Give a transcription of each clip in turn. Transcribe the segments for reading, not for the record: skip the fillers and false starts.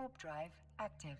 Warp drive active.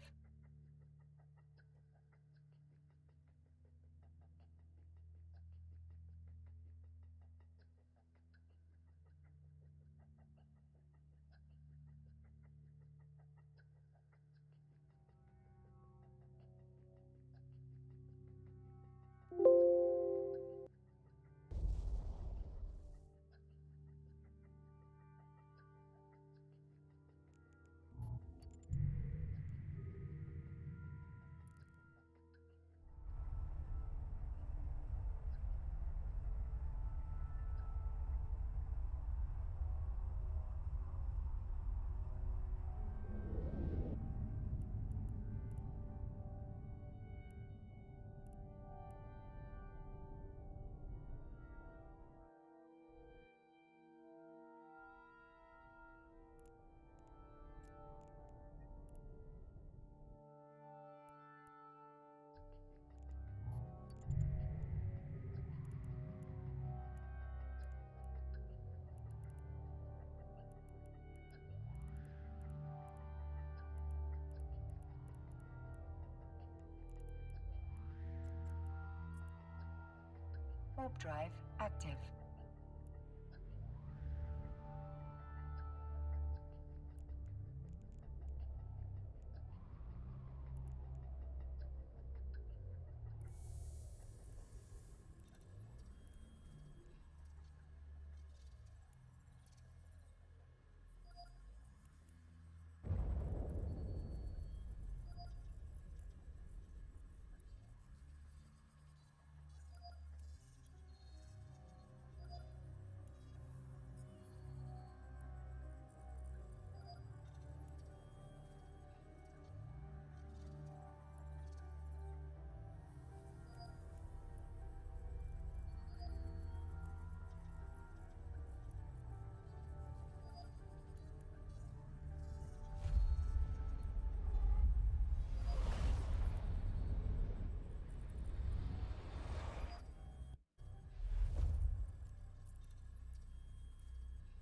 Warp drive active.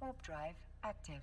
Warp drive active.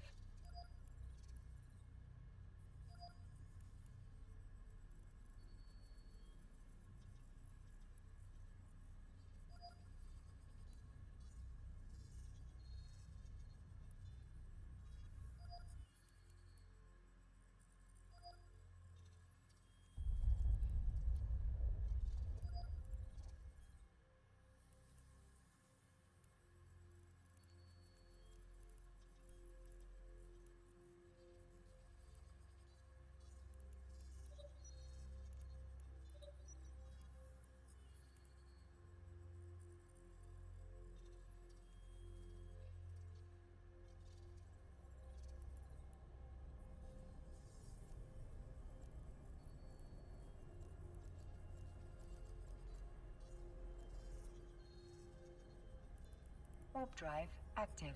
Warp drive active.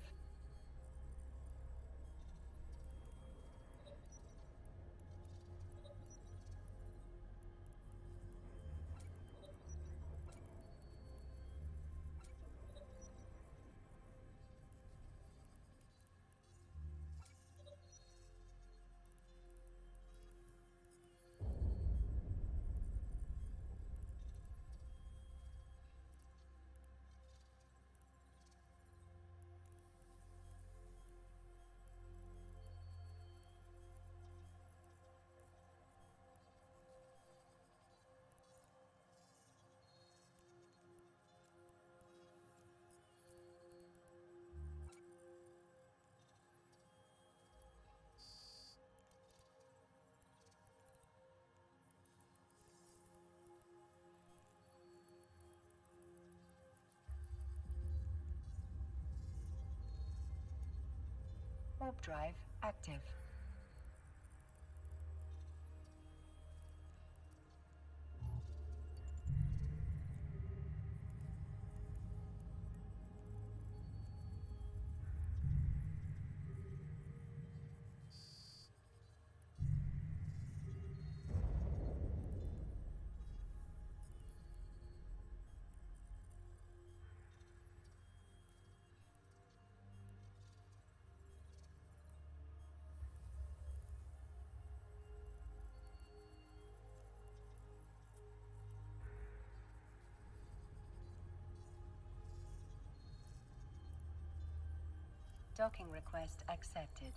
Warp drive active. Docking request accepted.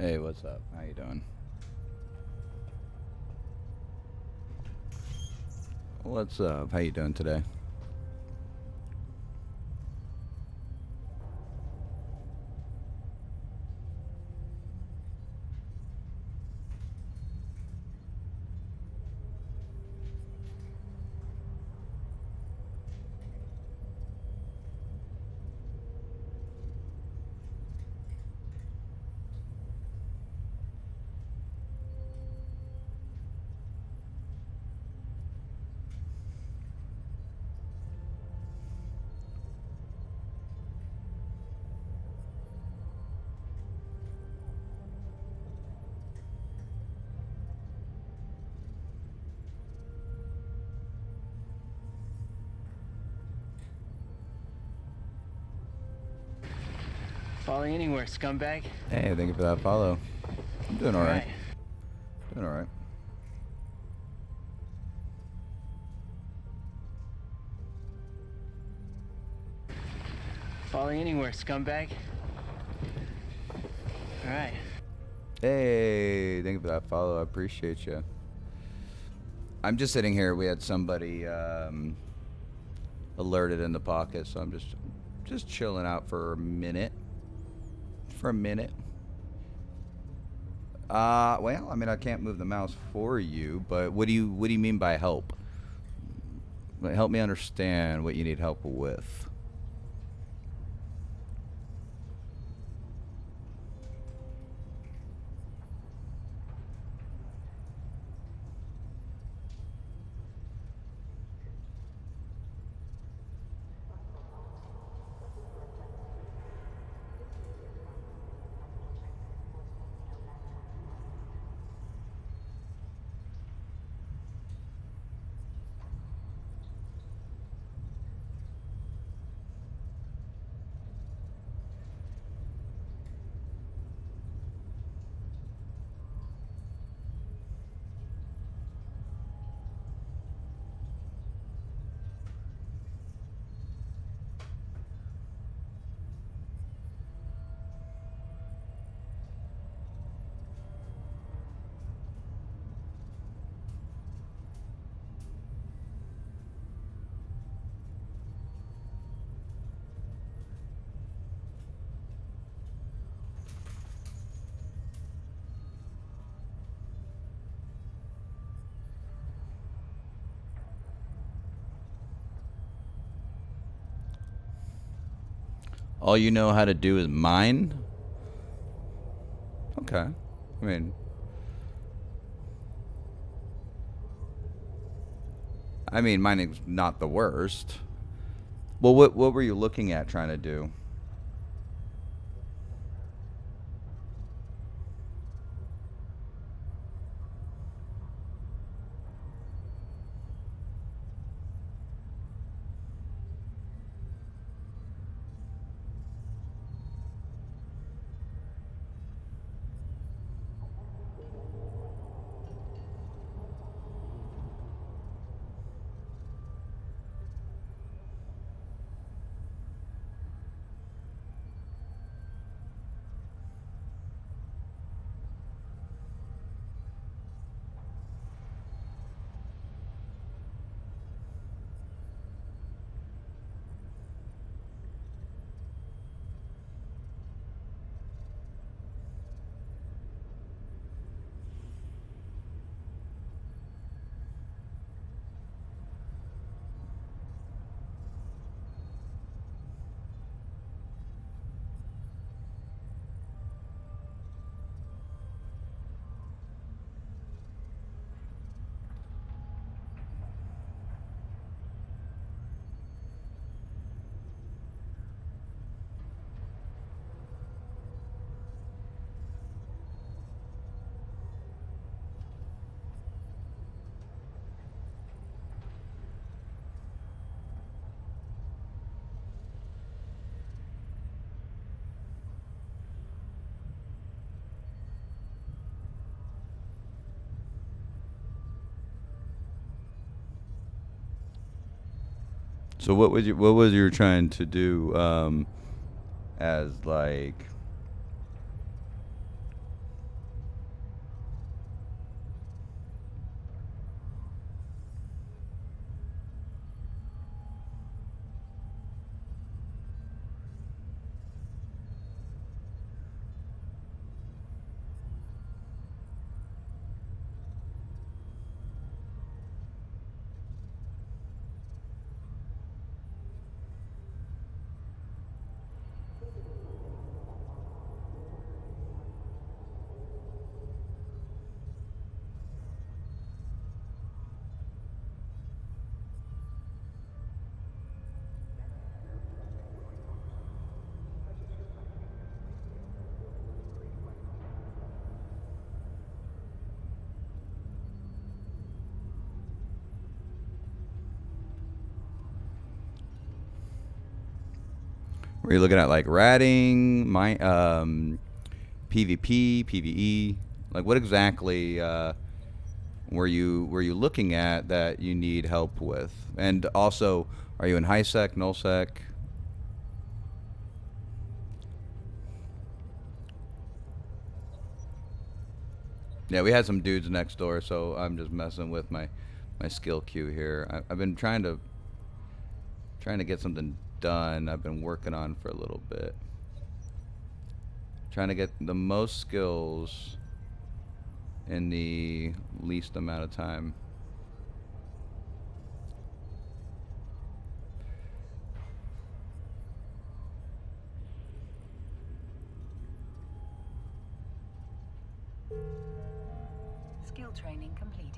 Hey, what's up? How you doing? What's up? How you doing today? Falling anywhere, scumbag. Hey, thank you for that follow. I'm doing all right. Doing all right. Falling anywhere, scumbag. Alright. Hey, thank you for that follow. I appreciate you. I'm just sitting here. We had somebody alerted in the pocket, so I'm just chilling out for a minute. Well, I mean, I can't move the mouse for you, but what do you mean by help? Like, help me understand what you need help with. All you know how to do is mine? Okay. I mean, mining's not the worst. Well, what were you looking at trying to do? So what was you trying to do as like Were you looking at like ratting, PvP, PvE? Like what exactly were you looking at that you need help with? And also, are you in high sec, null sec? Yeah, we had some dudes next door, so I'm just messing with my skill queue here. I've been trying to get something done. I've been working on for a little bit. Trying to get the most skills in the least amount of time. Skill training completed.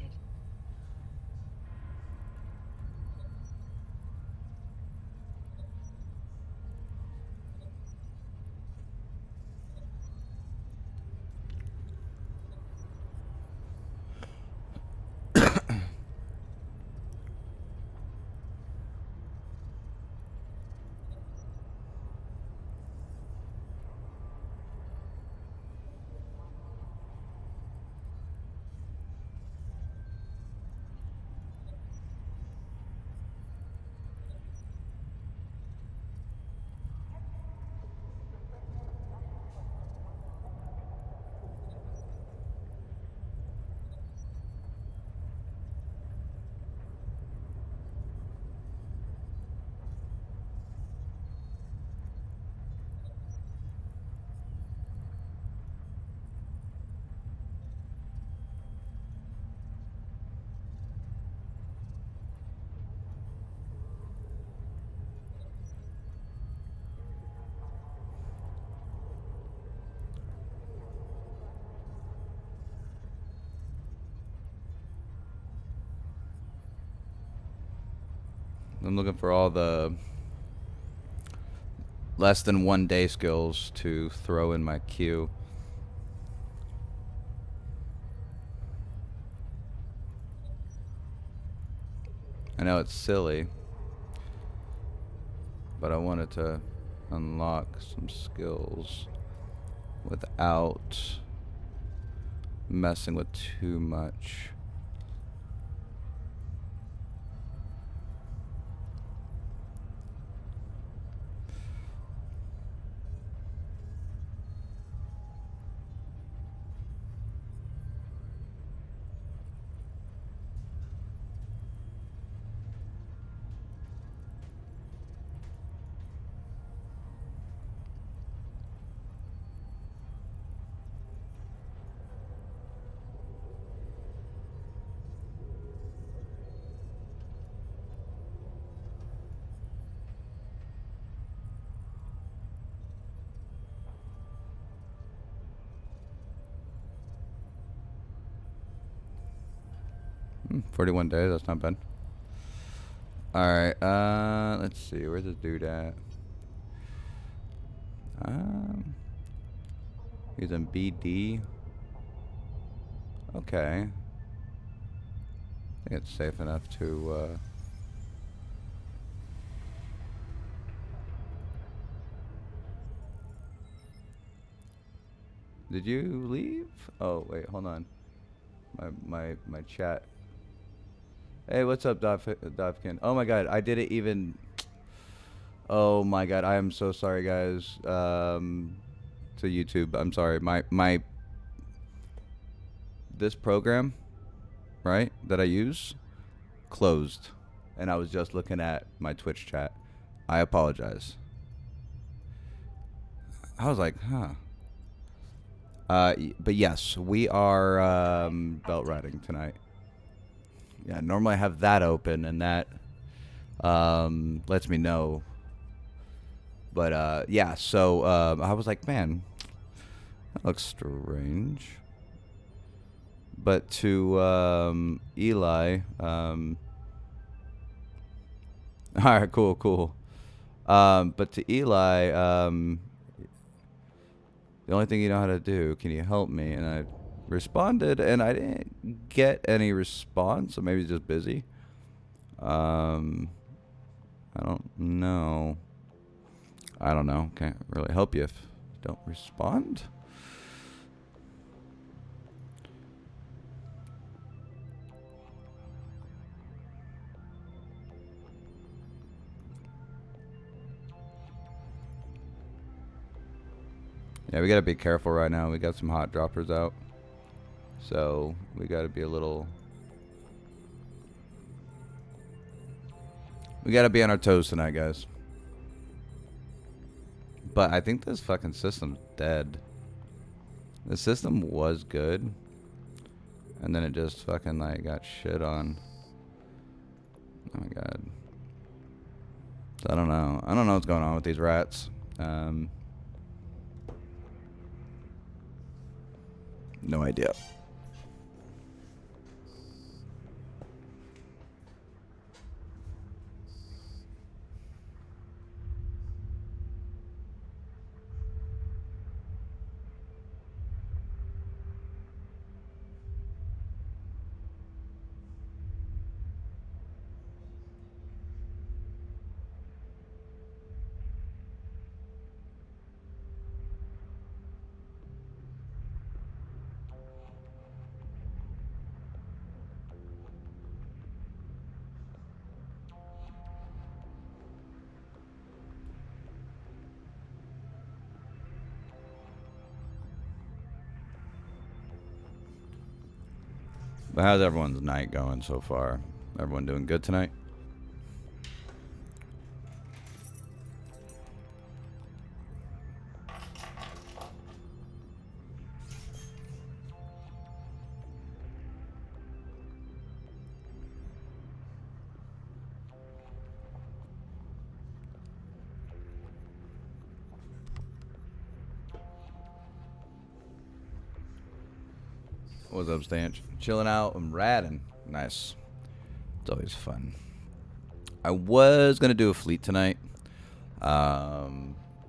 I'm looking for all the less than 1 day skills to throw in my queue. I know it's silly, but I wanted to unlock some skills without messing with too much. Hmm, 41 days, that's not bad. Alright, let's see, where's this dude at? He's in BD. Okay. I think it's safe enough to, Did you leave? Oh, wait, hold on. My chat. Hey, what's up, Dovkin? Oh my god, I didn't even... Oh my god, I am so sorry, guys. To YouTube, I'm sorry. This program, right, that I use, closed. And I was just looking at my Twitch chat. I apologize. I was like, huh. But yes, we are belt riding tonight. Yeah, normally I have that open and that lets me know. But yeah, so I was like, man, that looks strange. But to Eli, alright, cool. But to Eli, the only thing you know how to do, can you help me? And I responded, and I didn't get any response, so maybe he's just busy. I don't know. I don't know. Can't really help you if you don't respond. Yeah, we gotta be careful right now. We got some hot droppers out. So, we gotta be a little... We gotta be on our toes tonight, guys. But I think this fucking system's dead. The system was good. And then it just fucking, like, got shit on. Oh my god. So I don't know. I don't know what's going on with these rats. No idea. But how's everyone's night going so far? Everyone doing good tonight? What's up, Stanch? Chilling out and ratting. Nice. It's always fun. I was gonna do a fleet tonight. I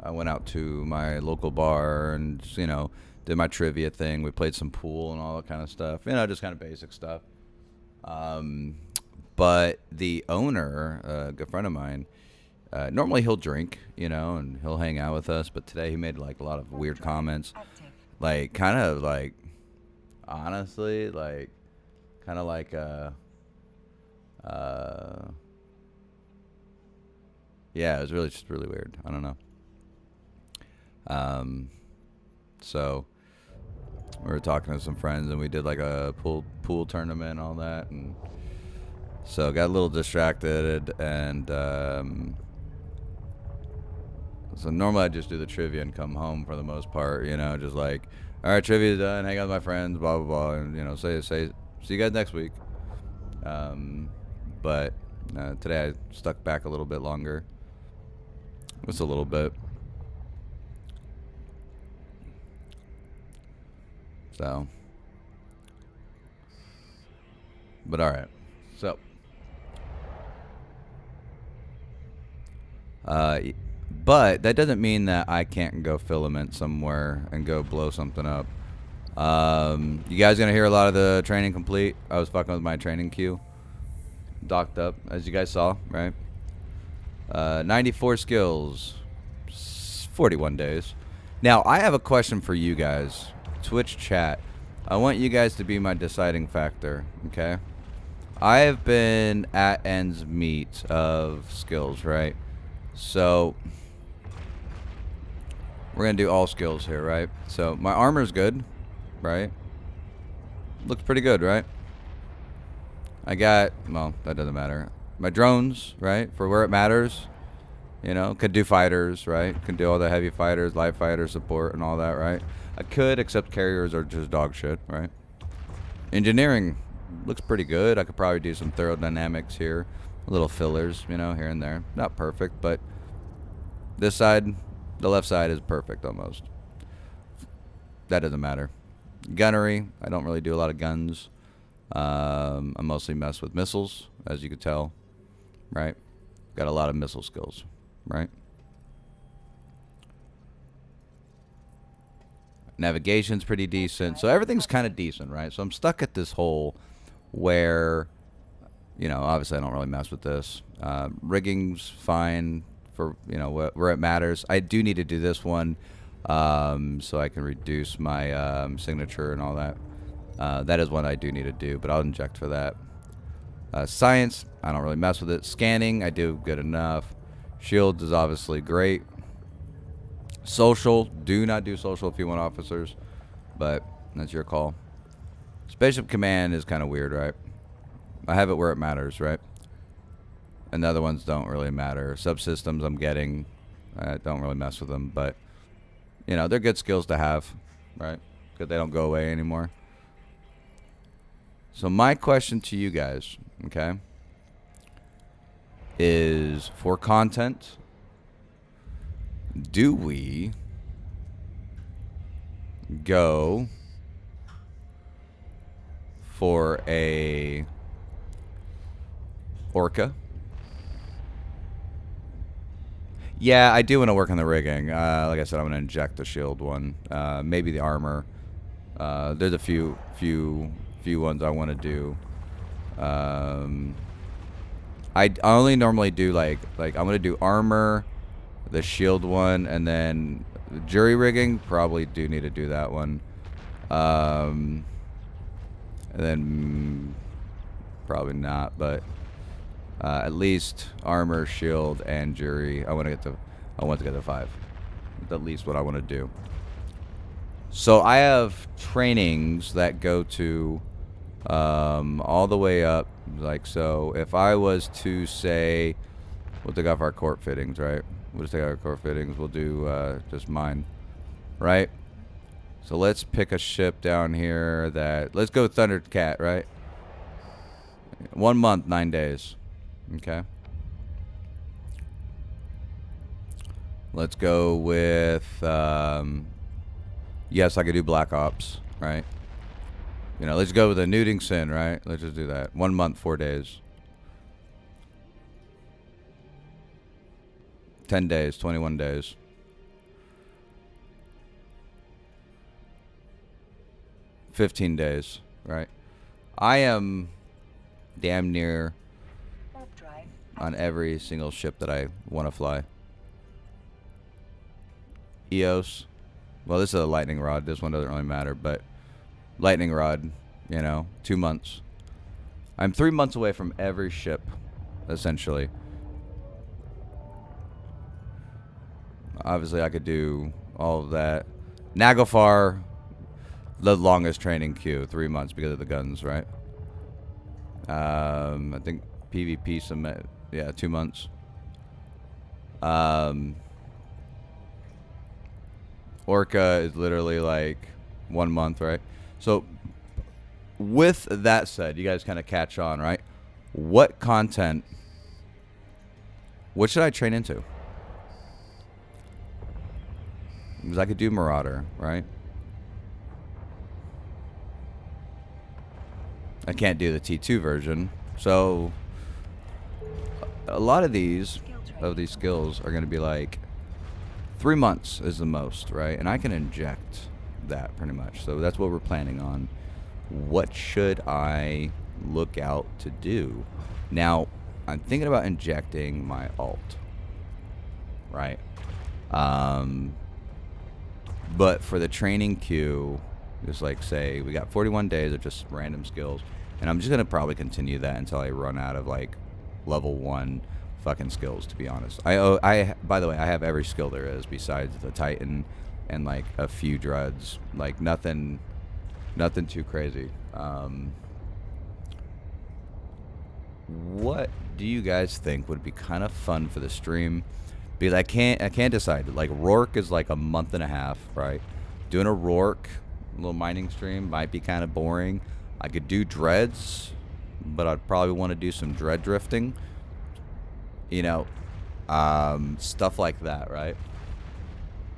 went out to my local bar and just, you know, did my trivia thing. We played some pool and all that kind of stuff. You know, just kind of basic stuff. But the owner, a good friend of mine, normally he'll drink, you know, and he'll hang out with us. But today he made like a lot of weird comments, like kind of like. Honestly, like, kind of like, yeah, it was really just really weird. I don't know. So we were talking to some friends and we did like a pool tournament and all that, and so got a little distracted and so normally I just do the trivia and come home for the most part, you know, just like. All right, trivia's done. Hang out with my friends, blah blah blah, and you know, say see you guys next week. But today I stuck back a little bit longer, just a little bit. So, but all right. So, but that doesn't mean that I can't go filament somewhere and go blow something up. You guys gonna hear a lot of the training complete. I was fucking with my training queue. Docked up, as you guys saw, right? 94 skills, 41 days. Now, I have a question for you guys. Twitch chat. I want you guys to be my deciding factor, okay? I have been at ends meet of skills, right? So we're gonna do all skills here, right? So my armor's good, right? Looks pretty good, right? I got, well, that doesn't matter. My drones, right? For where it matters, you know, could do fighters, right? Could do all the heavy fighters, light fighter support and all that, right? I could, except carriers are just dog shit, right? Engineering looks pretty good. I could probably do some thermodynamics here. Little fillers, you know, here and there. Not perfect, but this side, the left side is perfect almost. That doesn't matter. Gunnery, I don't really do a lot of guns. I mostly mess with missiles, as you could tell, right? Got a lot of missile skills, right? Navigation's pretty decent. So everything's kind of decent, right? So I'm stuck at this hole where, you know, obviously I don't really mess with this. Rigging's fine. for where it matters. I do need to do this one, so I can reduce my signature and all that. That is one I do need to do, but I'll inject for that. Science, I don't really mess with it. Scanning, I do good enough. Shields is obviously great. Social, do not do social if you want officers, but that's your call. Spaceship command is kind of weird, right? I have it where it matters, right? And the other ones don't really matter. Subsystems I'm getting, I don't really mess with them, but they're good skills to have, right? Because they don't go away anymore. So my question to you guys, okay, is for content, do we go for a Orca? Yeah, I do want to work on the rigging. Like I said, I'm going to inject the shield one. Maybe the armor. There's a few ones I want to do. I only normally do like I'm going to do armor, the shield one, and then the jury rigging. Probably do need to do that one. And then probably not, but at least armor, shield, and jury. I want to get to 5. That's at least what I want to do. So I have trainings that go to all the way up. Like, so if I was to say, we'll take off our court fittings, right? We'll just take out our court fittings. We'll do just mine, right? So let's pick a ship down here let's go Thundercat, right? 1 month, 9 days. Okay. Let's go with, yes, I could do Black Ops, right? Let's go with a Nudingson, right? Let's just do that. 1 month, 4 days. 10 days, 21 days. $15 days, right? I am damn near on every single ship that I want to fly. EOS. Well, this is a lightning rod. This one doesn't really matter, but lightning rod, 2 months. I'm 3 months away from every ship, essentially. Obviously, I could do all of that. Naglfar, the longest training queue, 3 months because of the guns, right? I think PvP submit, 2 months. Orca is literally like 1 month, right? So with that said, you guys kind of catch on, right? What should I train into? Because I could do Marauder, right? I can't do the T2 version. So a lot of these skills are going to be like 3 months is the most, right? And I can inject that pretty much. So that's what we're planning on. What should I look out to do? Now, I'm thinking about injecting my alt, right? But for the training queue, just like say we got 41 days of just random skills, and I'm just gonna probably continue that until I run out of like level 1 fucking skills, to be honest. I by the way, I have every skill there is besides the Titan and like a few dreads, like nothing too crazy. What do you guys think would be kind of fun for the stream? Because I can't decide. Like Rourke is like a month and a half, right? Doing a Rourke little mining stream might be kind of boring. I could do dreads, but I'd probably want to do some dread drifting. Stuff like that, right?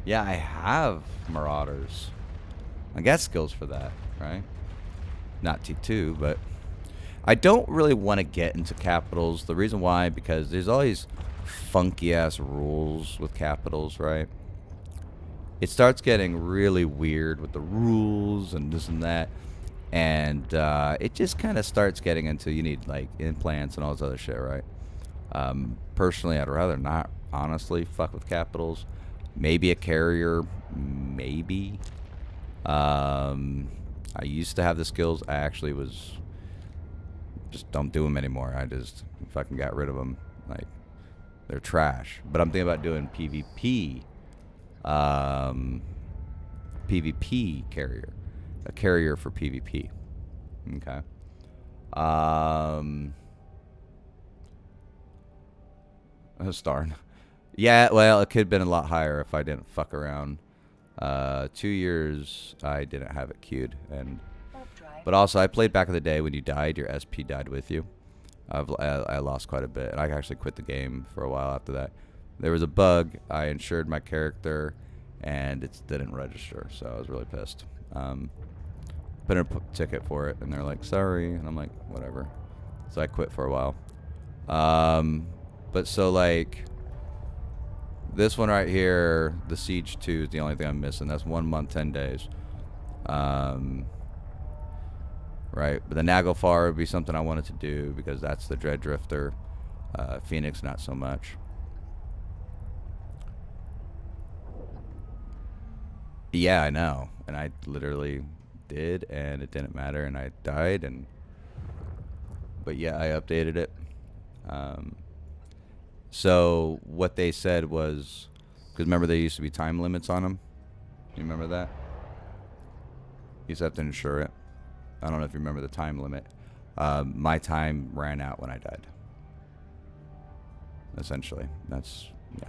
Yeah, I have Marauders. I got skills for that, right? Not T2, but I don't really want to get into capitals. The reason why, because there's all these funky ass rules with capitals, right? It starts getting really weird with the rules and this and that, and it just kind of starts getting into, you need like implants and all this other shit, right? Personally, I'd rather not honestly fuck with capitals. Maybe a carrier, maybe. I used to have the skills. I actually just don't do them anymore. I just fucking got rid of them. Like, they're trash. But I'm thinking about doing PvP. PvP carrier. A carrier for PvP. Okay. Starn. Yeah, well, it could have been a lot higher if I didn't fuck around. 2 years, I didn't have it queued. But also, I played back in the day when you died, your SP died with you. I lost quite a bit, and I actually quit the game for a while after that. There was a bug. I insured my character, and it didn't register, so I was really pissed. Put in a ticket for it, and they're like, sorry, and I'm like, whatever. So I quit for a while. But so, like, this one right here, the Siege 2 is the only thing I'm missing. That's 1 month, 10 days. Right, but the Naglfar would be something I wanted to do because that's the Dread Drifter. Phoenix, not so much. Yeah, I know. And I literally did, and it didn't matter, and I died, but yeah, I updated it. So what they said was, because remember there used to be time limits on them? You remember that? You used to have to insure it. I don't know if you remember the time limit. My time ran out when I died. Essentially, that's, yeah.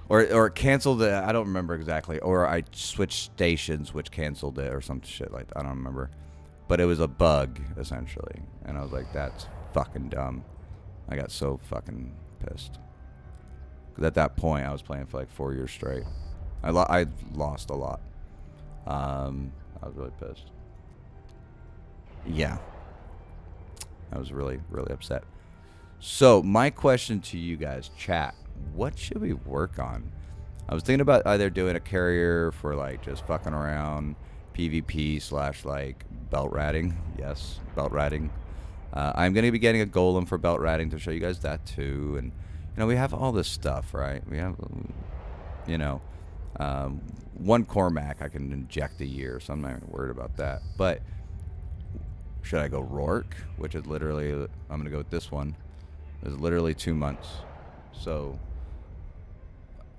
Or it canceled it. I don't remember exactly. Or I switched stations, which canceled it, or some shit like that. I don't remember. But it was a bug, essentially. And I was like, that's fucking dumb. I got so fucking pissed. Because at that point, I was playing for like 4 years straight. I lost a lot. I was really pissed. Yeah. I was really, really upset. So, my question to you guys, chat. What should we work on? I was thinking about either doing a carrier for like just fucking around, PvP / like belt ratting. Yes, belt ratting. I'm going to be getting a golem for belt ratting to show you guys that too. And, you know, we have all this stuff, right? We have, you know, one Cormac I can inject a year, so I'm not even worried about that. But should I go Rourke, which is literally, I'm going to go with this one. It's literally 2 months. So,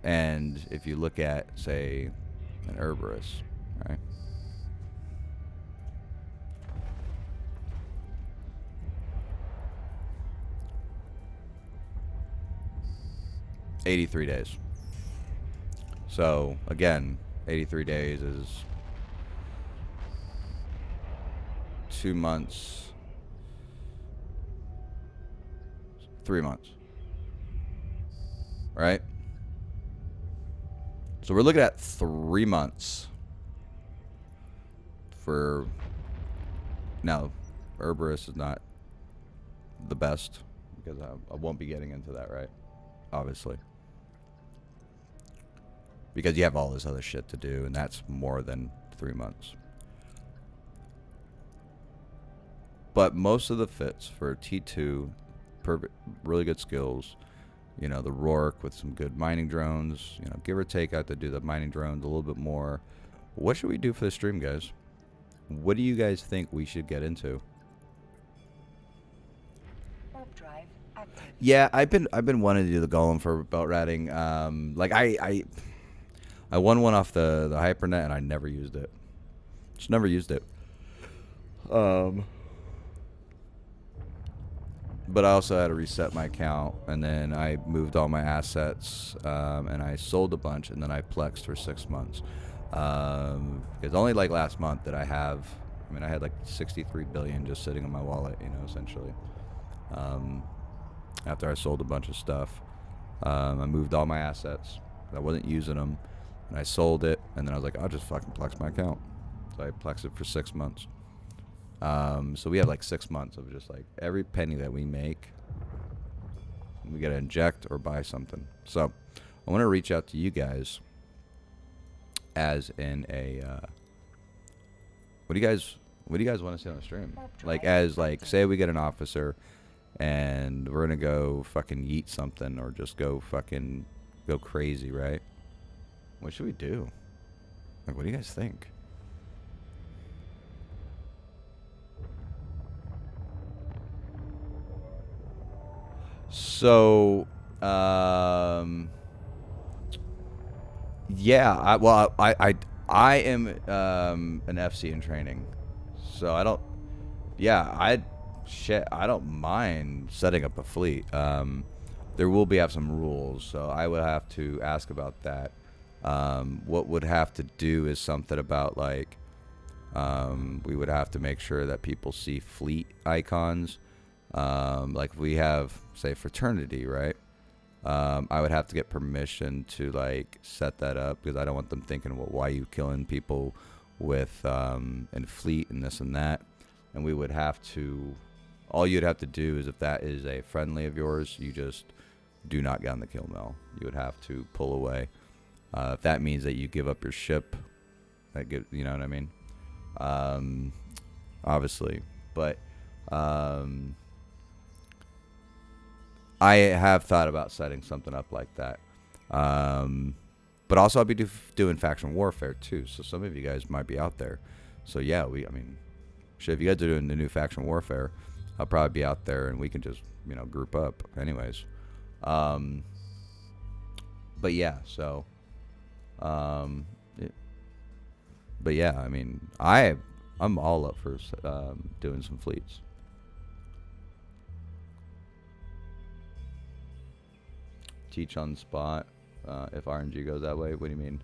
and if you look at, say, an Herberus, right? $83 days. So, again, 83 days is 2 months, 3 months. Right? So we're looking at 3 months for... Now, Herberus is not the best, because I won't be getting into that, right? Obviously. Because you have all this other shit to do, and that's more than 3 months. But most of the fits for T2, really good skills... You know, the Rourke with some good mining drones. You know, give or take, I have to do the mining drones a little bit more. What should we do for the stream, guys? What do you guys think we should get into? Warp drive active. Yeah, I've been wanting to do the golem for belt ratting. Like I won one off the Hypernet, and I never used it. Just never used it. But I also had to reset my account, and then I moved all my assets, and I sold a bunch, and then I plexed for 6 months. Because only like last month did I have, I mean, I had like 63 billion just sitting in my wallet, you know, essentially. After I sold a bunch of stuff, I moved all my assets. I wasn't using them, and I sold it, and then I was like, I'll just fucking plex my account. So I plexed it for 6 months. So we have like 6 months of just like every penny that we make, we gotta inject or buy something. So I want to reach out to you guys as in a, what do you guys want to see on the stream? Like, as like, say we get an officer and we're gonna go fucking eat something or just go fucking go crazy, right? What should we do? Like, what do you guys think? So, yeah, I am an FC in training, so I don't. Yeah, I don't mind setting up a fleet. There will have some rules, so I would have to ask about that. What would have to do is something about like, we would have to make sure that people see fleet icons. Like if we have, say, fraternity, right? I would have to get permission to like set that up because I don't want them thinking, well, why are you killing people with in fleet and this and that? And we would have to, all you'd have to do is if that is a friendly of yours, you just do not get on the kill mill. You would have to pull away. If that means that you give up your ship, that give, you know what I mean? Obviously, but I have thought about setting something up like that. But also I'll be doing faction warfare too. So some of you guys might be out there. So yeah, I mean, shit, if you guys are doing the new faction warfare, I'll probably be out there and we can just, you know, group up anyways. But yeah, so, but yeah, I mean, I'm all up for doing some fleets. Teach on the spot if RNG goes that way. What do you mean?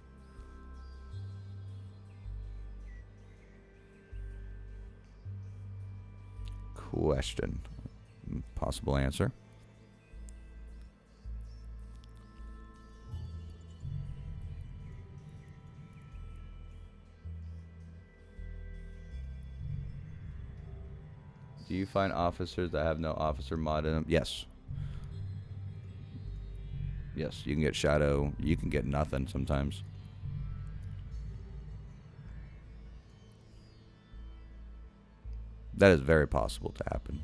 Question. Possible answer. Do you find officers that have no officer mod in them? Yes. Yes, you can get shadow. You can get nothing sometimes. That is very possible to happen.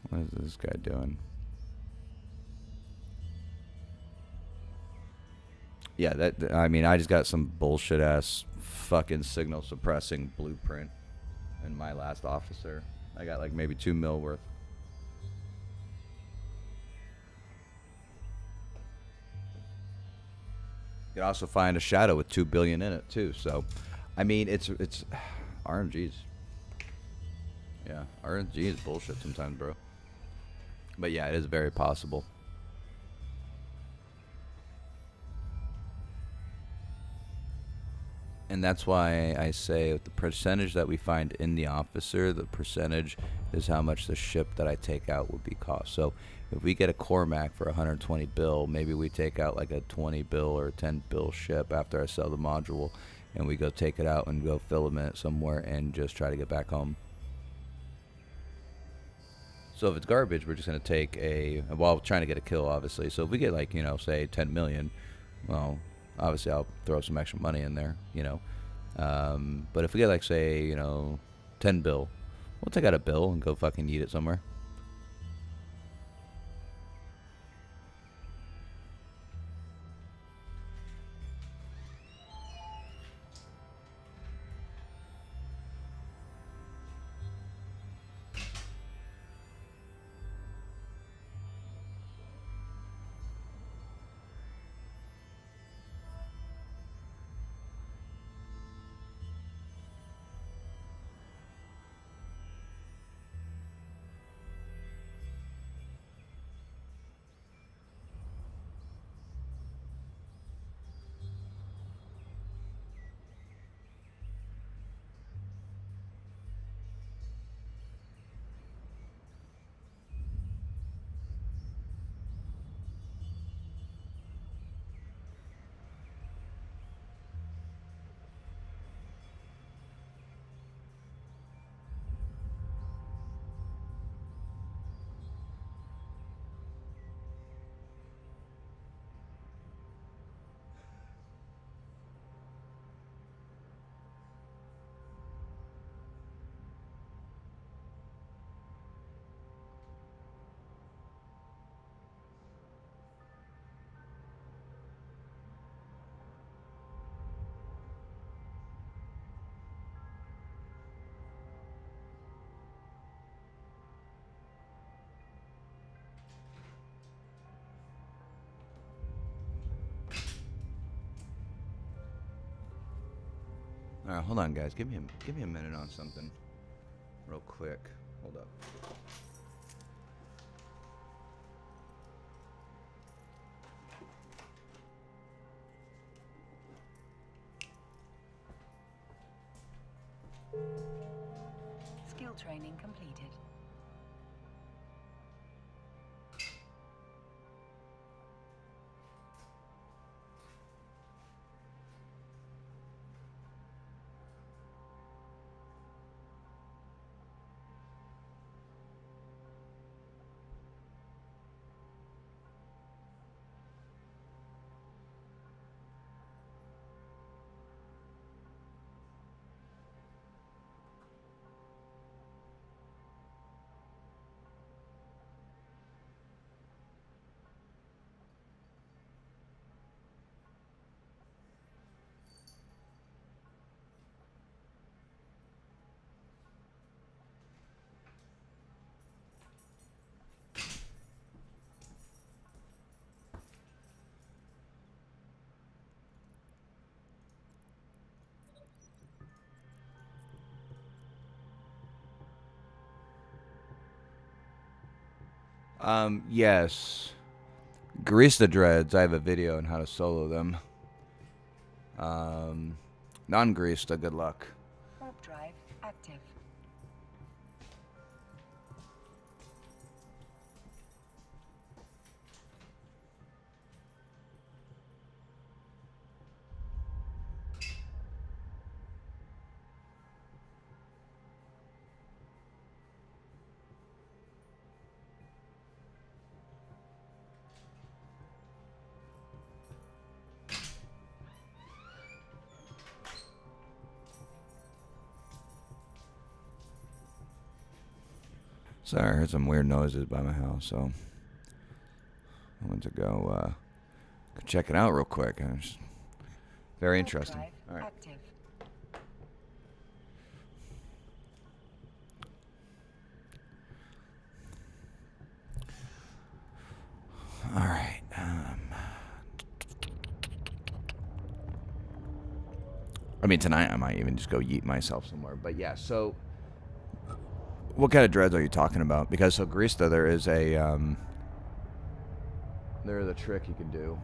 What is this guy doing? Yeah, that, I mean, I just got some bullshit ass fucking signal suppressing blueprint in my last officer. I got like maybe 2 mil worth. You can also find a shadow with 2 billion in it too. So, I mean, it's RNG's. Yeah, RNG is bullshit sometimes, bro. But yeah, it is very possible. And that's why I say the percentage that we find in the officer, the percentage is how much the ship that I take out would be cost. So if we get a Cormac for 120 bill, maybe we take out like a 20 bill or 10 bill ship after I sell the module, and we go take it out and go filament it somewhere and just try to get back home. So if it's garbage, we're just going to take while trying to get a kill, obviously. So if we get like, you know, say 10 million, well, obviously I'll throw some extra money in there, you know. But if we get like, say, you know, 10 bill, we'll take out a bill and go fucking eat it somewhere. All right, hold on, guys. Give me a minute on something, real quick. Hold up. Skill training completed. Yes. Grease the dreads. I have a video on how to solo them. Non-greased, good luck. Warp drive active. Sorry, I heard some weird noises by my house, so I went to go check it out real quick. It's very Warp interesting. drive All right. active. All right. I mean, tonight I might even just go yeet myself somewhere. But yeah, so what kind of dreads are you talking about? Because so Greasta, there is a trick you can do.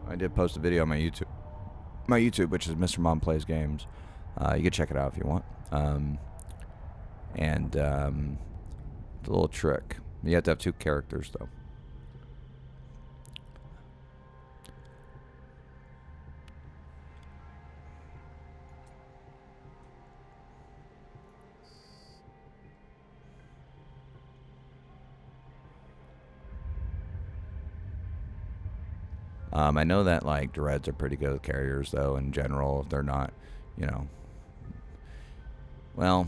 I did post a video on my YouTube, which is Mr. Mom Plays Games. You can check it out if you want. It's a little trick. You have to have 2 characters though. I know that like dreads are pretty good with carriers though in general. If they're not, you know, well,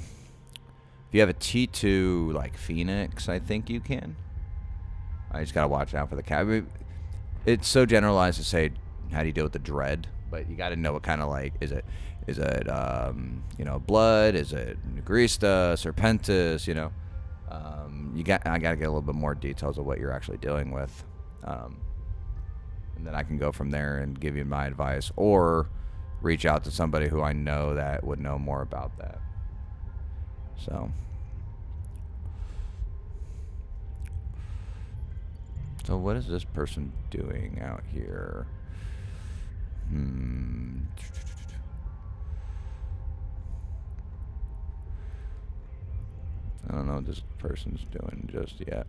if you have a T2 like Phoenix, I think you can. I just gotta watch out for the cat. It's so generalized to say how do you deal with the dread, but you got to know what kind of like is it you know, blood, is it Negrista, Serpentis, you know. I got to get a little bit more details of what you're actually dealing with. And then I can go from there and give you my advice or reach out to somebody who I know that would know more about that. So what is this person doing out here? I don't know what this person's doing just yet.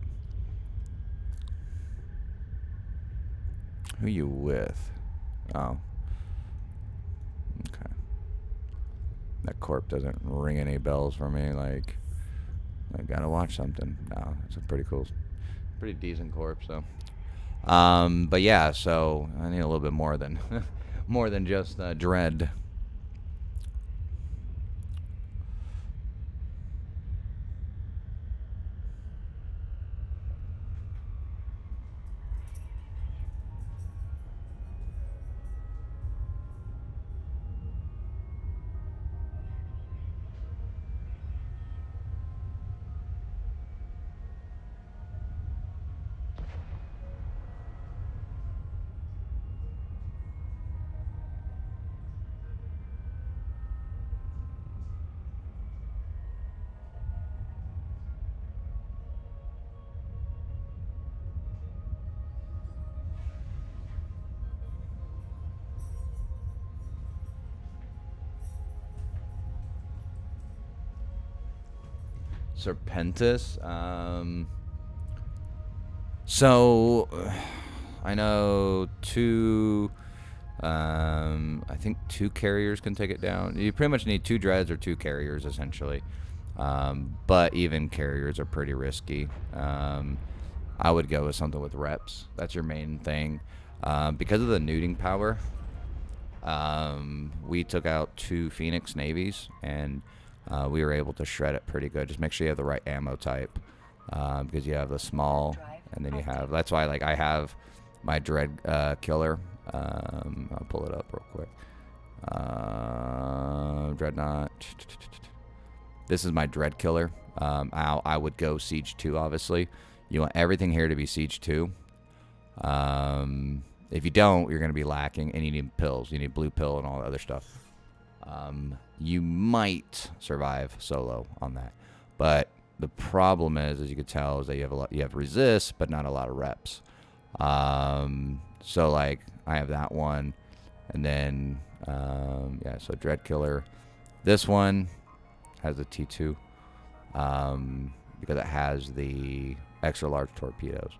Who you with? Oh. Okay. That corp doesn't ring any bells for me. Like, I gotta watch something. No, it's a pretty cool, pretty decent corp. So, but yeah. So I need a little bit more than, more than just dread. Serpentis. So I know I think 2 carriers can take it down. You pretty much need 2 dreads or 2 carriers essentially. But even carriers are pretty risky. I would go with something with reps. That's your main thing. Because of the neuting power, we took out 2 Phoenix Navies, and we were able to shred it pretty good. Just make sure you have the right ammo type, because you have the small, and then you have, that's why like I have my Dread Killer. I'll pull it up real quick. Dreadnought. This is my Dread Killer. I would go Siege 2, obviously. You want everything here to be Siege 2. If you don't, you're going to be lacking, and you need pills. You need blue pill and all the other stuff. You might survive solo on that. But the problem is, as you can tell, is that you have resist, but not a lot of reps. So like I have that one, and then yeah, so Dread Killer. This one has the T2 because it has the extra large torpedoes.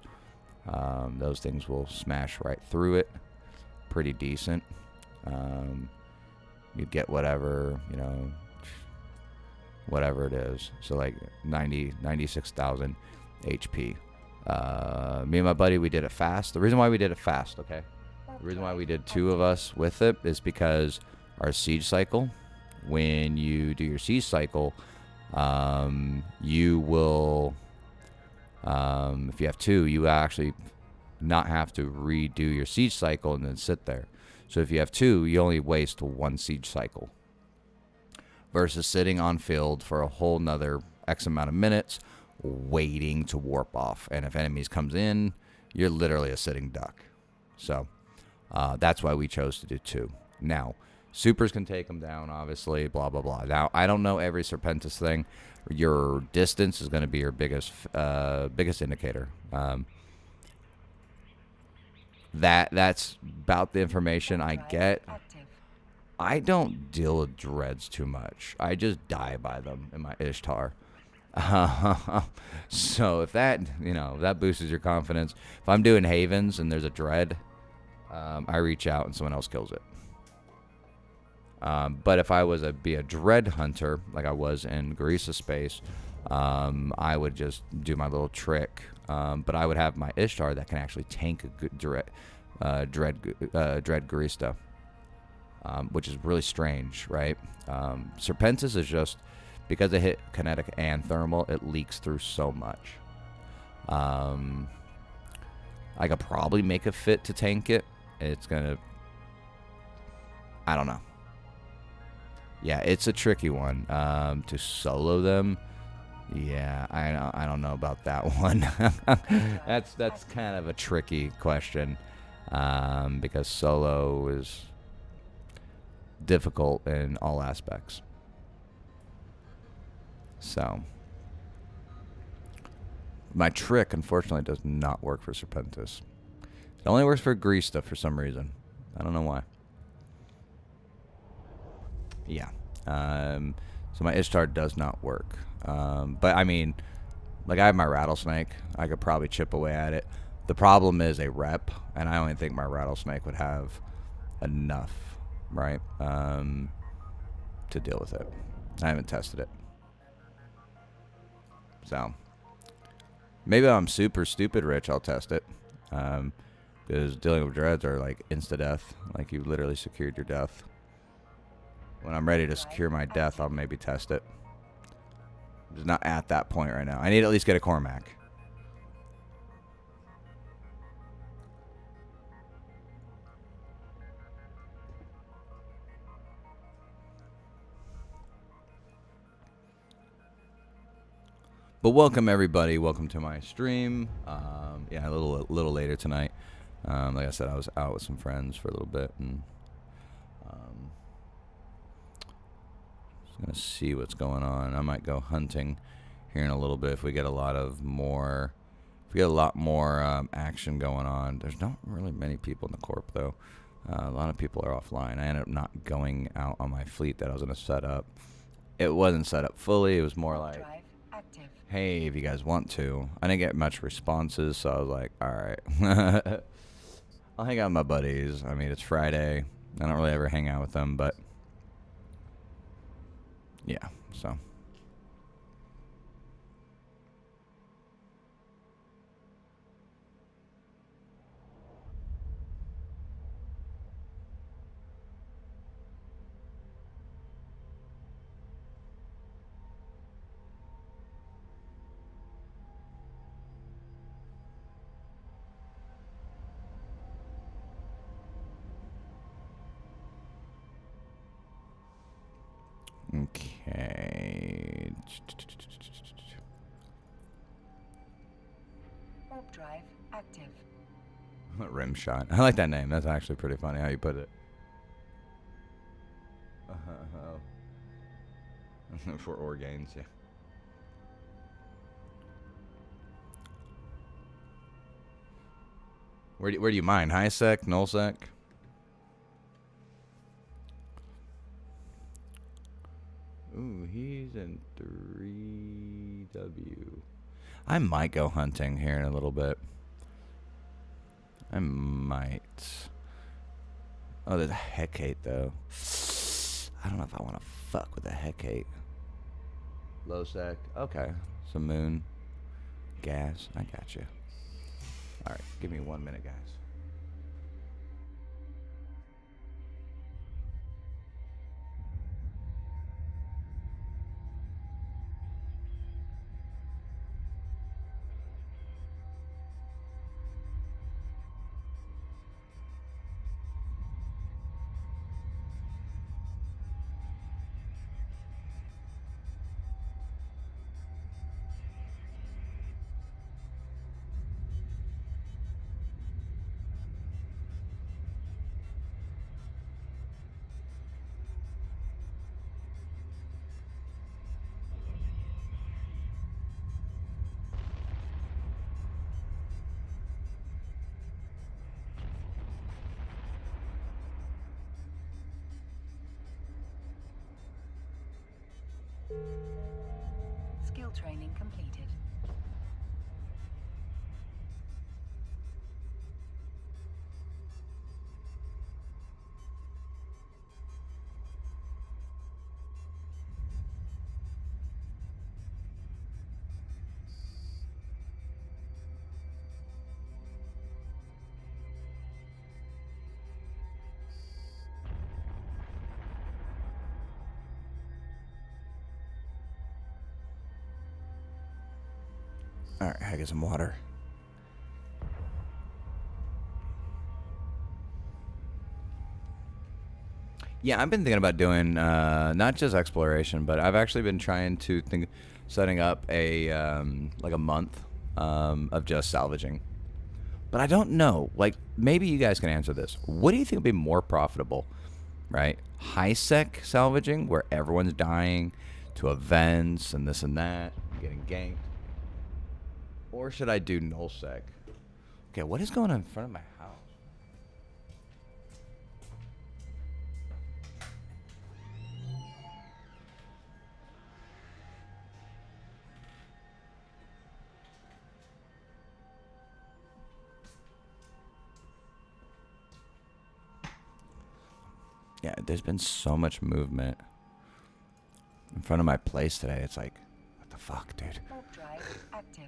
Those things will smash right through it. Pretty decent. You'd get whatever, you know, whatever it is. So like 96,000 HP. Me and my buddy, we did it fast. The reason why we did it fast, okay? The reason why we did 2 of us with it is because our siege cycle, when you do your siege cycle, you will, if you have 2, you actually not have to redo your siege cycle and then sit there. So if you have 2, you only waste 1 siege cycle versus sitting on field for a whole nother X amount of minutes waiting to warp off. And if enemies comes in, you're literally a sitting duck. So that's why we chose to do 2. Now, supers can take them down, obviously, blah, blah, blah. Now, I don't know every Serpentis thing. Your distance is going to be your biggest indicator. That's about the information I get. I don't deal with dreads too much. I just die by them in my Ishtar. So if that, you know, that boosts your confidence. If I'm doing Havens and there's a dread, I reach out and someone else kills it. But if I was be a dread hunter, like I was in Garissa Space, I would just do my little trick. But I would have my Ishtar that can actually tank a good dread Garista, which is really strange, right? Serpentis is just, because they hit kinetic and thermal, it leaks through so much. I could probably make a fit to tank it. It's gonna, I don't know. Yeah, it's a tricky one. To solo them, yeah, I don't know about that one. That's kind of a tricky question, because solo is difficult in all aspects. So my trick, unfortunately, does not work for Serpentis. It only works for Grista for some reason. I don't know why. Yeah. So my Ishtar does not work. But I mean, like I have my Rattlesnake. I could probably chip away at it. The problem is a rep, and I only think my Rattlesnake would have enough, right, to deal with it. I haven't tested it. So maybe I'm super stupid rich, I'll test it. Because dealing with dreads are like insta-death. Like you literally secured your death. When I'm ready to secure my death, I'll maybe test it. I'm just not at that point right now. I need to at least get a Cormac. But welcome everybody. Welcome to my stream. Yeah, a little later tonight. Like I said, I was out with some friends for a little bit, and just gonna see what's going on. I might go hunting here in a little bit if we get a lot more action going on. There's not really many people in the corp though. A lot of people are offline. I ended up not going out on my fleet that I was gonna set up. It wasn't set up fully. It was more like hey, if you guys want to. I didn't get much responses, so I was like, all right. I'll hang out with my buddies. I mean, it's Friday. I don't really ever hang out with them, but yeah, so. Okay. Warp drive active. Rim shot. I like that name. That's actually pretty funny how you put it. For organs, yeah. Where do you mine? High sec, null sec? Ooh, he's in 3W. I might go hunting here in a little bit. I might. Oh, there's a Hecate, though. I don't know if I want to fuck with a Hecate. Low sec. Okay. Some moon. Gas. I got you. Alright, give me 1 minute, guys. Skill training completed. Alright, I get some water. Yeah, I've been thinking about doing not just exploration, but I've actually been trying to think setting up a like a month of just salvaging. But I don't know. Like, maybe you guys can answer this. What do you think would be more profitable? Right? High sec salvaging, where everyone's dying to events and this and that, getting ganked. Or should I do null sec? Okay, what is going on in front of my house? Yeah, there's been so much movement in front of my place today. It's like, what the fuck, dude? Warp drive active.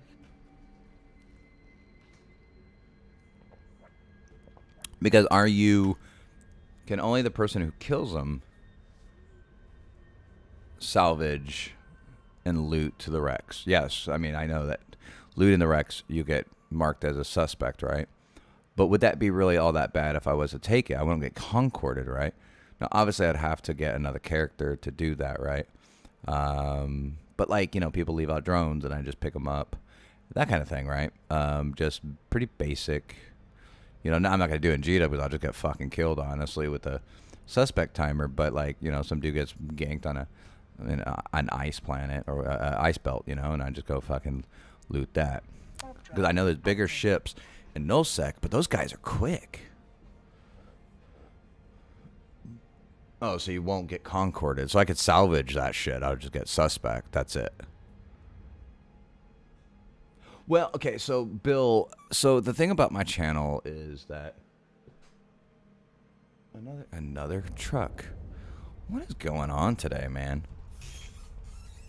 Because can only the person who kills them salvage and loot to the wrecks? Yes, I mean, I know that looting the wrecks, you get marked as a suspect, right? But would that be really all that bad if I was to take it? I wouldn't get concorded, right? Now, obviously, I'd have to get another character to do that, right? But, like, you know, people leave out drones and I just pick them up. That kind of thing, right? Just pretty basic. You know, I'm not going to do it in GW because I'll just get fucking killed, honestly, with the suspect timer. But, like, you know, some dude gets ganked on an ice planet or ice belt, you know, and I just go fucking loot that. Because I know there's bigger ships in nullsec, but those guys are quick. Oh, so you won't get concorded. So I could salvage that shit. I would just get suspect. That's it. Well, okay, so Bill, so the thing about my channel is that another truck. What is going on today, man?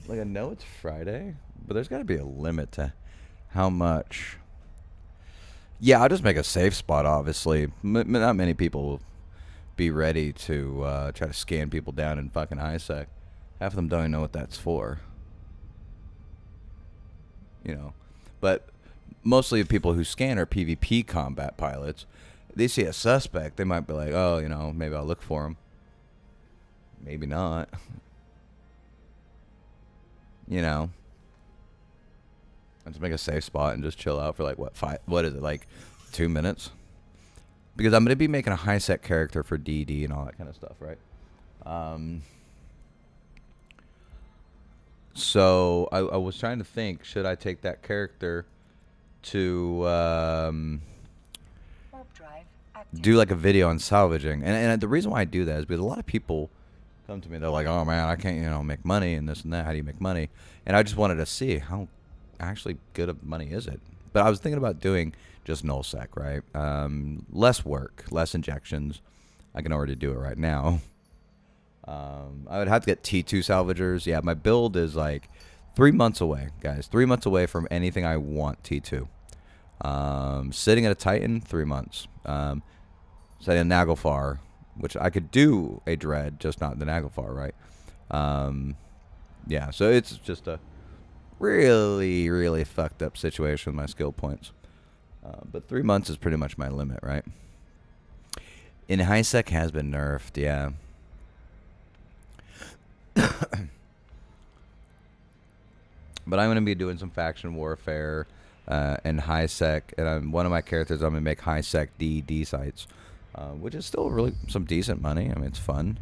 Like, I know it's Friday, but there's got to be a limit to how much. Yeah, I'll just make a safe spot, obviously. Not many people will be ready to try to scan people down in fucking HiSec. Half of them don't even know what that's for. You know, but mostly the people who scan are PvP combat pilots. They see a suspect, they might be like, oh, you know, maybe I'll look for him. Maybe not. You know, let's make a safe spot and just chill out for like what is it, like 2 minutes? Because I'm going to be making a HiSec character for DD and all that kind of stuff, right? So I was trying to think, should I take that character to Warp drive active. do like a video on salvaging? And the reason why I do that is because a lot of people come to me, they're like, oh man, I can't, you know, make money and this and that. How do you make money? And I just wanted to see how actually good of money is it. But I was thinking about doing just nullsec, right? Less work, less injections. I can already do it right now. I would have to get T2 salvagers. Yeah, my build is like 3 months away, guys. 3 months away from anything I want T2. Sitting at a Titan, 3 months. Setting a Naglfar, which I could do a Dread, just not the Naglfar, right? Yeah, so it's just a really, really fucked up situation with my skill points. But 3 months is pretty much my limit, right? And HiSec has been nerfed, yeah. But I'm going to be doing some faction warfare and HiSec. And one of my characters, I'm going to make HiSec DD sites, which is still really some decent money. I mean, it's fun.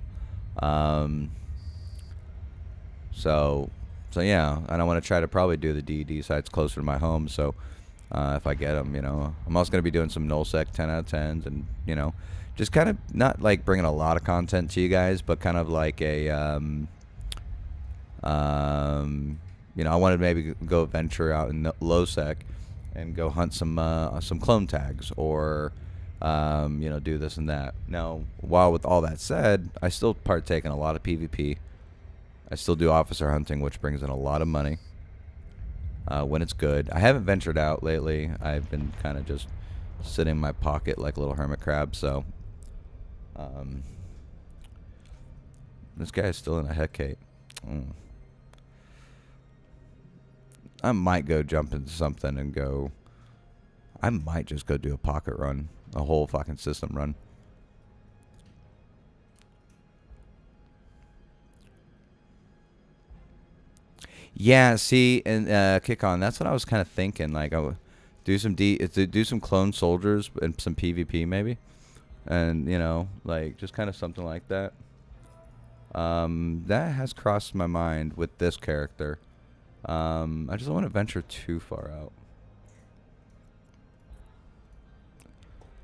So yeah, and I want to try to probably do the DD sites closer to my home. So if I get them, you know, I'm also going to be doing some nullsec 10 out of 10s and, you know, just kind of not like bringing a lot of content to you guys, but kind of like a, you know, I wanted to maybe go venture out in low-sec and go hunt some clone tags or, you know, do this and that. Now, while with all that said, I still partake in a lot of PvP. I still do officer hunting, which brings in a lot of money when it's good. I haven't ventured out lately. I've been kind of just sitting in my pocket like a little hermit crab, so... this guy is still in a Hecate. I might go jump into something and go... I might just go do a pocket run. A whole fucking system run. Yeah, see, and kick on. That's what I was kind of thinking. Like, I would do some clone soldiers and some PvP maybe, and you know, like just kind of something like that. That has crossed my mind with this character. I just don't want to venture too far out.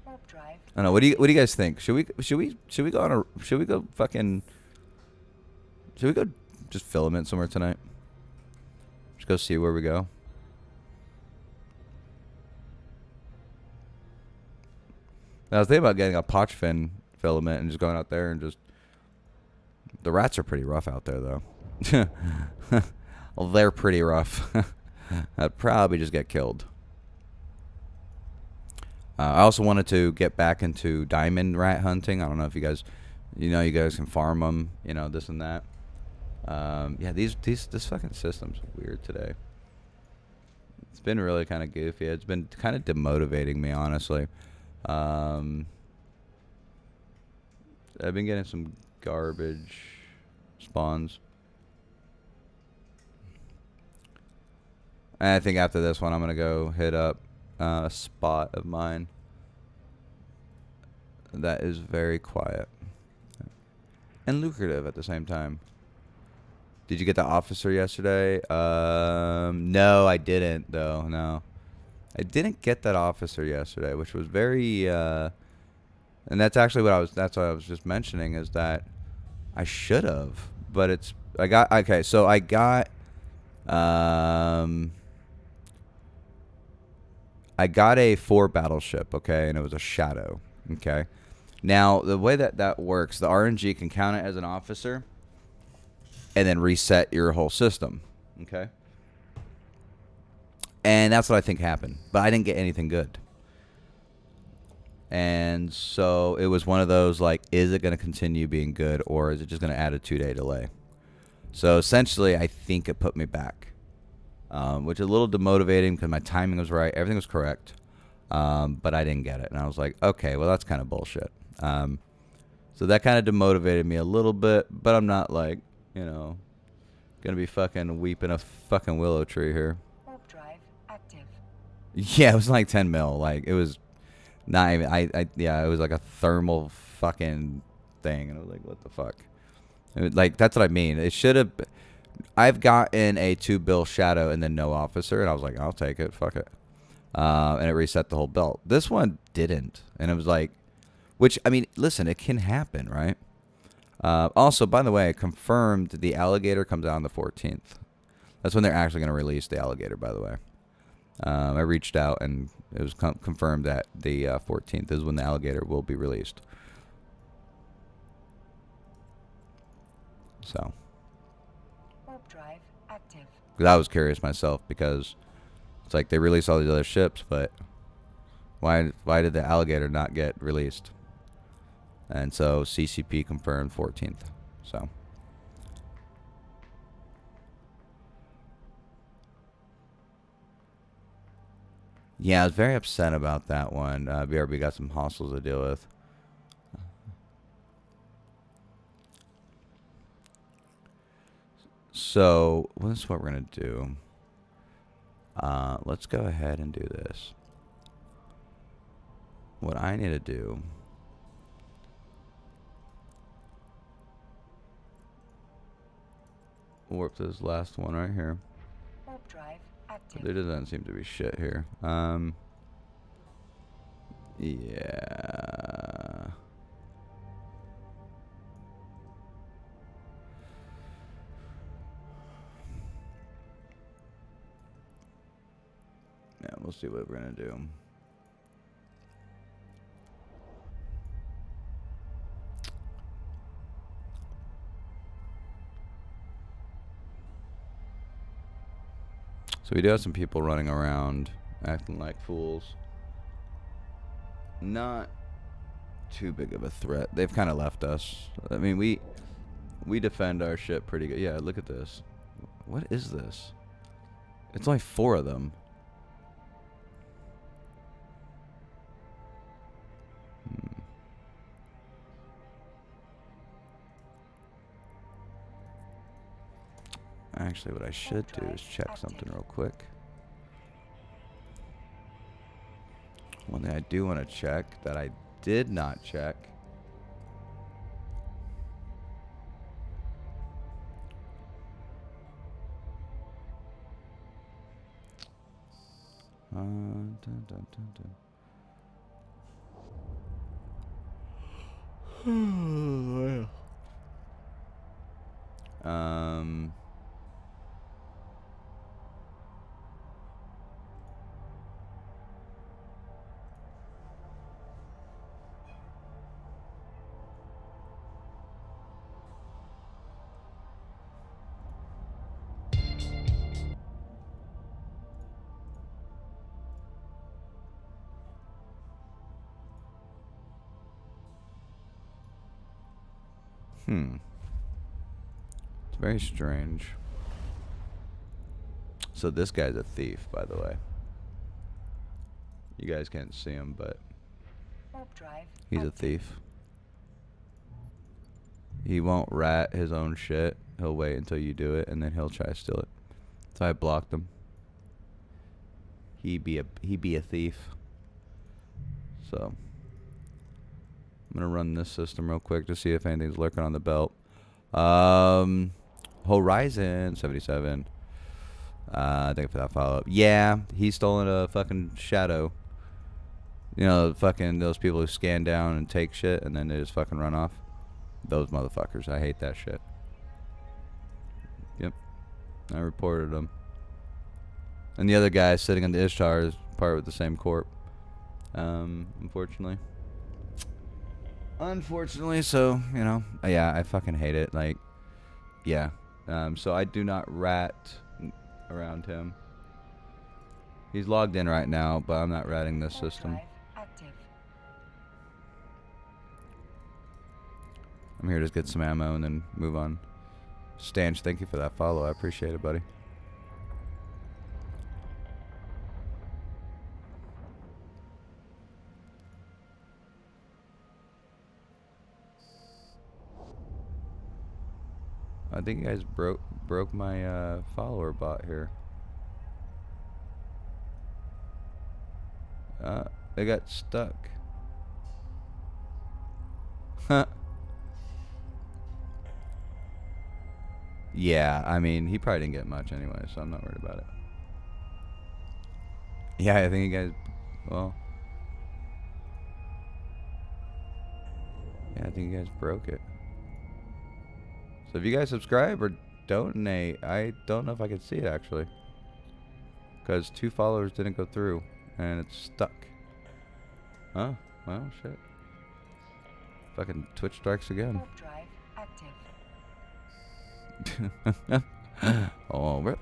Warp drive. I don't know. What do you guys think? Should we go just filament somewhere tonight? Just go see where we go. I was thinking about getting a Pochfin filament and just going out there and just... The rats are pretty rough out there, though. Well, they're pretty rough. I'd probably just get killed. I also wanted to get back into diamond rat hunting. I don't know if you guys... You know, you guys can farm them. You know, this and that. Yeah, this fucking system's weird today. It's been really kind of goofy. It's been kind of demotivating me, honestly. I've been getting some garbage spawns. And I think after this one, I'm going to go hit up a spot of mine that is very quiet and lucrative at the same time. Did you get the officer yesterday? No, I didn't, though. No. I didn't get that officer yesterday, which was very... and that's actually what I was just mentioning, is that I should have. But it's... Okay, so I got... I got a 4 battleship, okay, and it was a Shadow, okay. Now the way that works, the RNG can count it as an officer, and then reset your whole system, okay. And that's what I think happened, but I didn't get anything good. And so it was one of those, like, is it going to continue being good, or is it just going to add a 2-day delay? So essentially, I think it put me back, which is a little demotivating because my timing was right. Everything was correct, but I didn't get it. And I was like, okay, well, that's kind of bullshit. So that kind of demotivated me a little bit, but I'm not, like, you know, going to be fucking weeping a fucking willow tree here. Warp drive active. Yeah, it was like 10 mil. Like, it was not even, yeah, it was like a thermal fucking thing. And I was like, what the fuck? It was like, that's what I mean. It should have, I've gotten a 2 bill Shadow and then no officer. And I was like, I'll take it. Fuck it. And it reset the whole belt. This one didn't. And it was like, which, I mean, listen, it can happen, right? Also, by the way, confirmed the alligator comes out on the 14th. That's when they're actually going to release the alligator, by the way. I reached out and it was confirmed that the 14th is when the alligator will be released. So. Warp drive active. Because I was curious myself, because it's like they released all these other ships, but why did the alligator not get released? And so CCP confirmed 14th. So. Yeah, I was very upset about that one. BRB got some hostiles to deal with. So, this is what we're going to do. Let's go ahead and do this. What I need to do... warp this last one right here. Warp drive active. There doesn't seem to be shit here. Yeah. Yeah, we'll see what we're gonna do. So we do have some people running around acting like fools. Not too big of a threat. They've kind of left us. I mean, we defend our ship pretty good. Yeah, look at this. What is this? It's only 4 of them. Actually, what I should do is check something real quick. One thing I do want to check that I did not check. Dun, dun, dun, dun. It's very strange. So this guy's a thief, by the way. You guys can't see him, but Warp drive he's a active. thief. He won't rat his own shit. He'll wait until you do it, and then he'll try to steal it. So I blocked him. He be a thief. So I'm gonna run this system real quick to see if anything's lurking on the belt. Horizon 77. Thank you for that follow up. Yeah, he's stolen a fucking Shadow. You know, fucking those people who scan down and take shit and then they just fucking run off. Those motherfuckers. I hate that shit. Yep. I reported them. And the other guy sitting on the Ishtar is part with the same corp. Unfortunately. Unfortunately, so, you know, yeah, I fucking hate it. Like, yeah. So I do not rat around him. He's logged in right now, but I'm not ratting this Warp system. drive active. I'm here to get some ammo and then move on. Stanch, thank you for that follow. I appreciate it, buddy. I think you guys broke my follower bot here. They got stuck. Huh. Yeah, I mean, he probably didn't get much anyway, so I'm not worried about it. Yeah, I think you guys, well, yeah, I think you guys broke it. So if you guys subscribe or donate, I don't know if I can see it actually, because 2 followers didn't go through and it's stuck. Oh, well, shit. Fucking Twitch strikes again. Warp drive active. Oh, rip.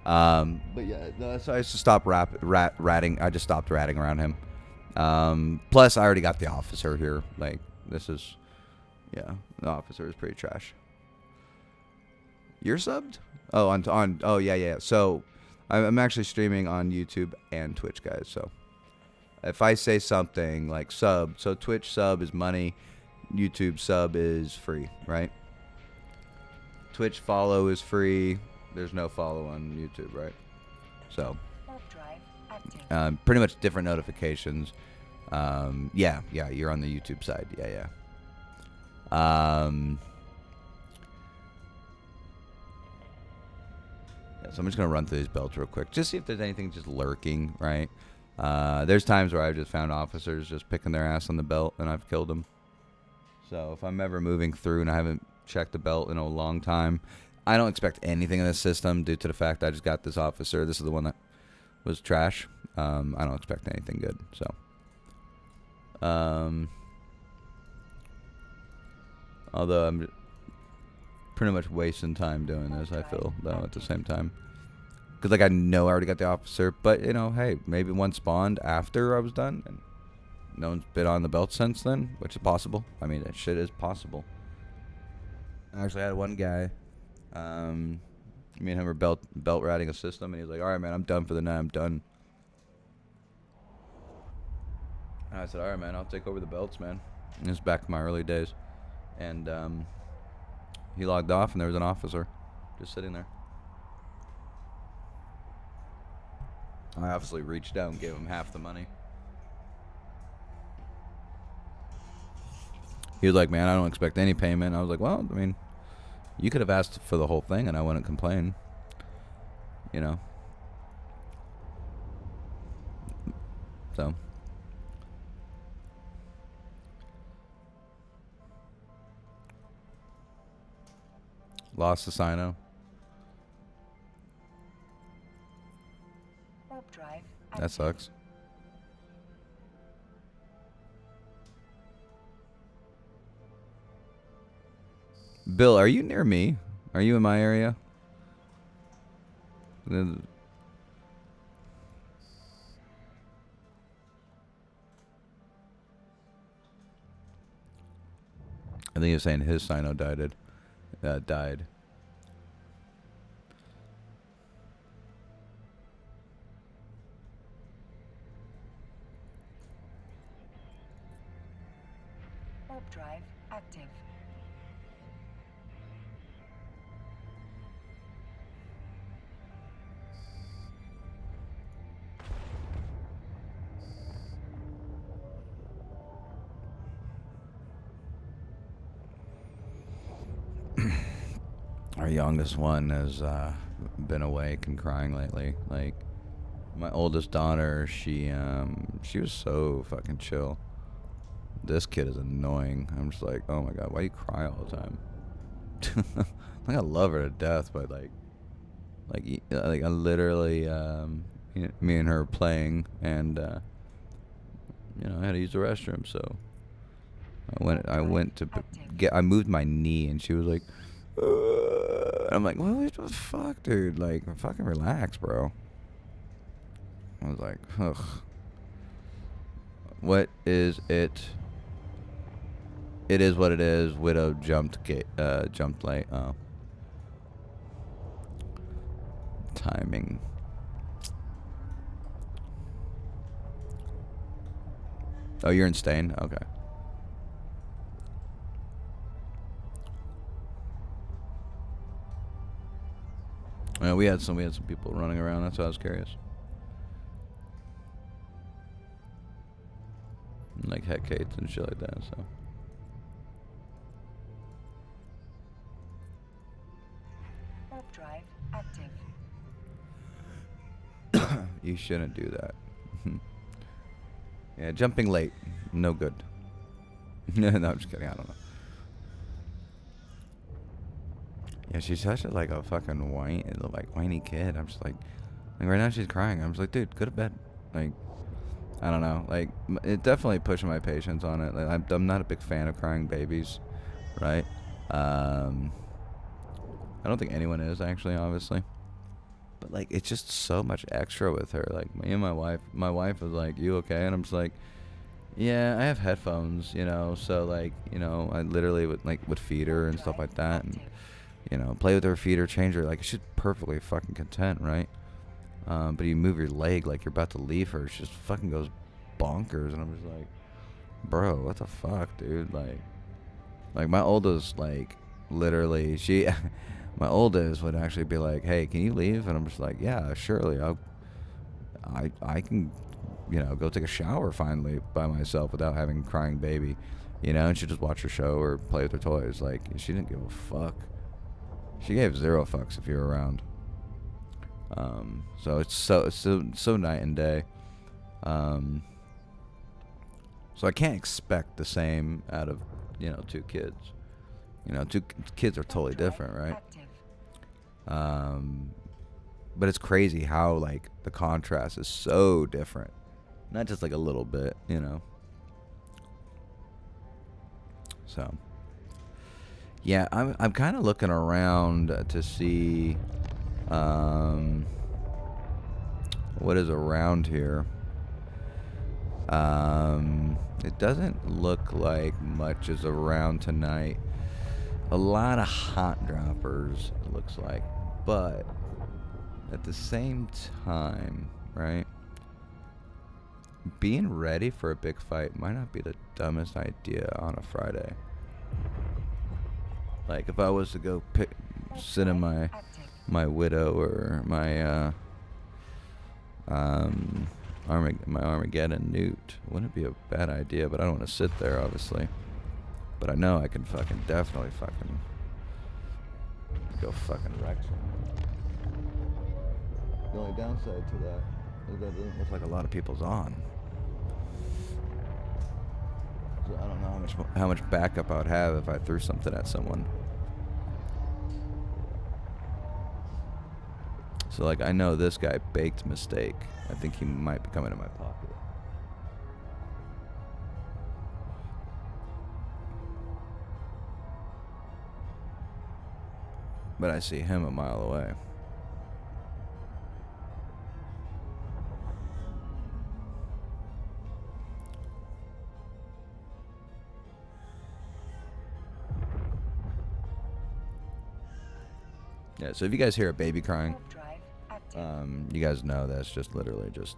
But yeah, no, so I just stopped ratting. I just stopped ratting around him. Plus, I already got the officer here. Like, this is, yeah, the officer is pretty trash. You're subbed? Oh, on. Oh, yeah. So, I'm actually streaming on YouTube and Twitch, guys. So, if I say something like sub, so Twitch sub is money, YouTube sub is free, right? Twitch follow is free. There's no follow on YouTube, right? So, Warp drive active. pretty much different notifications. Yeah, you're on the YouTube side. Yeah. So I'm just gonna run through these belts real quick, just see if there's anything just lurking, right? There's times where I've just found officers just picking their ass on the belt, and I've killed them. So if I'm ever moving through and I haven't checked the belt in a long time, I don't expect anything in this system due to the fact I just got this officer. This is the one that was trash. I don't expect anything good. So, although I'm pretty much wasting time doing this, I feel, though, at the same time. Because, like, I know I already got the officer, but, you know, hey, maybe one spawned after I was done, and no one's been on the belt since then, which is possible. I mean, that shit is possible. I actually had one guy, me and him were belt ratting a system, and he's like, all right, man, I'm done for the night, I'm done. And I said, all right, man, I'll take over the belts, man. And this is back in my early days. And he logged off, and there was an officer just sitting there. I obviously reached out and gave him half the money. He was like, man, I don't expect any payment. I was like, well, I mean, you could have asked for the whole thing and I wouldn't complain. You know? So. Lost the Sino. Warp drive That active. sucks. Bill, are you near me? Are you in my area? I think he was saying his Sino died. Warp drive active. Our youngest one has been awake and crying lately. Like, my oldest daughter, she was so fucking chill. This kid is annoying. I'm just like, oh my god, why do you cry all the time? Like, I love her to death, but like I literally me and her playing, and I had to use the restroom, so I went to I moved my knee, and she was like, and I'm like, what the fuck, dude? Like, fucking relax, bro. I was like, ugh. What is it? It is what it is. Widow jumped late. Oh. Timing. Oh, you're in Stain? Okay. We had some people running around. That's why I was curious. Like hecates and shit like that. So. Warp drive active. You shouldn't do that. Yeah, jumping late, no good. No, I'm just kidding. I don't know. Yeah, she's such a fucking whiny kid. I'm just like right now she's crying. I'm just like, dude, go to bed. Like, I don't know. Like, it definitely pushing my patience on it. Like, I'm not a big fan of crying babies, right? I don't think anyone is actually, obviously. But like, it's just so much extra with her. Like, me and my wife was like, "You okay?" And I'm just like, "Yeah, I have headphones, so like, I literally would feed her and stuff like that, and play with her, feed her, change her. Like, she's perfectly fucking content, right? But you move your leg like you're about to leave her, she just fucking goes bonkers, and I'm just like, bro, what the fuck, dude? Like my oldest, like, literally, my oldest would actually be like, "Hey, can you leave?" And I'm just like, "Yeah, surely. I can, go take a shower finally by myself without having a crying baby, And she'd just watch her show or play with her toys. Like, she didn't give a fuck. She gave zero fucks if you were around. So it's so night and day. So I can't expect the same out of two kids. Two kids are totally different, right? But it's crazy how like the contrast is so different. Not just like a little bit, So yeah, I'm kind of looking around to see what is around here. It doesn't look like much is around tonight. A lot of hot droppers, it looks like. But at the same time, right? Being ready for a big fight might not be the dumbest idea on a Friday. Like, if I was to go sit in my Widow or my Armageddon Newt, wouldn't be a bad idea, but I don't want to sit there, obviously. But I know I can definitely go wreck someone. The only downside to that is that it doesn't look like a lot of people's on. So I don't know how much backup I would have if I threw something at someone. So like, I know this guy baked mistake. I think he might be coming in my pocket. But I see him a mile away. Yeah, so if you guys hear a baby crying, you guys know that's just literally just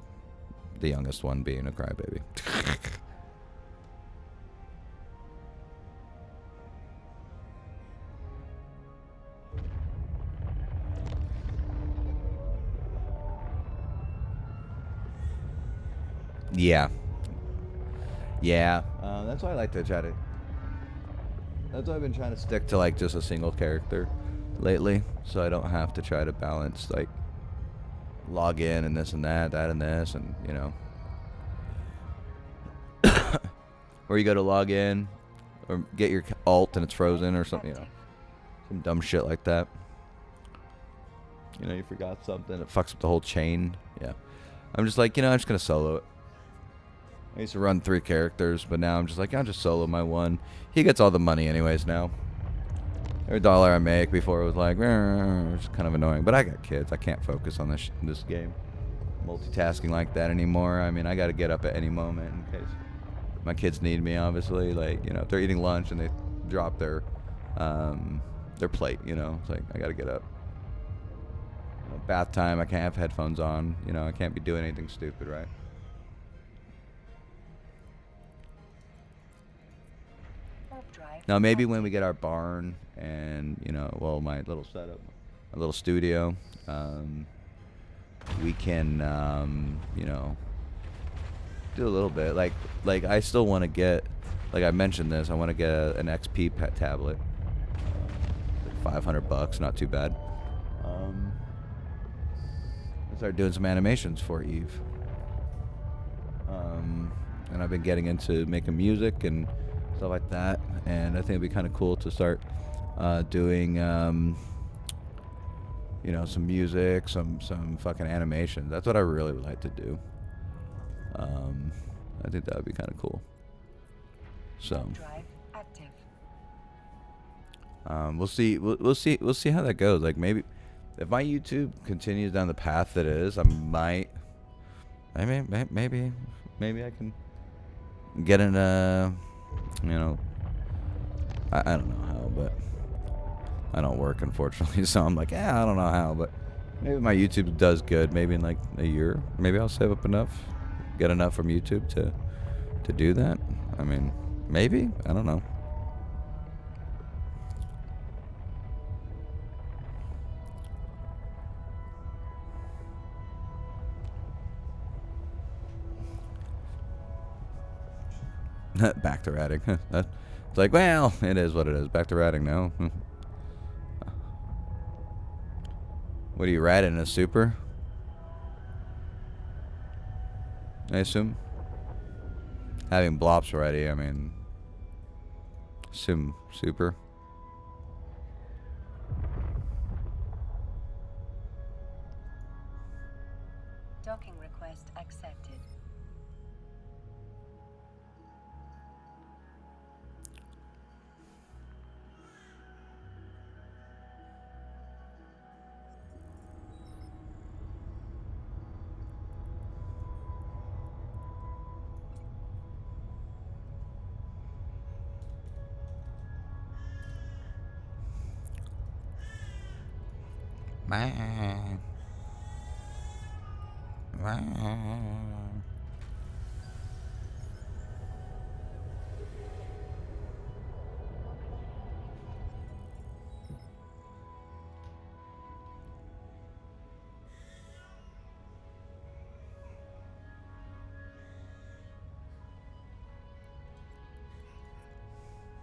the youngest one being a crybaby. Yeah. That's why I like to try to. That's why I've been trying to stick to like just a single character lately, so I don't have to try to balance like log in and this and that and this, and or you go to log in or get your alt and it's frozen or something, some dumb shit like that. You forgot something, it fucks up the whole chain. Yeah. I'm just like, I'm just gonna solo it. I used to run 3 characters, but now I'm just like, I'll just solo my one. He gets all the money anyways now. Every dollar I make before it was like, it's kind of annoying. But I got kids. I can't focus on this game. Multitasking like that anymore. I mean, I got to get up at any moment in case my kids need me, obviously. Like, if they're eating lunch and they drop their plate, it's like, I got to get up. Bath time, I can't have headphones on. I can't be doing anything stupid, right? Now, maybe when we get our barn and, my little setup, my little studio, we can, do a little bit. Like I still want to get, like I mentioned this, I want to get an XP tablet. Like $500, not too bad. I started doing some animations for Eve. And I've been getting into making music and stuff like that, and I think it'd be kind of cool to start doing some music, some fucking animation. That's what I really would like to do. I think that would be kind of cool. So we'll see. We'll see how that goes. Like, maybe if my YouTube continues down the path that it is, I might. Maybe I can get in a. I don't know how, but I don't work, unfortunately, so I'm like, I don't know how, but maybe my YouTube does good. Maybe in like a year, maybe I'll save up enough, get enough from YouTube to do that. I mean, maybe, I don't know. Back to ratting. It's like, well, it is what it is. Back to ratting now. What are you ratting, a super? I assume. Having blops already, I mean, assume super. Docking request accepted.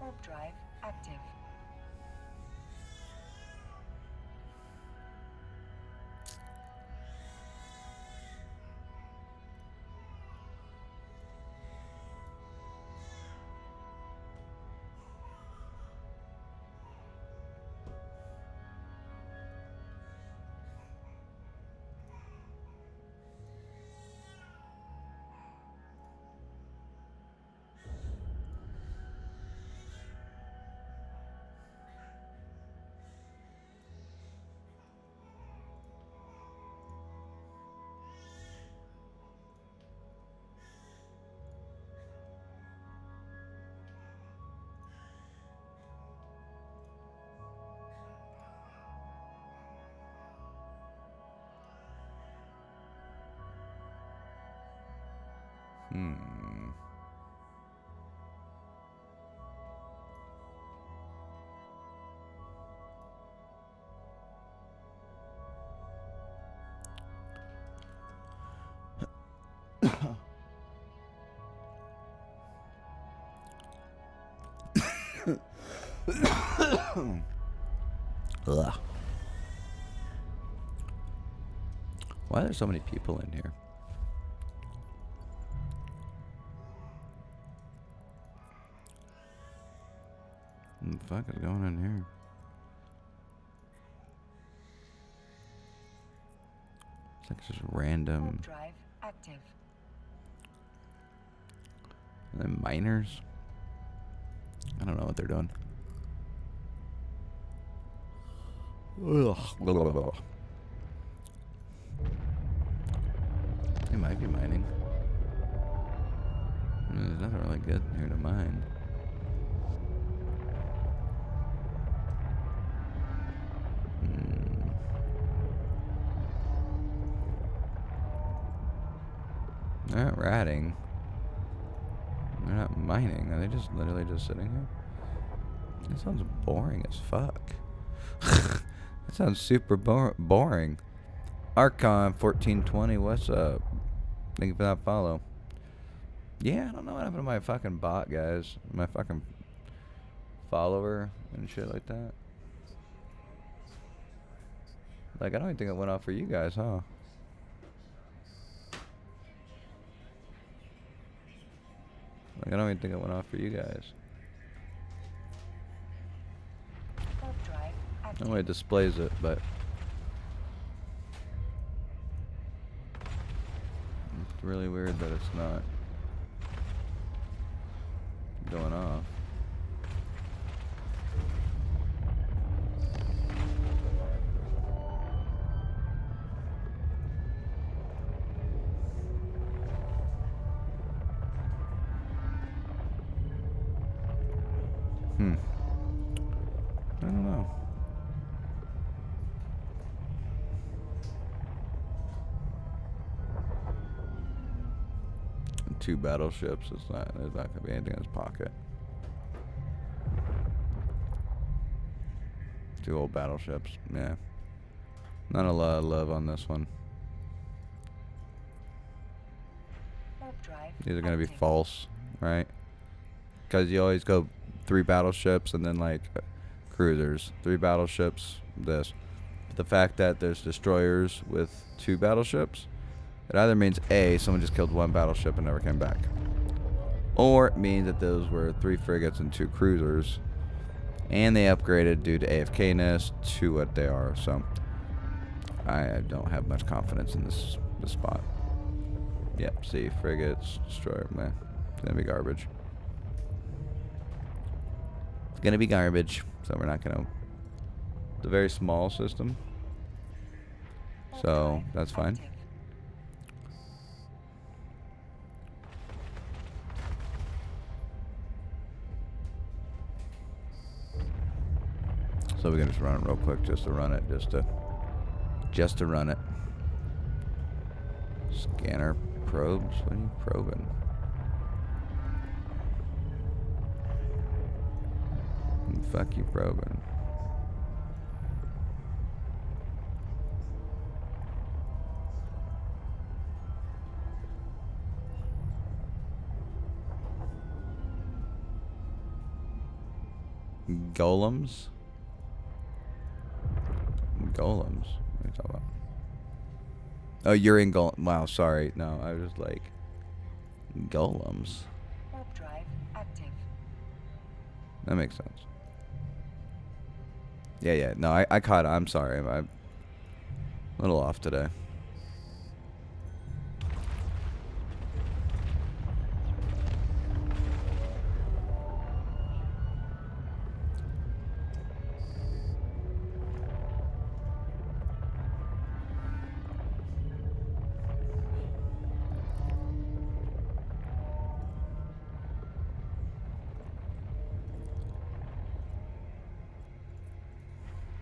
Warp drive active. Ugh. Why are there so many people in here? What the fuck is going on here? It's like just random. Drive active. And then miners. I don't know what they're doing. Ugh. Blah, blah, blah. They might be mining. There's nothing really good here to mine. They're not ratting. They're not mining. Are they just literally just sitting here? That sounds boring as fuck. That sounds super boring. Archon 1420, what's up? Thank you for that follow. Yeah, I don't know what happened to my fucking bot, guys. My fucking follower and shit like that. Like, I don't even think it went off for you guys, huh? Like, I don't even think it went off for you guys. Warp drive active. No way it displays it, but it's really weird that it's not going off. I don't know. 2 battleships. There's not gonna be anything in his pocket. 2 old battleships. Yeah. Not a lot of love on this one. Warp drive These are gonna be active. false, right? Because you always go 3 battleships and then like cruisers. 3 battleships. This. But the fact that there's destroyers with 2 battleships, it either means A, someone just killed 1 battleship and never came back, or it means that those were 3 frigates and 2 cruisers, and they upgraded due to AFK-ness to what they are. So I don't have much confidence in this spot. Yep, see, frigates, destroyer, man, it's gonna be garbage. It's gonna be garbage. So we're not gonna. It's a very small system, Warp so drive that's fine. active. So we're gonna just run it real quick, just to run it, just to run it. Scanner probes. What are you probing? Fuck you probing. Golems? Golems? What are you talking about? Oh, you're in Golem. Wow, sorry. No, I was like, golems. Warp drive active. That makes sense. Yeah. No, I caught it. I'm sorry. I'm a little off today.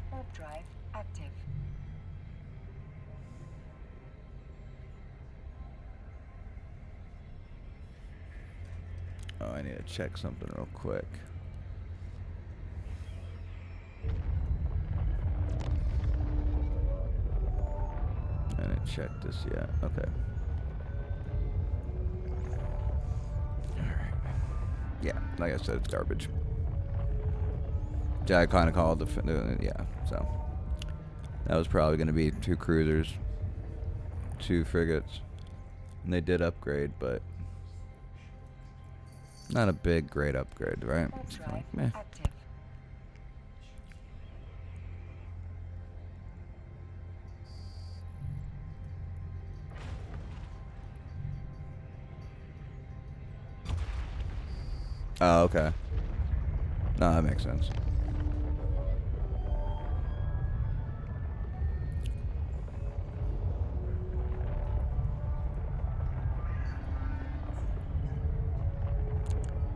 Warp drive active. Oh, I need to check something real quick. I didn't check this yet. Okay. Alright. Yeah, like I said, it's garbage. Yeah, I kind of called yeah, so. That was probably going to be 2 cruisers, 2 frigates. And they did upgrade, but not a big, great upgrade, right? Warp It's drive like, meh. active. Oh, okay. No, that makes sense.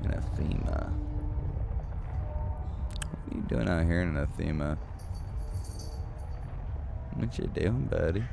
Anathema. What are you doing out here in Anathema? What you doing, buddy?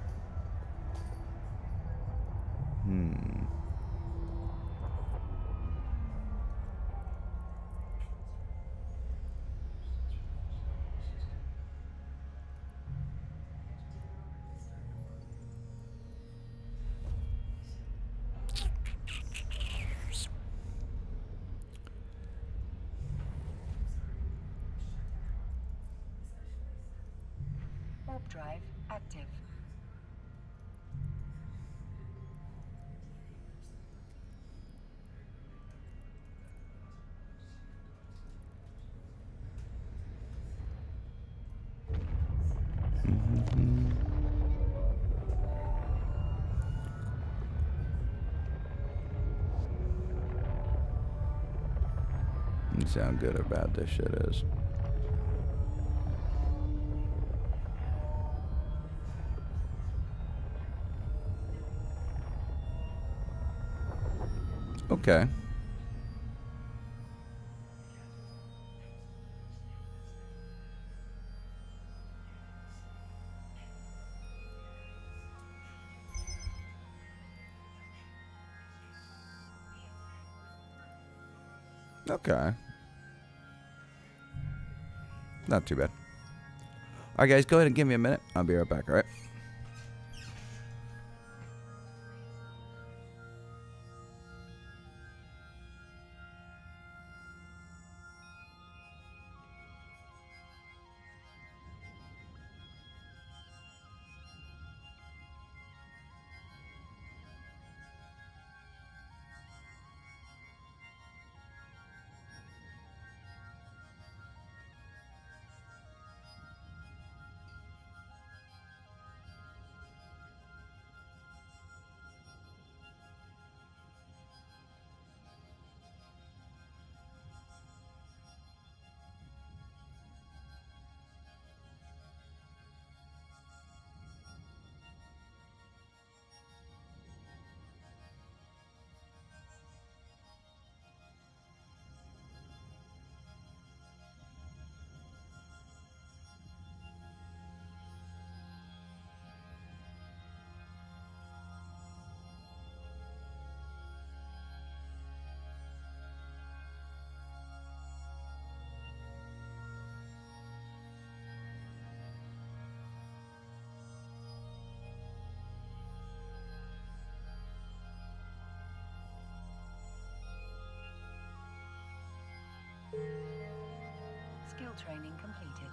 Warp drive active. You see how good or bad this shit is. Okay. Okay. Not too bad. Alright, guys, go ahead and give me a minute. I'll be right back, alright? Skill training completed.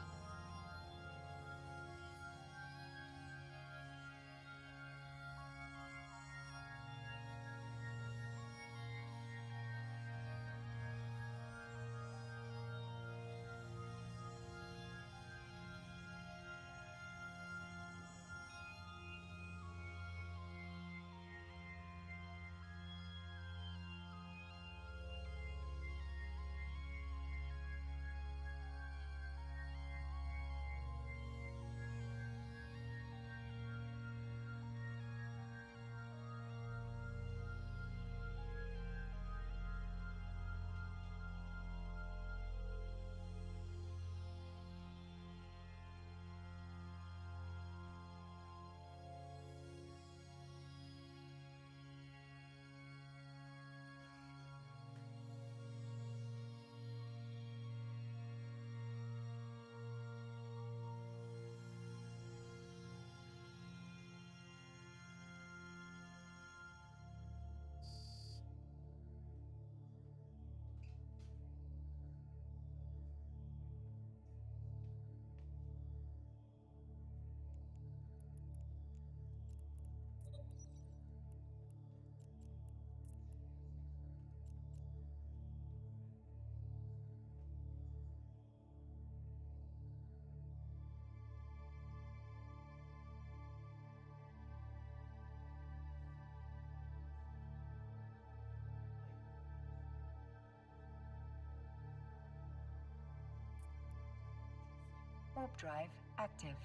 Warp drive active.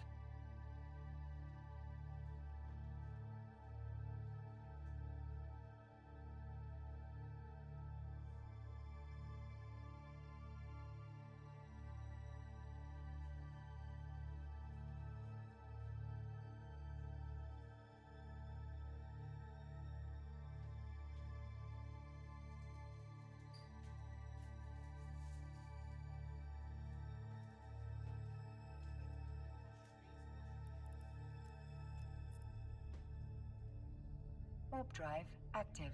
Warp drive active.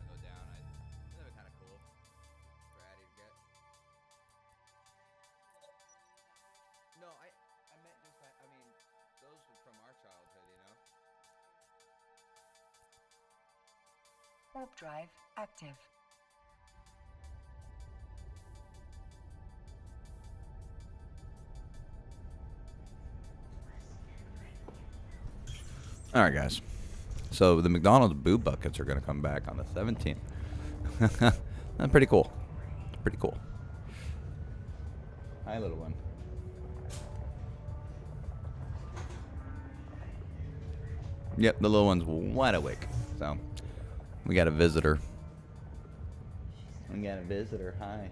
Go down. That'd be kind of cool for Addy to get. No, I meant just that. I mean, those were from our childhood, you know. Warp drive active. All right, guys. So the McDonald's Boo Buckets are going to come back on the 17th. That's pretty cool. Pretty cool. Hi, little one. Yep, the little one's wide awake. So we got a visitor. We got a visitor. Hi.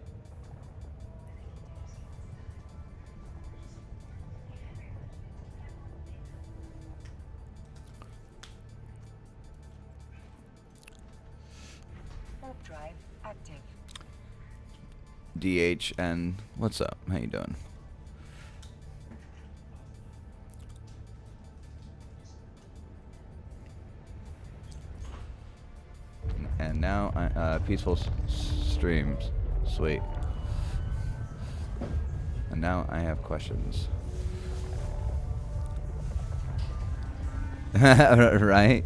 Warp drive active. DHN. What's up? How you doing? And now, peaceful streams. Sweet. And now I have questions. Right?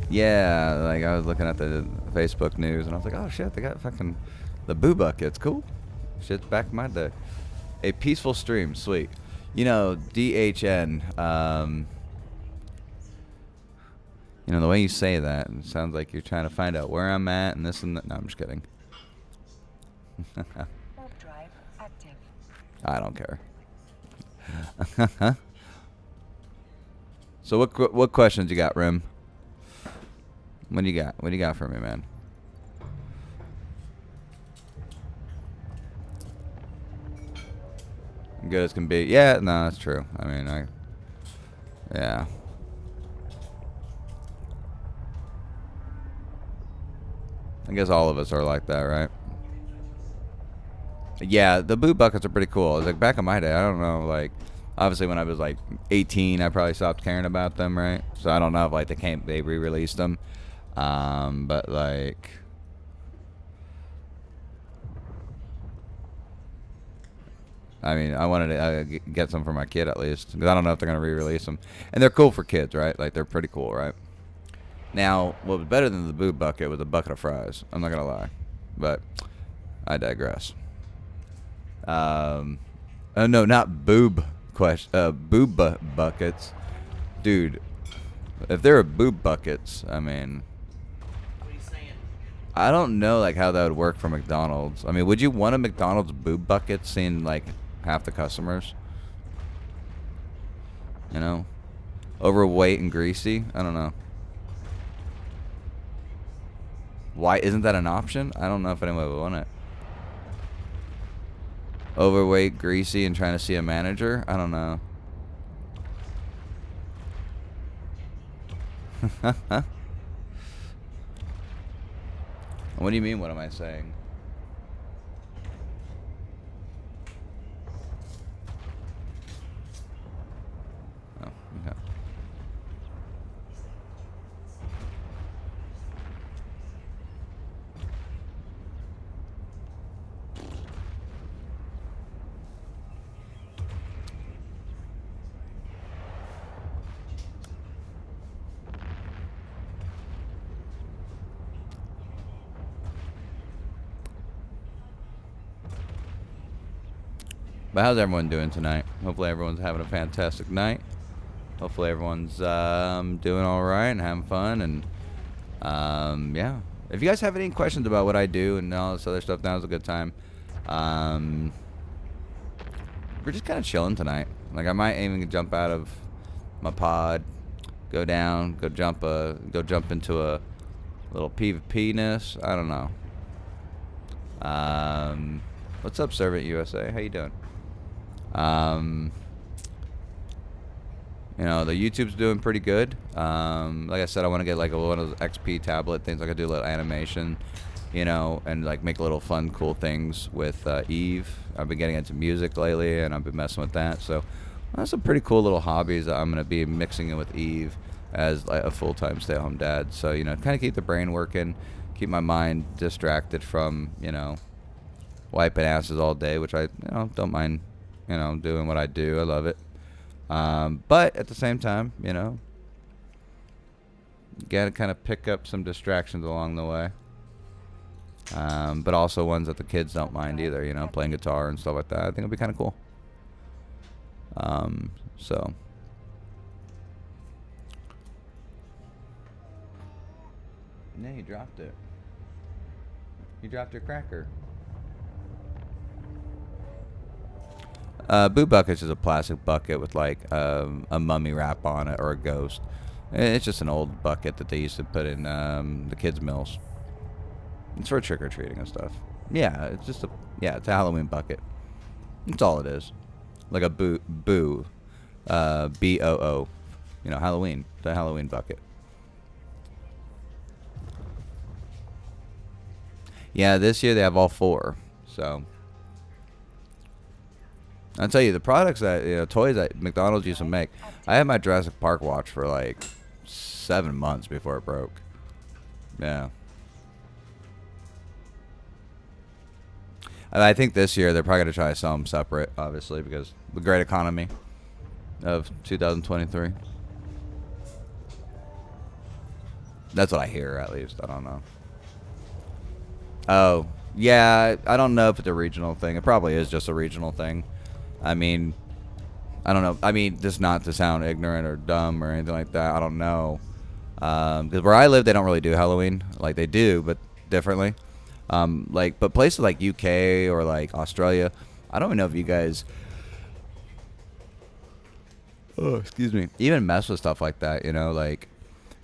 Yeah, like I was looking at the Facebook news and I was like, oh shit, they got fucking the Boo Buckets. Cool. Shit's back in my day. A peaceful stream. Sweet. You know, DHN, you know, the way you say that, it sounds like you're trying to find out where I'm at and this and that. No, I'm just kidding. Warp drive active. I don't care. So what questions you got, Rim? What do you got? What do you got for me, man? Good as can be. Yeah, no, that's true. I mean, yeah. I guess all of us are like that, right? Yeah, the boo buckets are pretty cool. It's like back in my day, I don't know, like obviously when I was like 18, I probably stopped caring about them, right? So I don't know if like they re-released them. But like I mean, I wanted to get some for my kid at least, because I don't know if they're going to re-release them. And they're cool for kids, right? Like, they're pretty cool, right? Now, what was better than the boob bucket was a bucket of fries. I'm not going to lie. But I digress. Oh, no, not boob buckets. Dude, if there are boob buckets, I mean... What are you saying? I don't know, like, how that would work for McDonald's. I mean, would you want a McDonald's boob bucket seeing, like, half the customers? You know? Overweight and greasy? I don't know. Why isn't that an option? I don't know if anyone would want it. Overweight, greasy, and trying to see a manager? I don't know. What do you mean, what am I saying? Oh, okay. But how's everyone doing tonight? Hopefully everyone's having a fantastic night. Hopefully everyone's doing all right and having fun. And yeah, if you guys have any questions about what I do and all this other stuff, now's a good time. We're just kind of chilling tonight. Like, I might even jump out of my pod, go down, go jump into a little PvP-ness. I don't know. What's up, Servant USA? How you doing? You know, the YouTube's doing pretty good. Like I said, I want to get like one of those XP tablet things. I could do a little animation, you know, and like make little fun, cool things with Eve. I've been getting into music lately, and I've been messing with that. So that's some pretty cool little hobbies that I'm gonna be mixing in with Eve as like a full-time stay-at-home dad. So, you know, kind of keep the brain working, keep my mind distracted from, you know, wiping asses all day, which I, you know, don't mind, you know, doing what I do. I love it. But at the same time, you know, gotta kind of pick up some distractions along the way. But also ones that the kids don't mind either, you know, playing guitar and stuff like that. I think it'll be kind of cool. So. No, you dropped it. You dropped your cracker. Boo buckets is a plastic bucket with like a mummy wrap on it or a ghost. It's just an old bucket that they used to put in the kids' meals. It's for trick or treating and stuff. Yeah, it's just it's a Halloween bucket. That's all it is. Like a boo, BOO, you know, Halloween, the Halloween bucket. Yeah, this year they have all 4. So I'll tell you, the products that, you know, toys that McDonald's used to make. I had my Jurassic Park watch for like 7 months before it broke. Yeah. And I think this year they're probably going to try to sell them separate, obviously, because the great economy of 2023. That's what I hear, at least. I don't know. Oh, yeah, I don't know if it's a regional thing. It probably is just a regional thing. I mean, I don't know. I mean, just not to sound ignorant or dumb or anything like that. I don't know. Because where I live, they don't really do Halloween. Like, they do, but differently. But places like UK or like Australia, I don't even know if you guys, even mess with stuff like that, you know, like,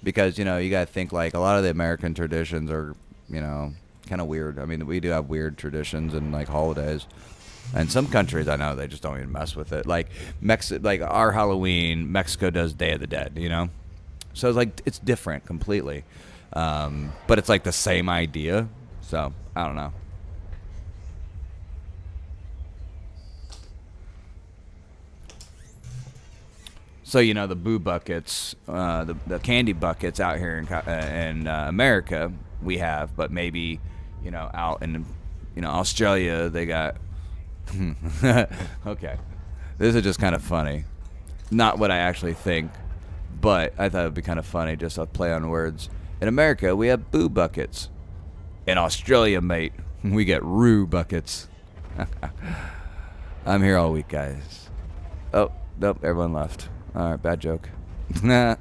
because, you know, you gotta think like a lot of the American traditions are, you know, kind of weird. I mean, we do have weird traditions and like holidays, And some countries I know they just don't even mess with it. Like like our Halloween, Mexico does Day of the Dead, you know. So it's like it's different completely, but it's like the same idea. So I don't know. So you know the boo buckets, the candy buckets out here in America we have, but maybe you know out in Australia they got. Okay, this is just kind of funny. Not what I actually think, but I thought it would be kind of funny just a play on words. In America we have boo buckets. In Australia, mate, we get roo buckets. I'm here all week, guys. Oh, nope, everyone left. All right, bad joke. But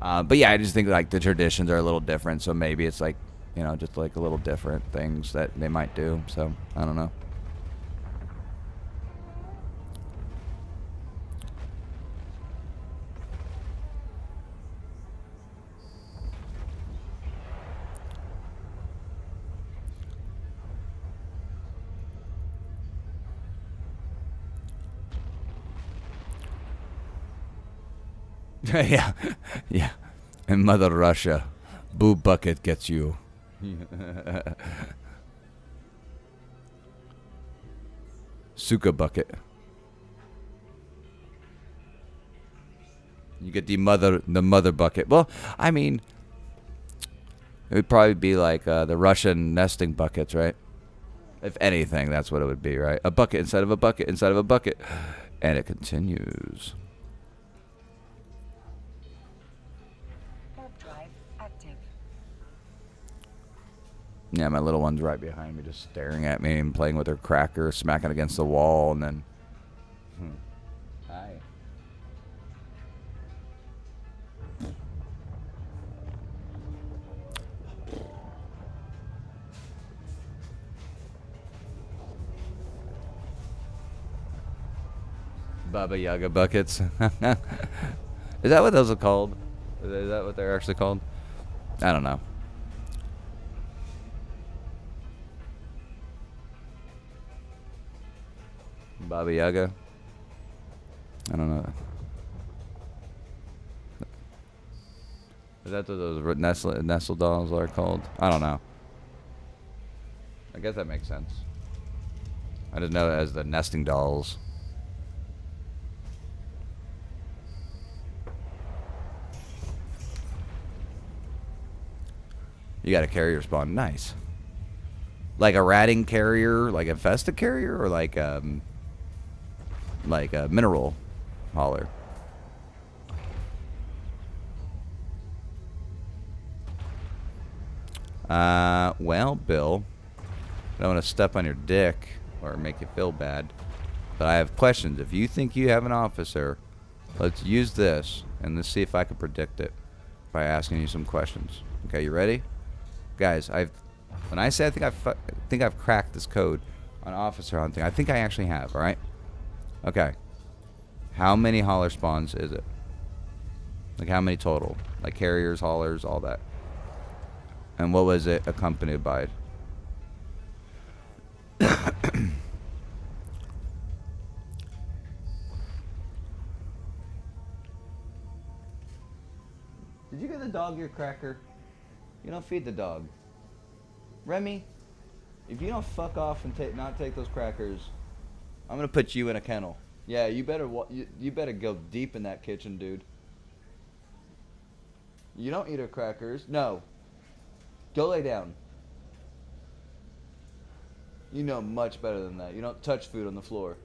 yeah, I just think like the traditions are a little different, so maybe it's like, you know, just like a little different things that they might do. So I don't know. Yeah, yeah. And Mother Russia, boo bucket gets you. Suka bucket. You get the mother bucket. Well, I mean, it would probably be like the Russian nesting buckets, right? If anything, that's what it would be, right? A bucket inside of a bucket inside of a bucket, and it continues. Warp drive active. Yeah, my little one's right behind me, just staring at me and playing with her cracker, smacking against the wall, and then. Hi. Baba Yaga buckets. Is that what those are called? Is that what they're actually called? I don't know. Baba Yaga? I don't know. Is that what those nestle dolls are called? I don't know. I guess that makes sense. I just know it as the nesting dolls. You got a carrier spawn. Nice. Like a ratting carrier, like a Infesta carrier, or like a mineral hauler. Well, Bill, I don't want to step on your dick or make you feel bad, but I have questions. If you think you have an officer, let's use this and let's see if I can predict it by asking you some questions. Okay, you ready? Guys, when I say I think I've cracked this code on officer hunting, I think I actually have, all right? Okay. How many hauler spawns is it? Like how many total? Like carriers, haulers, all that. And what was it accompanied by? Did you get the dog your cracker? You don't feed the dog. Remy, if you don't fuck off and not take those crackers, I'm gonna put you in a kennel. Yeah, you better you better go deep in that kitchen, dude. You don't eat her crackers. No. Go lay down. You know much better than that. You don't touch food on the floor.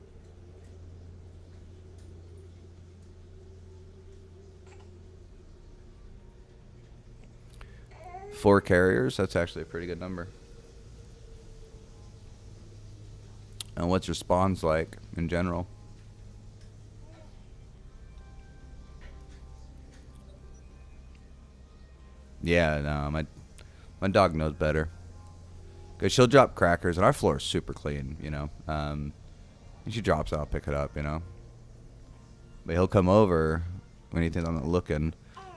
Four carriers, that's actually a pretty good number. And what's your spawns like in general? Yeah, no, my dog knows better. Cause she'll drop crackers, and our floor is super clean, you know. And she drops it, I'll pick it up, you know. But he'll come over when he thinks I'm not looking,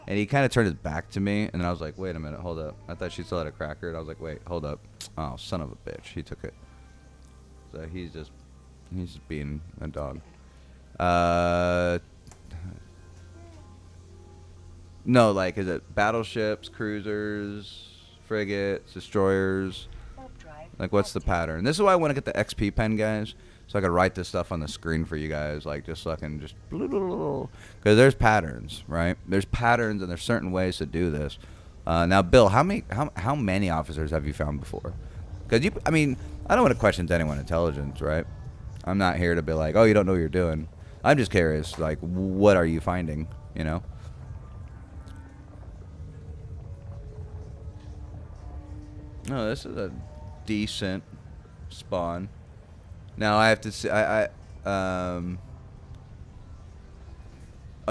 and he kind of turned his back to me, and then I was like, wait a minute, hold up. I thought she still had a cracker, and I was like, wait, hold up. Oh, son of a bitch, he took it. So he's just He's just being a dog. No, like, is it battleships, cruisers, frigates, destroyers? Warp drive Like, what's the active. pattern? This is why I want to get the XP pen, guys, so I can write this stuff on the screen for you guys, like, just so I can just... Because there's patterns, right? There's patterns, and there's certain ways to do this. Now, Bill, how many officers have you found before? Because I mean, I don't want to question anyone's intelligence, right? I'm not here to be like, oh, you don't know what you're doing. I'm just curious, like, what are you finding, you know? No, this is a decent spawn. Now I have to see. Oh,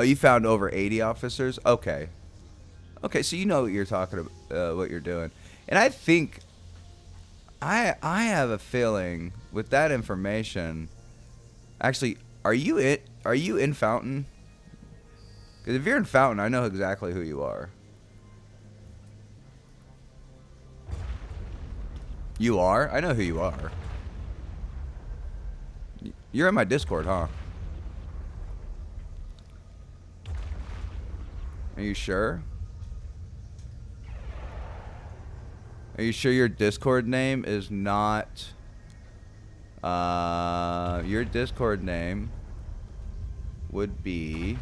you found over 80 officers. Okay. Okay, so you know what you're talking about, what you're doing, and I think I have a feeling with that information. Actually, are you in Fountain? Because if you're in Fountain, I know exactly who you are. You are? I know who you are. You're in my Discord, huh? Are you sure? Are you sure your Discord name is not... your Discord name would be...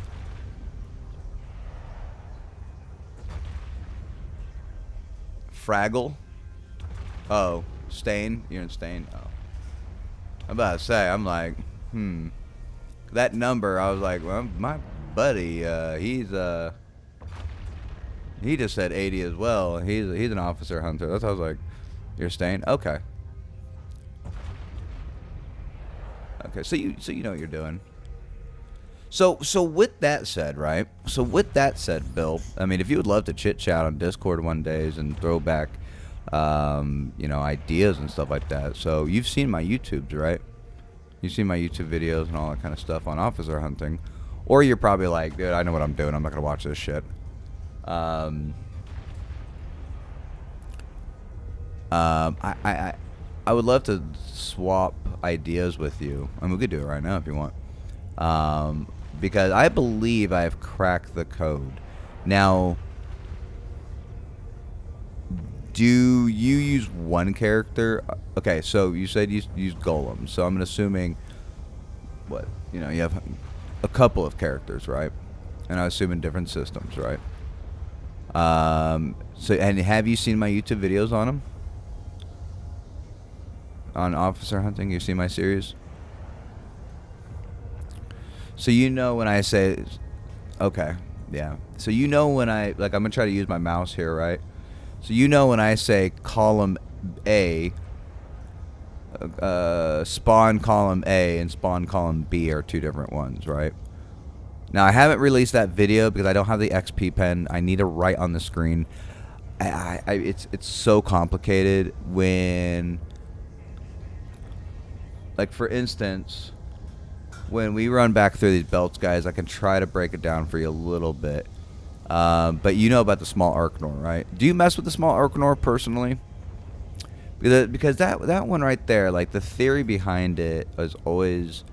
Fraggle? Oh, Stain? You're in Stain? Oh. I'm about to say, I'm like, that number, I was like, well, my buddy, he just said 80 as well. He's an officer hunter. That's how I was like, you're Stain? Okay. Okay, so you know what you're doing. So with that said, right? So with that said, Bill, I mean, if you would love to chit chat on Discord one days and throw back, you know, ideas and stuff like that. So you've seen my YouTubes, right? You've seen my YouTube videos and all that kind of stuff on officer hunting, or you're probably like, dude, I know what I'm doing. I'm not gonna watch this shit. I would love to swap ideas with you. I mean, we could do it right now if you want. Because I believe I have cracked the code. Now, do you use one character? Okay, so you said you use Golem. So I'm assuming, what, you know, you have a couple of characters, right? And I assume in different systems, right? So, and have you seen my YouTube videos on them? On officer hunting, you've seen my series? So you know when I say, okay, yeah. So you know when I'm gonna try to use my mouse here, right? So you know when I say column A, spawn column A and spawn column B are two different ones, right? Now I haven't released that video because I don't have the XP pen. I need to write on the screen. It's so complicated when, like, for instance, when we run back through these belts, guys, I can try to break it down for you a little bit. But you know about the small Arknor, right? Do you mess with the small Arknor personally? Because that one right there, like, the theory behind it is always...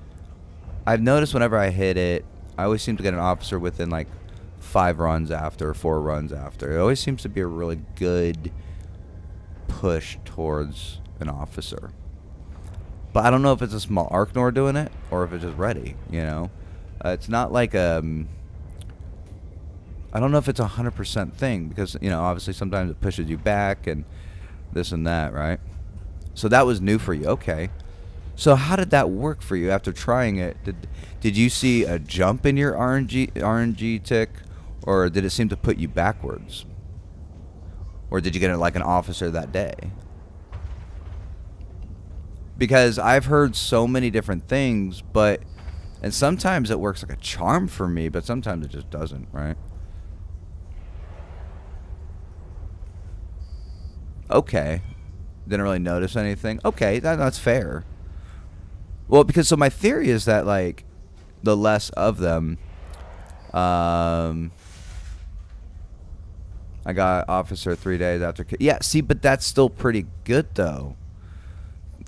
I've noticed whenever I hit it, I always seem to get an officer within, like, 5 runs after, 4 runs after. It always seems to be a really good push towards an officer. But I don't know if it's a small Arknor doing it or if it's just ready, you know? It's not like I don't know if it's a 100% thing because, you know, obviously sometimes it pushes you back and this and that, right? So that was new for you. Okay. So how did that work for you after trying it? Did you see a jump in your RNG tick, or did it seem to put you backwards? Or did you get it like an officer that day? Because I've heard so many different things, and sometimes it works like a charm for me, but sometimes it just doesn't, right? Okay. Didn't really notice anything. Okay, that's fair. Well, because so my theory is that, like, the less of them, I got officer 3 days after. Yeah, see, but that's still pretty good though.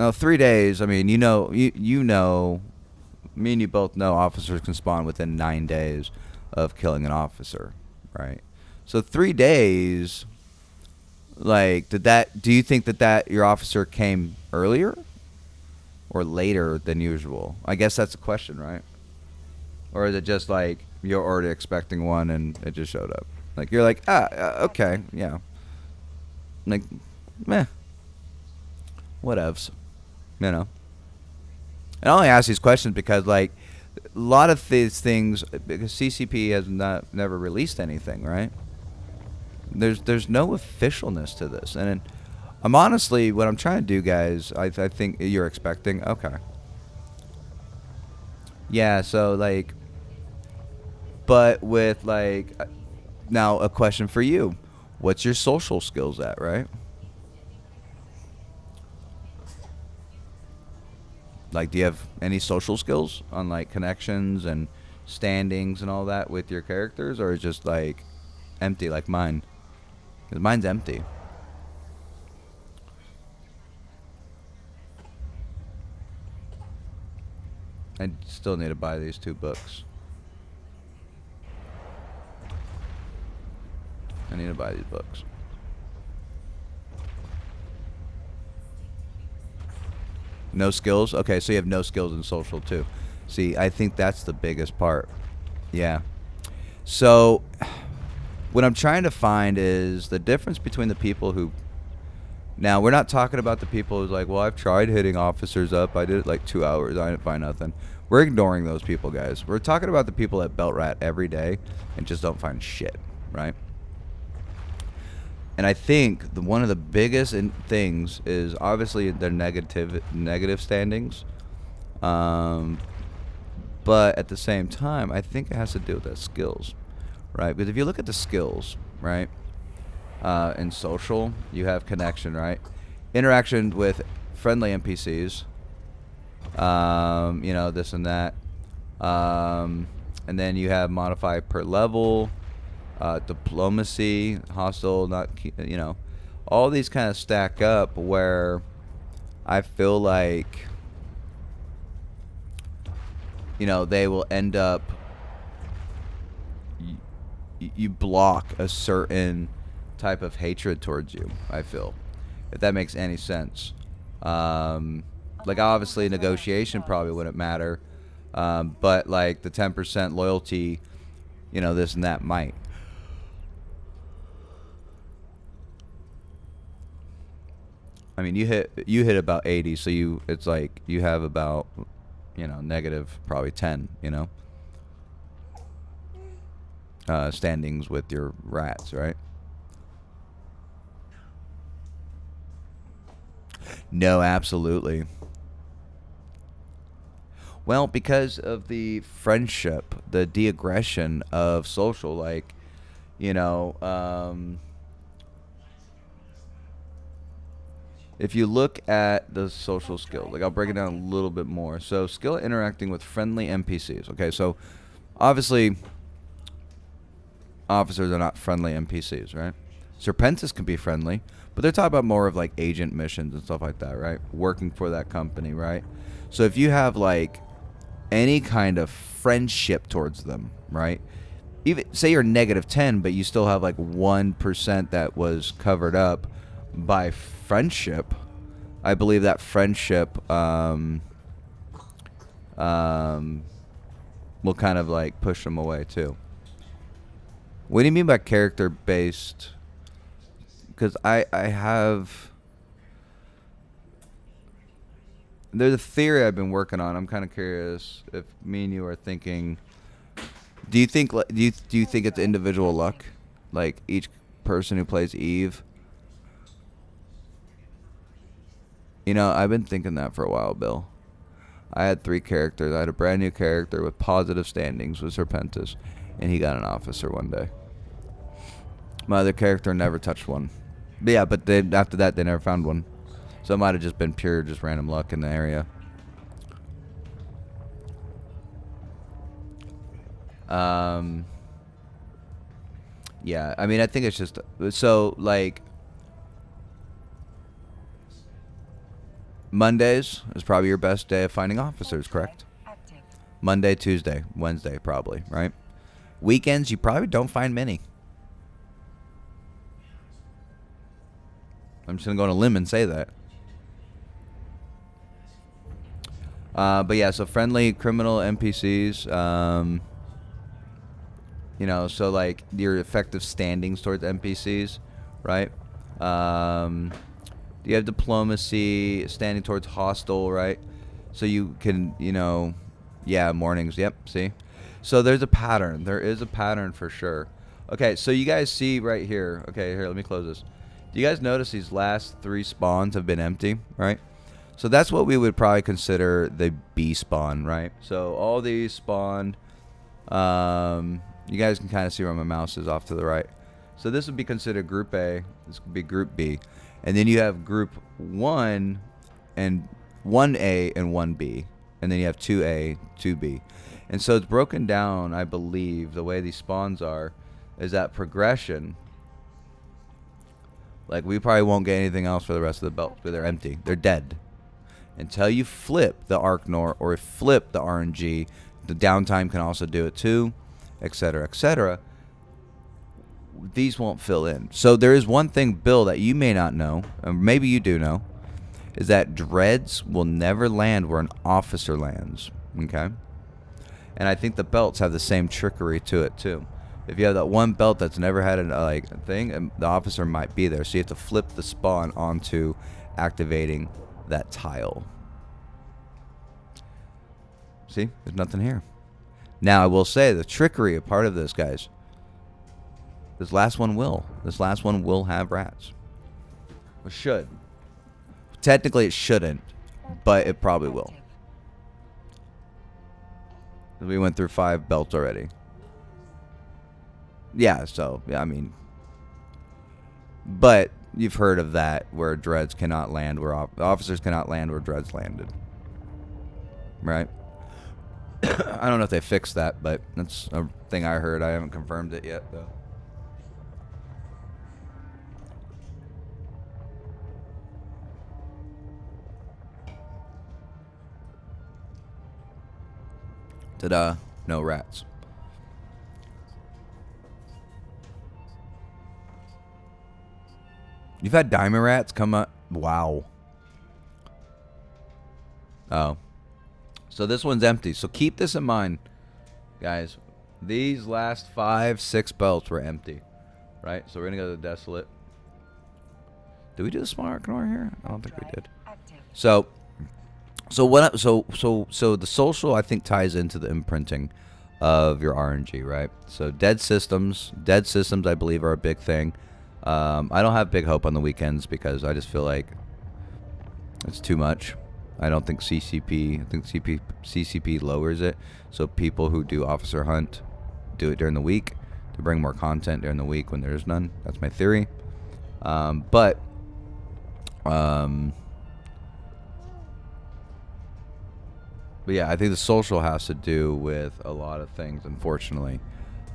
Now, 3 days. I mean, you know, me and you both know officers can spawn within 9 days of killing an officer, right? So 3 days. Like, do you think that your officer came earlier or later than usual? I guess that's the question, right? Or is it just like you're already expecting one and it just showed up? Like, you're like, okay, yeah. Like, meh. Whatevs. You know? And I only ask these questions because, like, a lot of these things, because CCP has never released anything, right? There's no officialness to this, and I'm honestly, what I'm trying to do, guys, I think you're expecting. Okay. Yeah. So like, but with like, now a question for you: what's your social skills at, right? Like, do you have any social skills on like connections and standings and all that with your characters, or is just like empty like mine? 'Cause mine's empty. I still need to buy these 2 books. I need to buy these books. No skills? Okay, so you have no skills in social too. See, I think that's the biggest part. Yeah. So what I'm trying to find is the difference between the people who... Now, we're not talking about the people who's like, well, I've tried hitting officers up. I did it like 2 hours. I didn't find nothing. We're ignoring those people, guys. We're talking about the people that belt rat every day and just don't find shit, right? And I think one of the biggest things is obviously their negative standings. But at the same time, I think it has to do with their skills. Right, because if you look at the skills, right, in social, you have connection, right, interaction with friendly NPCs, you know, this and that, and then you have modify per level, diplomacy, hostile, not, you know, all these kind of stack up where I feel like, you know, they will end up, you block a certain type of hatred towards you, I feel, if that makes any sense. Like, obviously negotiation probably wouldn't matter, but like the 10% loyalty, you know, this and that might. I mean, you hit about 80, so it's like you have about, you know, negative probably 10, you know, standings with your rats, right? No, absolutely. Well, because of the friendship, the de-aggression of social, like, you know, if you look at the social skill, like, I'll break it down a little bit more. So, skill at interacting with friendly NPCs. Okay, so obviously, officers are not friendly NPCs, right? Serpentis can be friendly, but they're talking about more of like agent missions and stuff like that, right? Working for that company, right? So if you have like any kind of friendship towards them, right? Even say you're negative 10, but you still have like 1% that was covered up by friendship. I believe that friendship will kind of like push them away too. What do you mean by character based? Because I have... There's a theory I've been working on. I'm kind of curious if me and you are thinking... Do you think it's individual luck? Like each person who plays Eve? You know, I've been thinking that for a while, Bill. I had 3 characters. I had a brand new character with positive standings with Serpentis, and he got an officer one day. My other character never touched one. But yeah, but after that, they never found one. So it might have just been pure, just random luck in the area. Yeah, I mean, I think it's just... So, like... Mondays is probably your best day of finding officers, Warp drive correct? active. Monday, Tuesday, Wednesday, probably, right? Weekends, you probably don't find many. I'm just going to go on a limb and say that. But yeah, so friendly criminal NPCs, you know, so like your effective standings towards NPCs, right? You have diplomacy, standing towards hostile, right? So you can, you know, yeah, mornings, yep, see? So there's a pattern. There is a pattern for sure. Okay, so you guys see right here. Okay, here, let me close this. Do you guys notice these last 3 spawns have been empty, right? So that's what we would probably consider the B spawn, right? So all these spawned. You guys can kind of see where my mouse is off to the right. So this would be considered Group A. This would be Group B. And then you have Group 1 and 1A and 1B. And then you have 2A, 2B. And so it's broken down, I believe, the way these spawns are, is that progression. Like, we probably won't get anything else for the rest of the belt, because they're empty. They're dead. Until you flip the Arknor or flip the RNG, the downtime can also do it too, etc., etc. These won't fill in. So there is one thing, Bill, that you may not know, or maybe you do know, is that dreads will never land where an officer lands. Okay? And I think the belts have the same trickery to it too. If you have that one belt that's never had a thing, the officer might be there. So you have to flip the spawn onto activating that tile. See? There's nothing here. Now, I will say the trickery a part of this, guys. This last one will. This last one will have rats. Or should. Technically, it shouldn't, but it probably will. We went through 5 belts already. Yeah, so, yeah, I mean. But you've heard of that, where dreads cannot land, where officers cannot land where dreads landed. Right? I don't know if they fixed that, but that's a thing I heard. I haven't confirmed it yet, though. Ta-da. No rats. You've had diamond rats come up? Wow. Oh. So this one's empty. So keep this in mind, guys. These last 5, 6 belts were empty. Right? So we're going to go to the Desolate. Did we do the Smart Arknor here? I don't think we did. Active. So the social, I think, ties into the imprinting of your RNG, right? So dead systems, I believe, are a big thing. I don't have big hope on the weekends because I just feel like it's too much. I don't think CCP lowers it. So people who do officer hunt do it during the week to bring more content during the week when there's none. That's my theory. But yeah, I think the social has to do with a lot of things, unfortunately.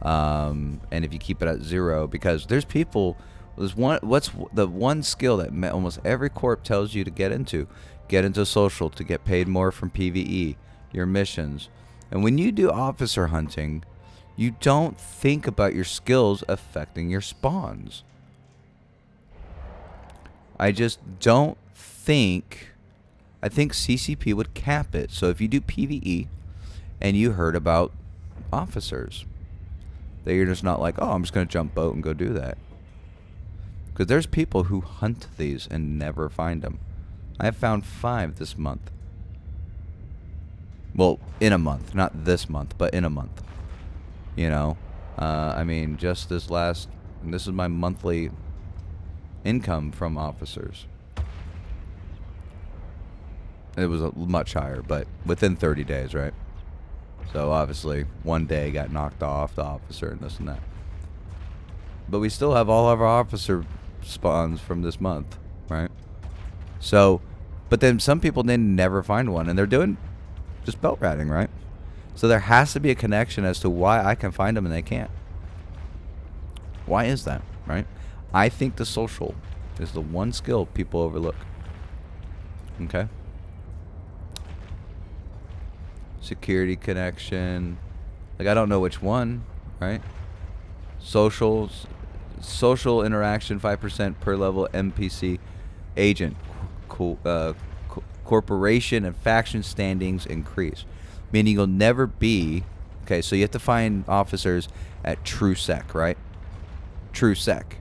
And if you keep it at 0, because there's people, what's the one skill that almost every corp tells you to get into social to get paid more from PvE, your missions. And when you do officer hunting, you don't think about your skills affecting your spawns. I just don't think. I think CCP would cap it. So if you do PvE and you heard about officers, that you're just not like, oh, I'm just going to jump boat and go do that. Because there's people who hunt these and never find them. I have found 5 this month. Well, in a month. Not this month, but in a month. You know? I mean, just this is my monthly income from officers. It was much higher, but within 30 days, right? So obviously, one day got knocked off the officer and this and that. But we still have all of our officer spawns from this month, right? So, but then some people then never find one, and they're doing just belt ratting, right? So there has to be a connection as to why I can find them and they can't. Why is that, right? I think the social is the one skill people overlook. Okay? security connection. Like, I don't know which one, right? Social interaction, 5% per level NPC agent. Corporation and faction standings increase. Meaning you'll never be... Okay, so you have to find officers at True Sec, right? True Sec.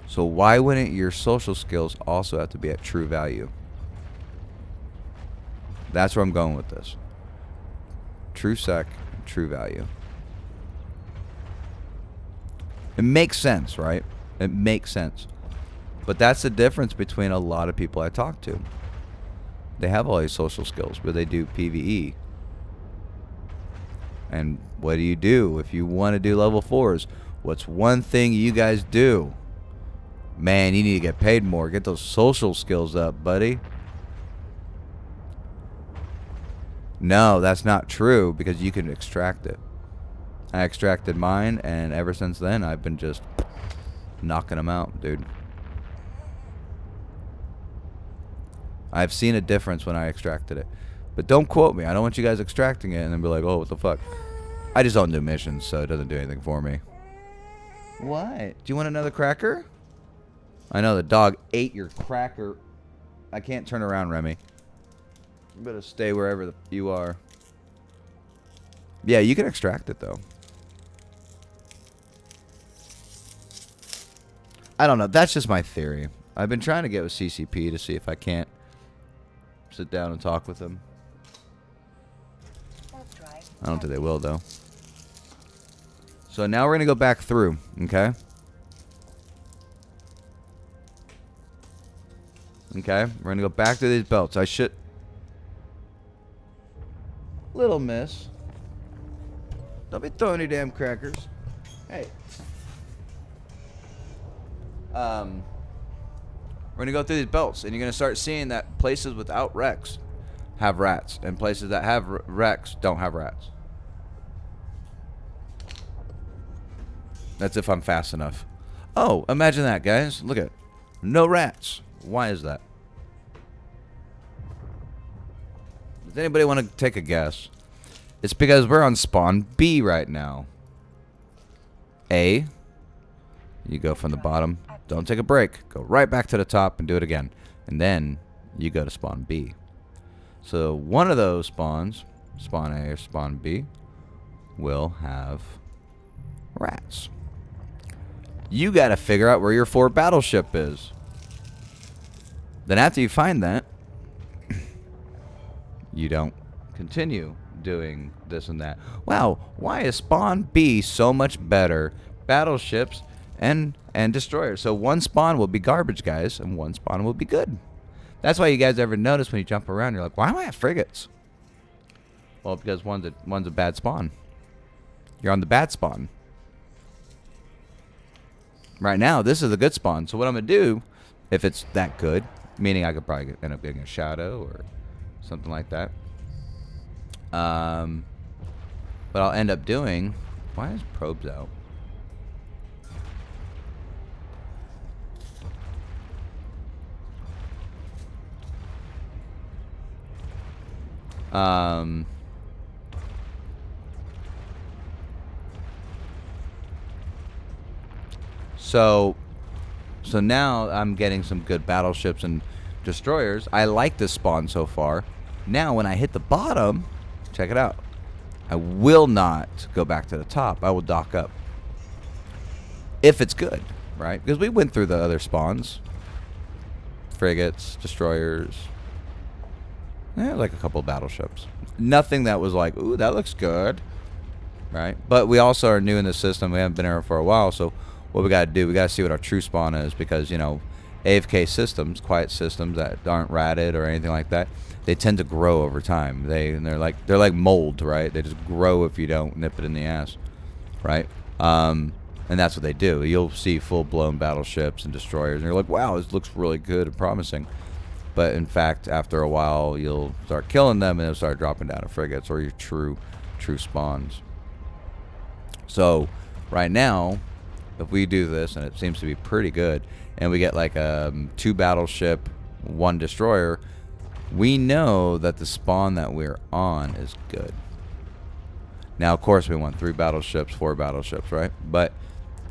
So why wouldn't your social skills also have to be at True Value? That's where I'm going with this. True Sec, True Value. It makes sense, right? It makes sense. But that's the difference between a lot of people I talk to. They have all these social skills, but they do PvE. And what do you do if you want to do level 4s? What's one thing you guys do? Man, you need to get paid more. Get those social skills up, buddy. No, that's not true, because you can extract it. I extracted mine, and ever since then, I've been just knocking them out, dude. I've seen a difference when I extracted it. But don't quote me. I don't want you guys extracting it and then be like, oh, what the fuck? I just don't do missions, so it doesn't do anything for me. What? Do you want another cracker? I know the dog ate your cracker. I can't turn around, Remy. You better stay wherever you are. Yeah, you can extract it, though. I don't know. That's just my theory. I've been trying to get with CCP to see if I can't sit down and talk with them. I don't think they will, though. So now we're going to go back through, okay? Okay, we're going to go back to these belts. I should... Little miss. Don't be throwing any damn crackers. Hey. We're going to go through these belts, and you're going to start seeing that places without wrecks have rats, and places that have wrecks don't have rats. That's if I'm fast enough. Oh, imagine that, guys. Look at it. No rats. Why is that? Does anybody want to take a guess? It's because we're on spawn B right now. A. You go from the bottom. Don't take a break. Go right back to the top and do it again. And then you go to spawn B. So one of those spawns, spawn A or spawn B, will have rats. You got to figure out where your 4 battleship is. Then after you find that, you don't continue doing this and that. Wow, why is spawn B so much better? Battleships and destroyers. So one spawn will be garbage, guys, and one spawn will be good. That's why you guys ever notice when you jump around, you're like, why am I at frigates? Well, because one's a bad spawn. You're on the bad spawn. Right now, this is a good spawn. So what I'm going to do, if it's that good, meaning I could probably end up getting a shadow or something like that. But I'll end up doing... Why is probes out? So now I'm getting some good battleships and destroyers. I like this spawn so far. Now when I hit the bottom, check it out. I will not go back to the top. I will dock up. If it's good, right? Because we went through the other spawns. Frigates, destroyers. Yeah, like a couple of battleships. Nothing that was like, ooh, that looks good. Right? But we also are new in the system. We haven't been here for a while. So what we got to do, we got to see what our true spawn is. Because, you know, AFK systems, quiet systems that aren't ratted or anything like that, they tend to grow over time. They're like mold, right? They just grow if you don't nip it in the ass. Right? And that's what they do. You'll see full-blown battleships and destroyers. And you're like, wow, this looks really good and promising. But in fact, after a while, you'll start killing them and they'll start dropping down to frigates or your true spawns. So right now, if we do this, and it seems to be pretty good, and we get like 2 battleship, 1 destroyer, we know that the spawn that we're on is good. Now, of course, we want 3 battleships, 4 battleships, right? But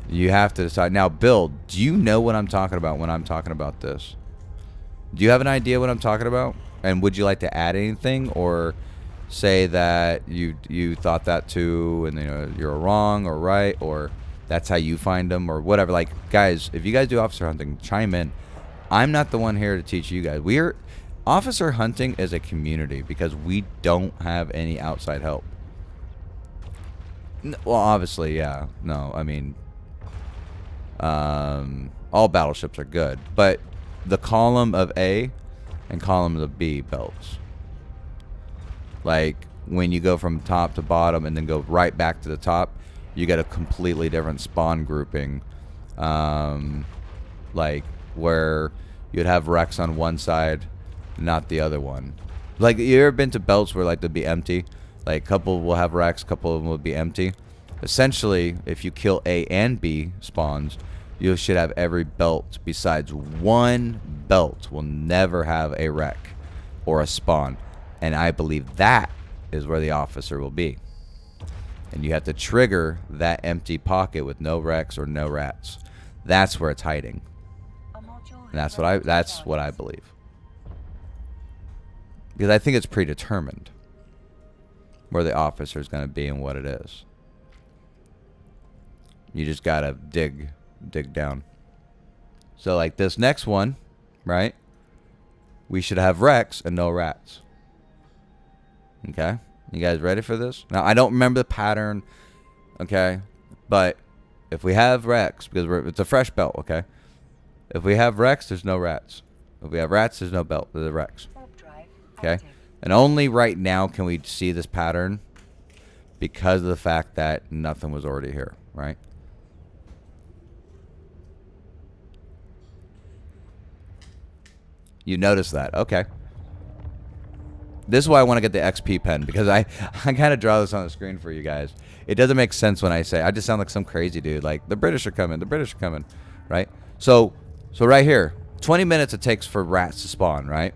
you have to decide. Now, Bill, do you know what I'm talking about when I'm talking about this? Do you have an idea what I'm talking about? And would you like to add anything, or say that you thought that too, and you're wrong or right, or that's how you find them, or whatever? Like, guys, if you guys do officer hunting, chime in. I'm not the one here to teach you guys. Officer hunting is a community because we don't have any outside help. Well, obviously, yeah. No, I mean, all battleships are good, but the column of A and column of B belts, like when you go from top to bottom and then go right back to the top, you get a completely different spawn grouping, like where you'd have Rex on one side, not the other one. Like, you ever been to belts where like they'll be empty? Like, a couple will have Rex, a couple of them will be empty. Essentially, if you kill A and B spawns, you should have every belt besides one belt will never have a wreck or a spawn. And I believe that is where the officer will be. And you have to trigger that empty pocket with no wrecks or no rats. That's where it's hiding. And that's what I believe. Because I think it's predetermined where the officer is going to be and what it is. You just got to dig down. So like this next one, right? We should have wrecks and no rats. Okay? You guys ready for this? Now, I don't remember the pattern, okay? But if we have wrecks, because it's a fresh belt, okay? If we have wrecks, there's no rats. If we have rats, there's no belt. There's wrecks. Okay? And only right now can we see this pattern because of the fact that nothing was already here, right? You notice that. Okay. This is why I want to get the XP pen, because I kind of draw this on the screen for you guys. It doesn't make sense when I say, I just sound like some crazy dude. Like, the British are coming. The British are coming. Right? So right here, 20 minutes it takes for rats to spawn, right?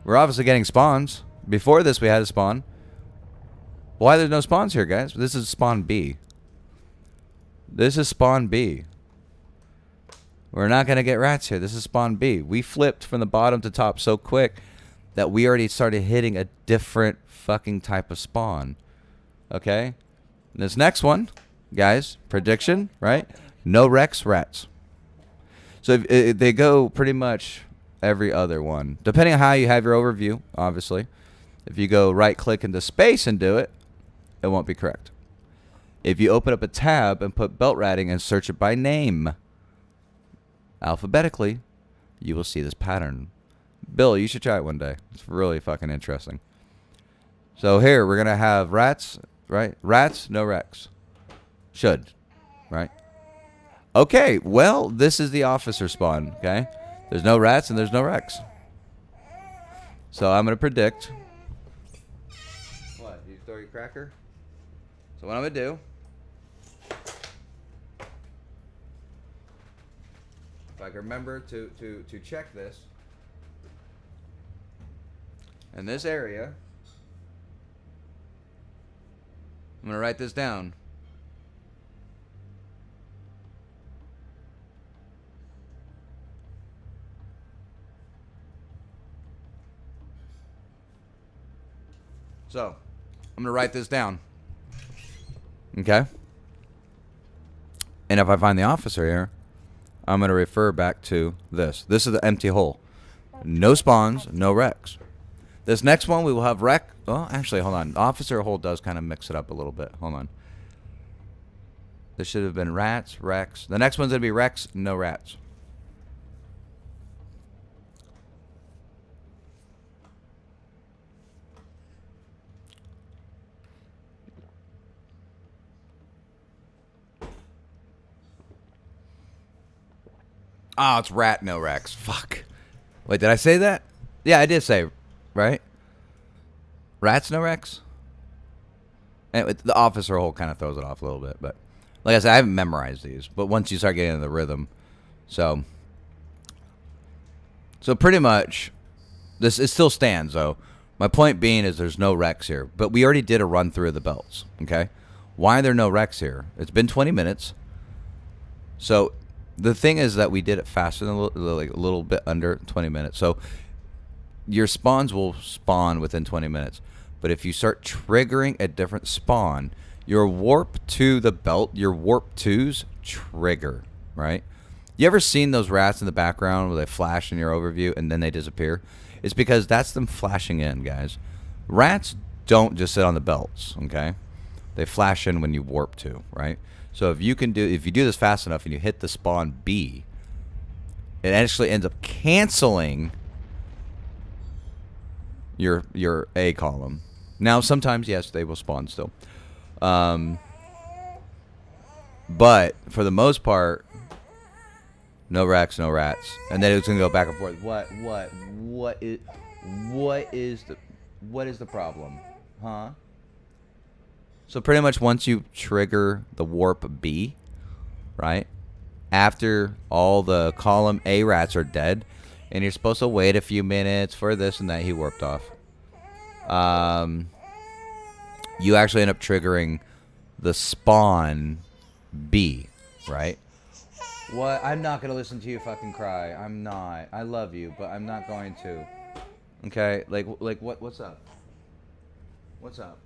We're obviously getting spawns. Before this, we had a spawn. Why there's no spawns here, guys? This is spawn B. This is spawn B. We're not going to get rats here. This is spawn B. We flipped from the bottom to top so quick that we already started hitting a different fucking type of spawn. Okay? And this next one, guys, prediction, right? No Rex rats. So if they go pretty much every other one, depending on how you have your overview, obviously. If you go right click into space and do it, it won't be correct. If you open up a tab and put belt ratting and search it by name alphabetically, you will see this pattern. Bill, you should try it one day. It's really fucking interesting. So here we're gonna have rats, right? Rats, no Rex. Should, right? Okay, well, this is the officer spawn, okay? There's no rats and there's no Rex. So I'm gonna predict. What? You throw your cracker? So what I'm gonna do, if I can remember to check this. In this area, I'm gonna write this down. So, I'm gonna write this down. Okay? And if I find the officer here, I'm gonna refer back to this. This is the empty hole. No spawns, no wrecks. This next one, we will have wreck. Oh, actually, hold on. Officer hole does kind of mix it up a little bit. Hold on. This should have been rats, wrecks. The next one's going to be wrecks, no rats. Oh, it's rat, no Rex. Fuck. Wait, did I say that? Yeah, I did say, right? Rats, no Rex? And the officer hole kind of throws it off a little bit, but like I said, I haven't memorized these. But once you start getting into the rhythm, so pretty much, This it still stands though. My point being is there's no wrecks here, but we already did a run through of the belts. Okay, why are there no wrecks here? It's been 20 minutes. So the thing is that we did it faster than like a little bit under 20 minutes. So your spawns will spawn within 20 minutes. But if you start triggering a different spawn, your warp to the belt, your warp 2s trigger, right? You ever seen those rats in the background where they flash in your overview and then they disappear? It's because that's them flashing in, guys. Rats don't just sit on the belts, okay? They flash in when you warp to, right? So if you do this fast enough and you hit the spawn B, it actually ends up canceling your A column. Now sometimes yes, they will spawn still. But for the most part, no wrecks, no rats. And then it's gonna go back and forth. What is the problem? Huh? So pretty much once you trigger the warp B, right? After all the column A rats are dead, and you're supposed to wait a few minutes for this and that, he warped off. You actually end up triggering the spawn B, right? What? I'm not gonna listen to you fucking cry. I'm not. I love you, but I'm not going to. Okay? Like what? What's up? What's up?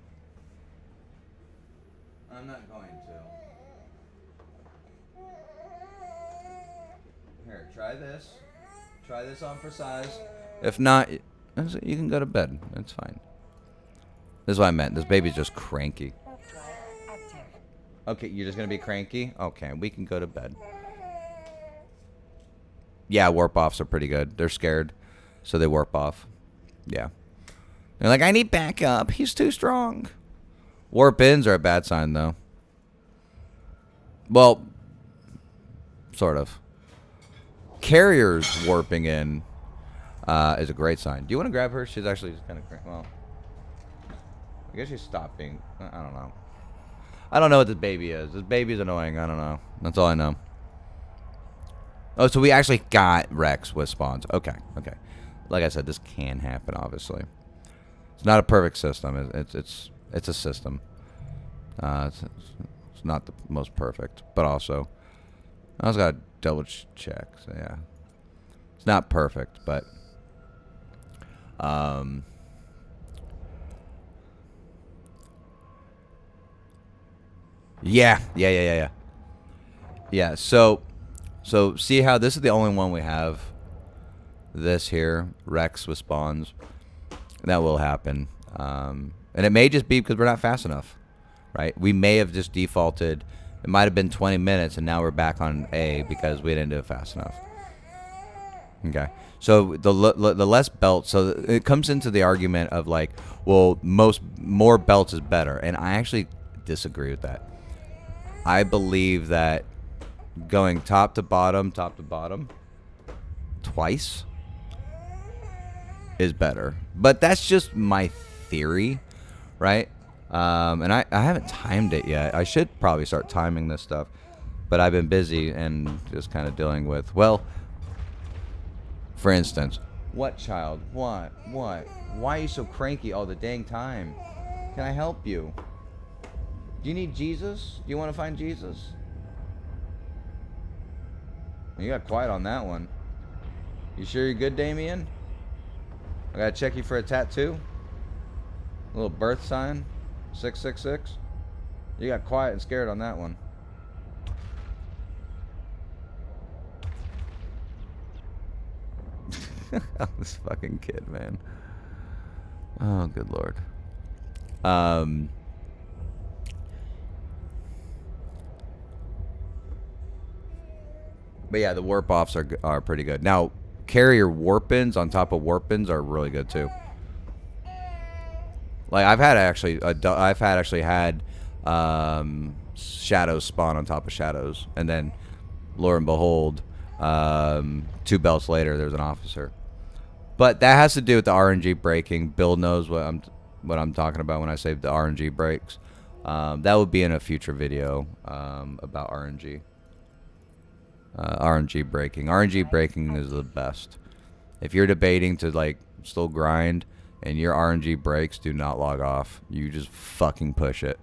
I'm not going to. Here, try this. Try this on for size. If not, you can go to bed. It's fine. This is what I meant. This baby's just cranky. Warp drive active. Okay, you're just gonna be cranky? Okay, we can go to bed. Yeah, warp offs are pretty good. They're scared, so they warp off. Yeah. They're like, I need backup. He's too strong. Warp ins are a bad sign, though. Well, sort of. Carriers warping in is a great sign. Do you want to grab her? She's actually kind of cranky. Well, I guess she's stopping. I don't know. I don't know what this baby is. This baby's annoying. I don't know. That's all I know. Oh, so we actually got Rex with spawns. Okay, okay. Like I said, this can happen, obviously. It's not a perfect system. It's a system. It's not the most perfect, but also I also got to double check. So yeah, it's not perfect, but yeah. So see how this is the only one we have. This here, Rex with spawns. That will happen. And it may just be because we're not fast enough, right? We may have just defaulted. It might have been 20 minutes, and now we're back on A because we didn't do it fast enough. Okay. So the less belts, so it comes into the argument of like, well, more belts is better, and I actually disagree with that. I believe that going top to bottom, twice is better. But that's just my theory, right? And I haven't timed it yet. I should probably start timing this stuff. But I've been busy and just kind of dealing with, well, for instance, what child? What? Why are you so cranky all the dang time? Can I help you? Do you need Jesus? Do you want to find Jesus? You got quiet on that one. You sure you're good, Damien? I gotta check you for a tattoo. A little birth sign. 666. You got quiet and scared on that one. This fucking kid, man. Oh, good lord. But yeah, the warp offs are pretty good. Now, carrier warp-ins on top of warp-ins are really good too. Like I've actually had shadows spawn on top of shadows, and then lo and behold, 2 belts later, there's an officer. But that has to do with the RNG breaking. Bill knows what I'm talking about when I say the RNG breaks. That would be in a future video about RNG. RNG breaking. RNG breaking is the best. If you're debating to like still grind, and your RNG brakes do not log off. You just fucking push it.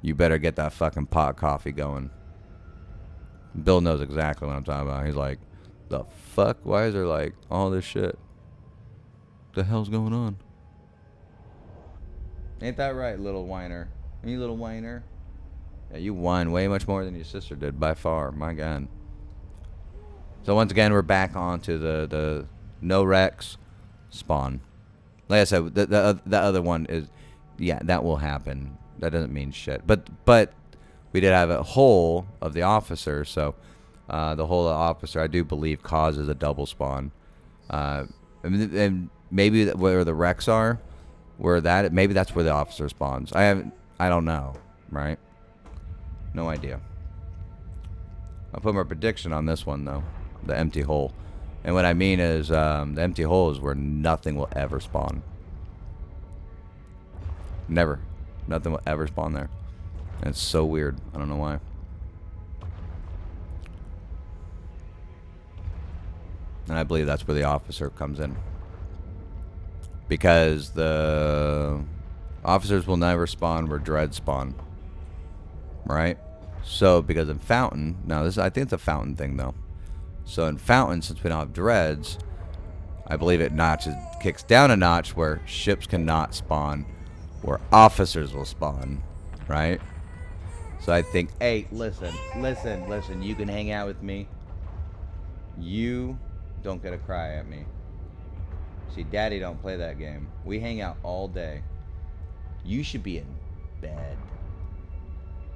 You better get that fucking pot coffee going. Bill knows exactly what I'm talking about. He's like, the fuck? Why is there like all this shit? The hell's going on? Ain't that right, little whiner? You little whiner? Yeah, you whine way much more than your sister did, by far. My God. So once again, we're back onto the no Rex spawn. Like I said, the other one is, yeah, that will happen. That doesn't mean shit. But we did have a hole of the officer, so the hole of the officer, I do believe, causes a double spawn. And maybe where the Rex are, maybe that's where the officer spawns. I don't know, right? No idea. I'll put my prediction on this one though, the empty hole. And what I mean is, the empty hole is where nothing will ever spawn. Never. Nothing will ever spawn there. And it's so weird. I don't know why. And I believe that's where the officer comes in. Because the officers will never spawn where dreads spawn. Right? So, because in Fountain, now this, I think it's a Fountain thing though. So in Fountain, since we don't have dreads, I believe it kicks down a notch where ships cannot spawn, where officers will spawn, right? So I think, hey, listen, you can hang out with me. You don't get to cry at me. See, Daddy don't play that game. We hang out all day. You should be in bed.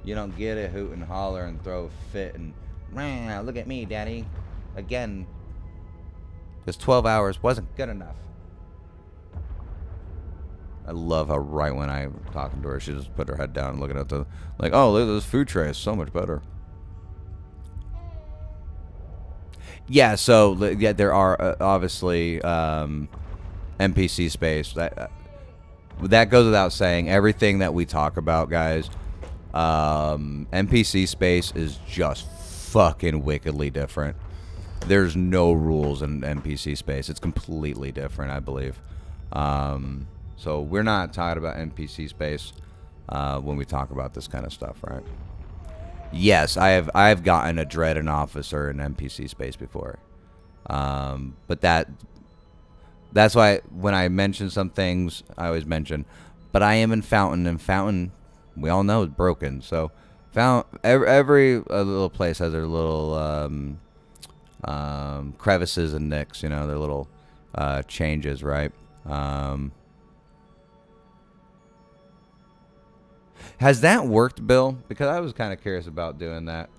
You don't get to hoot and holler and throw a fit and, look at me, Daddy. Again, because 12 hours wasn't good enough. I love how right when I'm talking to her, she just put her head down and looking at like, oh, look at this food tray. It's so much better. Yeah, so, yeah, there are obviously NPC space. That goes without saying. Everything that we talk about, guys, NPC space is just fucking wickedly different. There's no rules in NPC space. It's completely different, I believe. So we're not talking about NPC space when we talk about this kind of stuff, right? Yes, I have gotten a dread an officer in NPC space before, but that's why when I mention some things, I always mention. But I am in Fountain, and Fountain, we all know, is broken. So every little place has their little crevices and nicks, you know, their little changes, right? Has that worked, Bill? Because I was kind of curious about doing that.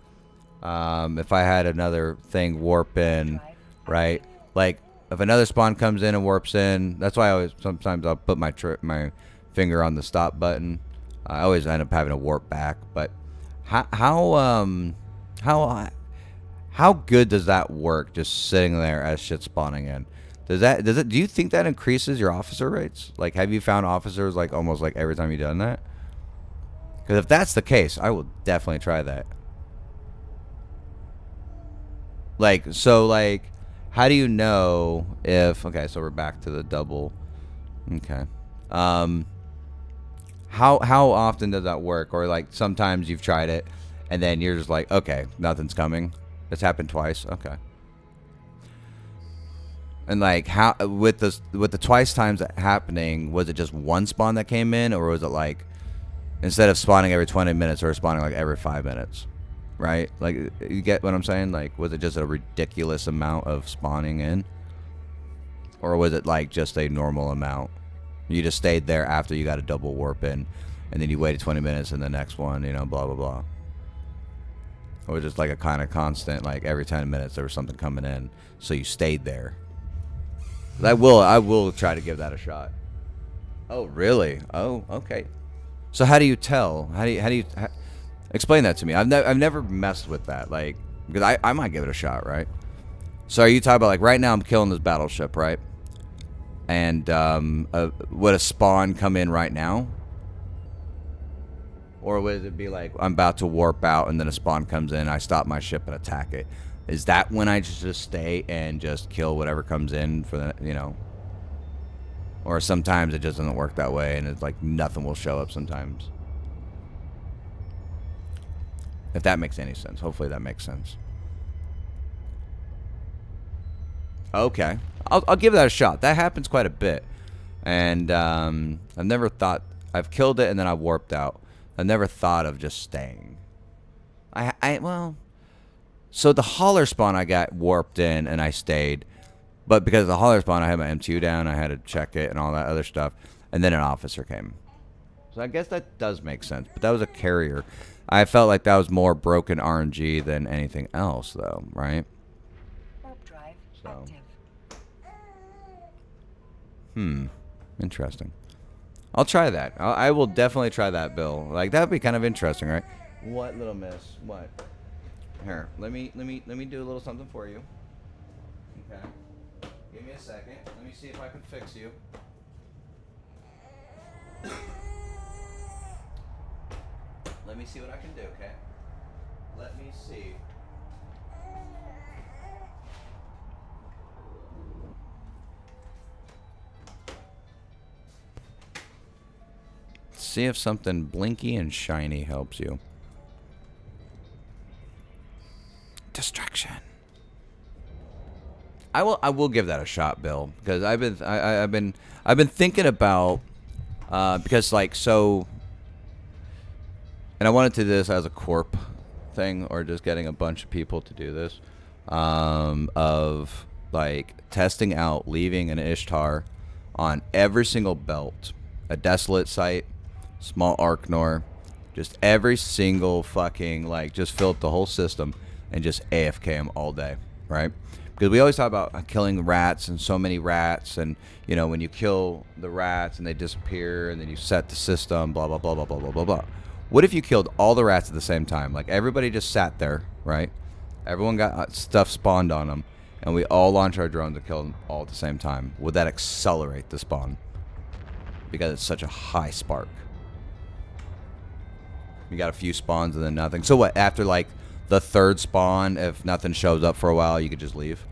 If I had another thing warp in, right? Like if another spawn comes in and warps in, that's why sometimes I'll put my finger on the stop button. I always end up having to warp back. But how good does that work? Just sitting there as shit spawning in. Do you think that increases your officer rates? Like, have you found officers like almost like every time you've done that? Because if that's the case, I will definitely try that. Like, so, like, how do you know if... Okay, so we're back to the double. Okay. How often does that work? Or, like, sometimes you've tried it, and then you're just like, okay, nothing's coming. It's happened twice. Okay. And, like, how with the twice times that happening, was it just one spawn that came in? Or was it, like... Instead of spawning every 20 minutes, or spawning like every 5 minutes, right? Like, you get what I'm saying? Like, was it just a ridiculous amount of spawning in? Or was it like just a normal amount? You just stayed there after you got a double warp in, and then you waited 20 minutes and the next one, you know, blah, blah, blah. Or just like a kind of constant, like every 10 minutes there was something coming in, so you stayed there. I will try to give that a shot. Oh, really? Oh, okay. So how do you tell? How do you explain that to me? I've never messed with that, like, because I might give it a shot, right? So are you talking about, like, right now I'm killing this battleship, right? And would a spawn come in right now? Or would it be like I'm about to warp out and then a spawn comes in, I stop my ship and attack it? Is that when I just stay and just kill whatever comes in for the, you know? Or sometimes it just doesn't work that way, and it's like nothing will show up sometimes. If that makes any sense. Hopefully that makes sense. Okay. I'll give that a shot. That happens quite a bit. And I've never thought... I've killed it and then I warped out. I've never thought of just staying. Well... So the hauler spawn I got warped in and I stayed. But because of the hauler spawn, I had my M2 down. I had to check it and all that other stuff. And then an officer came. So I guess that does make sense. But that was a carrier. I felt like that was more broken RNG than anything else, though, right? Warp drive So. active. Interesting. I'll try that. I will definitely try that, Bill. Like, that would be kind of interesting, right? What, little miss? What? Here, let me do a little something for you. Okay. Give me a second. Let me see if I can fix you. Let me see what I can do, okay? Let me see. See if something blinky and shiny helps you. Distraction. I will give that a shot, Bill, because I've been thinking about because like so, and I wanted to do this as a corp thing or just getting a bunch of people to do this of like testing out leaving an Ishtar on every single belt, a desolate site, small Arknor, just every single fucking like just fill up the whole system and just AFK them all day, right? Because we always talk about killing rats and so many rats, and you know when you kill the rats and they disappear, and then you set the system, blah blah blah blah blah blah blah blah. What if you killed all the rats at the same time? Like everybody just sat there, right? Everyone got stuff spawned on them, and we all launch our drones and kill them all at the same time. Would that accelerate the spawn? Because it's such a high spark. You got a few spawns and then nothing. So what? After like the third spawn, if nothing shows up for a while, you could just leave.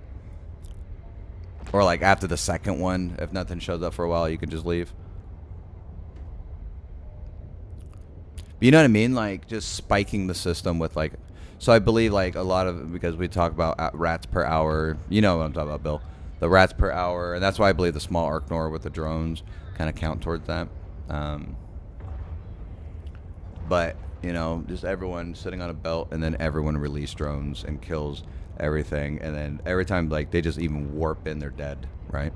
Or like after the second one, if nothing shows up for a while, you can just leave. But you know what I mean? Like just spiking the system with like, so I believe like a lot of, because we talk about rats per hour, you know what I'm talking about, Bill. The rats per hour, and that's why I believe the small Arknor with the drones kind of count towards that. But you know, just everyone sitting on a belt, and then everyone release drones and kills everything, and then every time like they just even warp in, they're dead, right?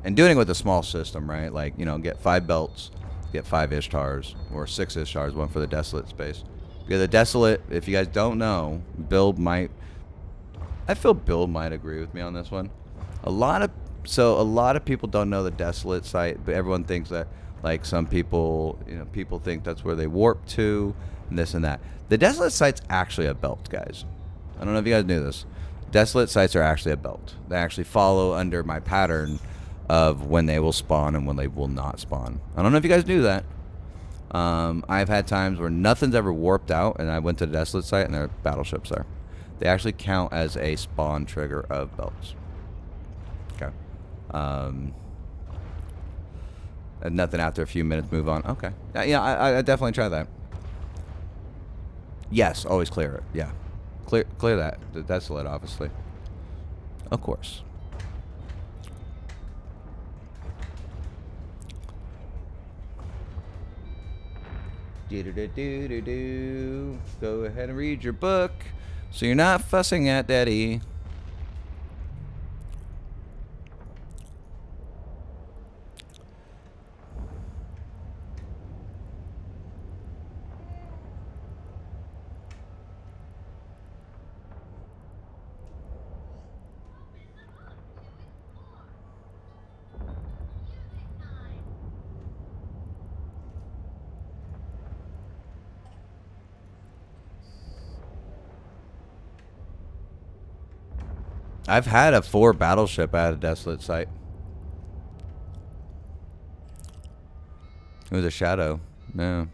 And doing it with a small system, right? Like, you know, get 5 belts, get 5 Ishtars, or 6 Ishtars, one for the desolate space. Because the desolate, if you guys don't know, I feel Bill might agree with me on this one. A lot of people don't know the desolate site, but everyone thinks that. Like some people, you know, people think that's where they warp to, and this and that. The desolate site's actually a belt, guys. I don't know if you guys knew this. Desolate sites are actually a belt. They actually follow under my pattern of when they will spawn and when they will not spawn. I don't know if you guys knew that. I've had times where nothing's ever warped out, and I went to the desolate site and there are battleships there. They actually count as a spawn trigger of belts. Okay. And nothing after a few minutes, move on. Okay. Yeah, I definitely try that. Yes, always clear it. Yeah. Clear that. The desolate, obviously. Of course. Do-do-do-do-do-do. Go ahead and read your book so you're not fussing at Daddy. I've had a 4 battleship at a desolate site. It was a shadow. No.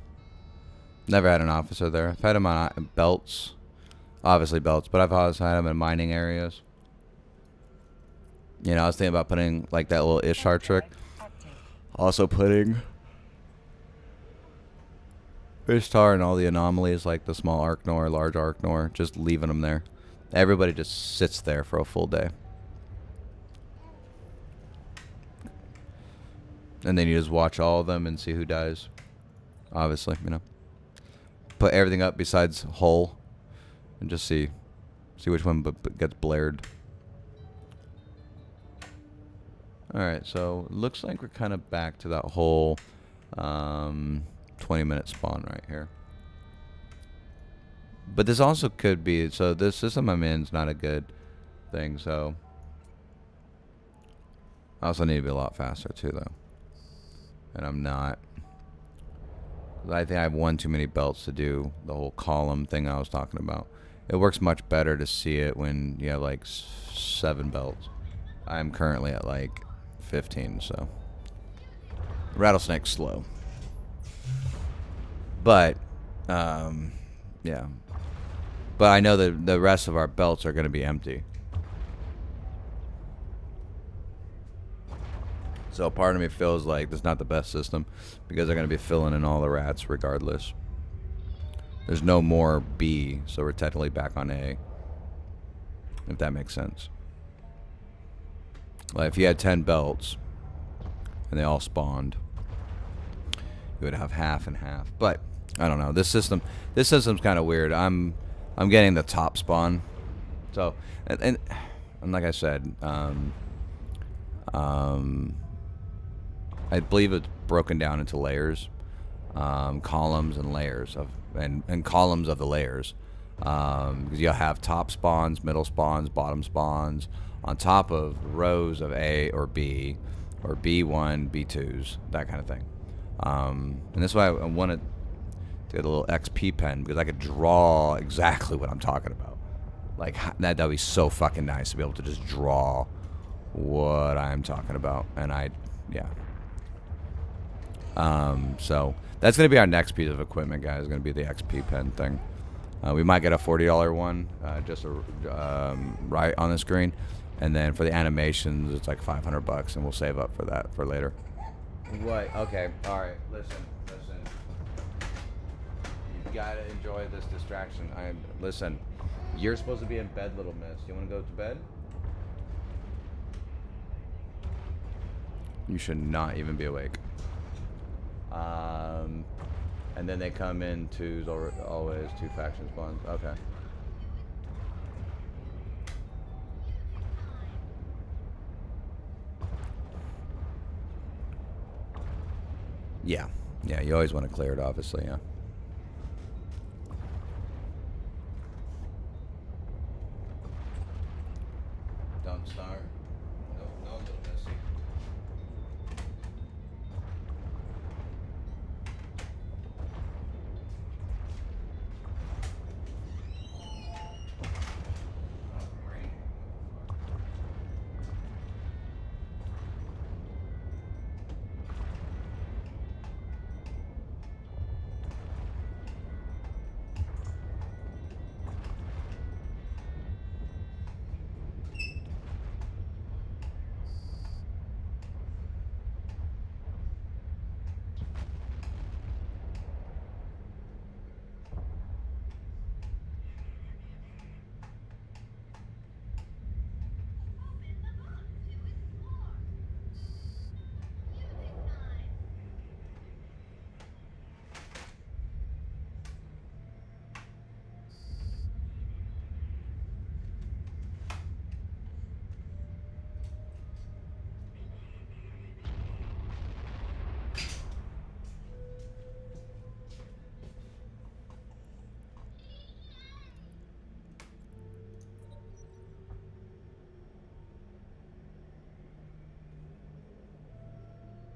Never had an officer there. I've had them on belts. Obviously belts, but I've always had them in mining areas. You know, I was thinking about putting like that little Ishtar Warp trick. drive active. Also putting Ishtar and all the anomalies, like the small Arknor, large Arknor, just leaving them there. Everybody just sits there for a full day. And then you just watch all of them and see who dies. Obviously, you know. Put everything up besides Hull and just see which one gets blared. Alright, so it looks like we're kind of back to that whole 20-minute spawn right here. But this also could be, so this system I'm in is not a good thing, so I also need to be a lot faster too, though. And I'm not. I think I have one too many belts to do the whole column thing I was talking about. It works much better to see it when you have like 7 belts. I'm currently at like 15, so Rattlesnake's slow. But yeah. But I know that the rest of our belts are going to be empty. So part of me feels like this is not the best system because they're going to be filling in all the rats regardless. There's no more B, so we're technically back on A. If that makes sense. Like if you had 10 belts and they all spawned, you would have half and half. But I don't know. This system's kind of weird. I'm getting the top spawn. So and like I said, I believe it's broken down into layers, columns and layers of and columns of the layers. Because you'll have top spawns, middle spawns, bottom spawns, on top of rows of A or B, or B1, B2s, that kind of thing. And that's why I wanted to get a little XP pen, because I could draw exactly what I'm talking about. Like, that'd be so fucking nice to be able to just draw what I'm talking about. And yeah. So that's going to be our next piece of equipment, guys. It's going to be the XP pen thing. We might get a $40 one, just right on the screen. And then for the animations, it's like $500, and we'll save up for that for later. What? Okay. All right. Listen. You gotta enjoy this distraction. Listen. You're supposed to be in bed, little miss. You want to go to bed? You should not even be awake. And then they come in twos, always 2 faction spawns. Okay. Yeah. Yeah, you always want to clear it, obviously, yeah. Don't start. No, little missy.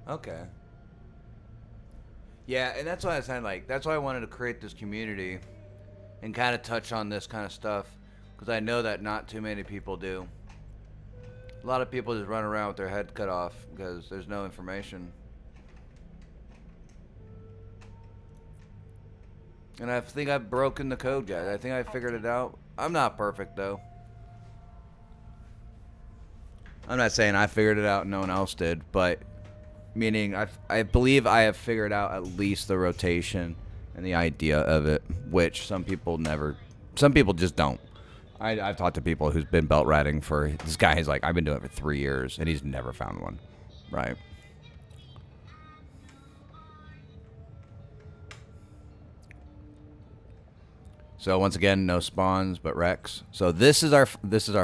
Okay. Yeah, and that's why I said, like, that's why I wanted to create this community and kind of touch on this kind of stuff, because I know that not too many people do. A lot of people just run around with their head cut off because there's no information. And I think I've broken the code, guys. I think I figured it out. I'm not perfect, though. I'm not saying I figured it out and no one else did, but meaning I believe I have figured out at least the rotation and the idea of it, which some people just don't. I've talked to people who's been belt riding for, this guy is like, I've been doing it for 3 years and he's never found one, right? So once again, no spawns but Rex. So this is our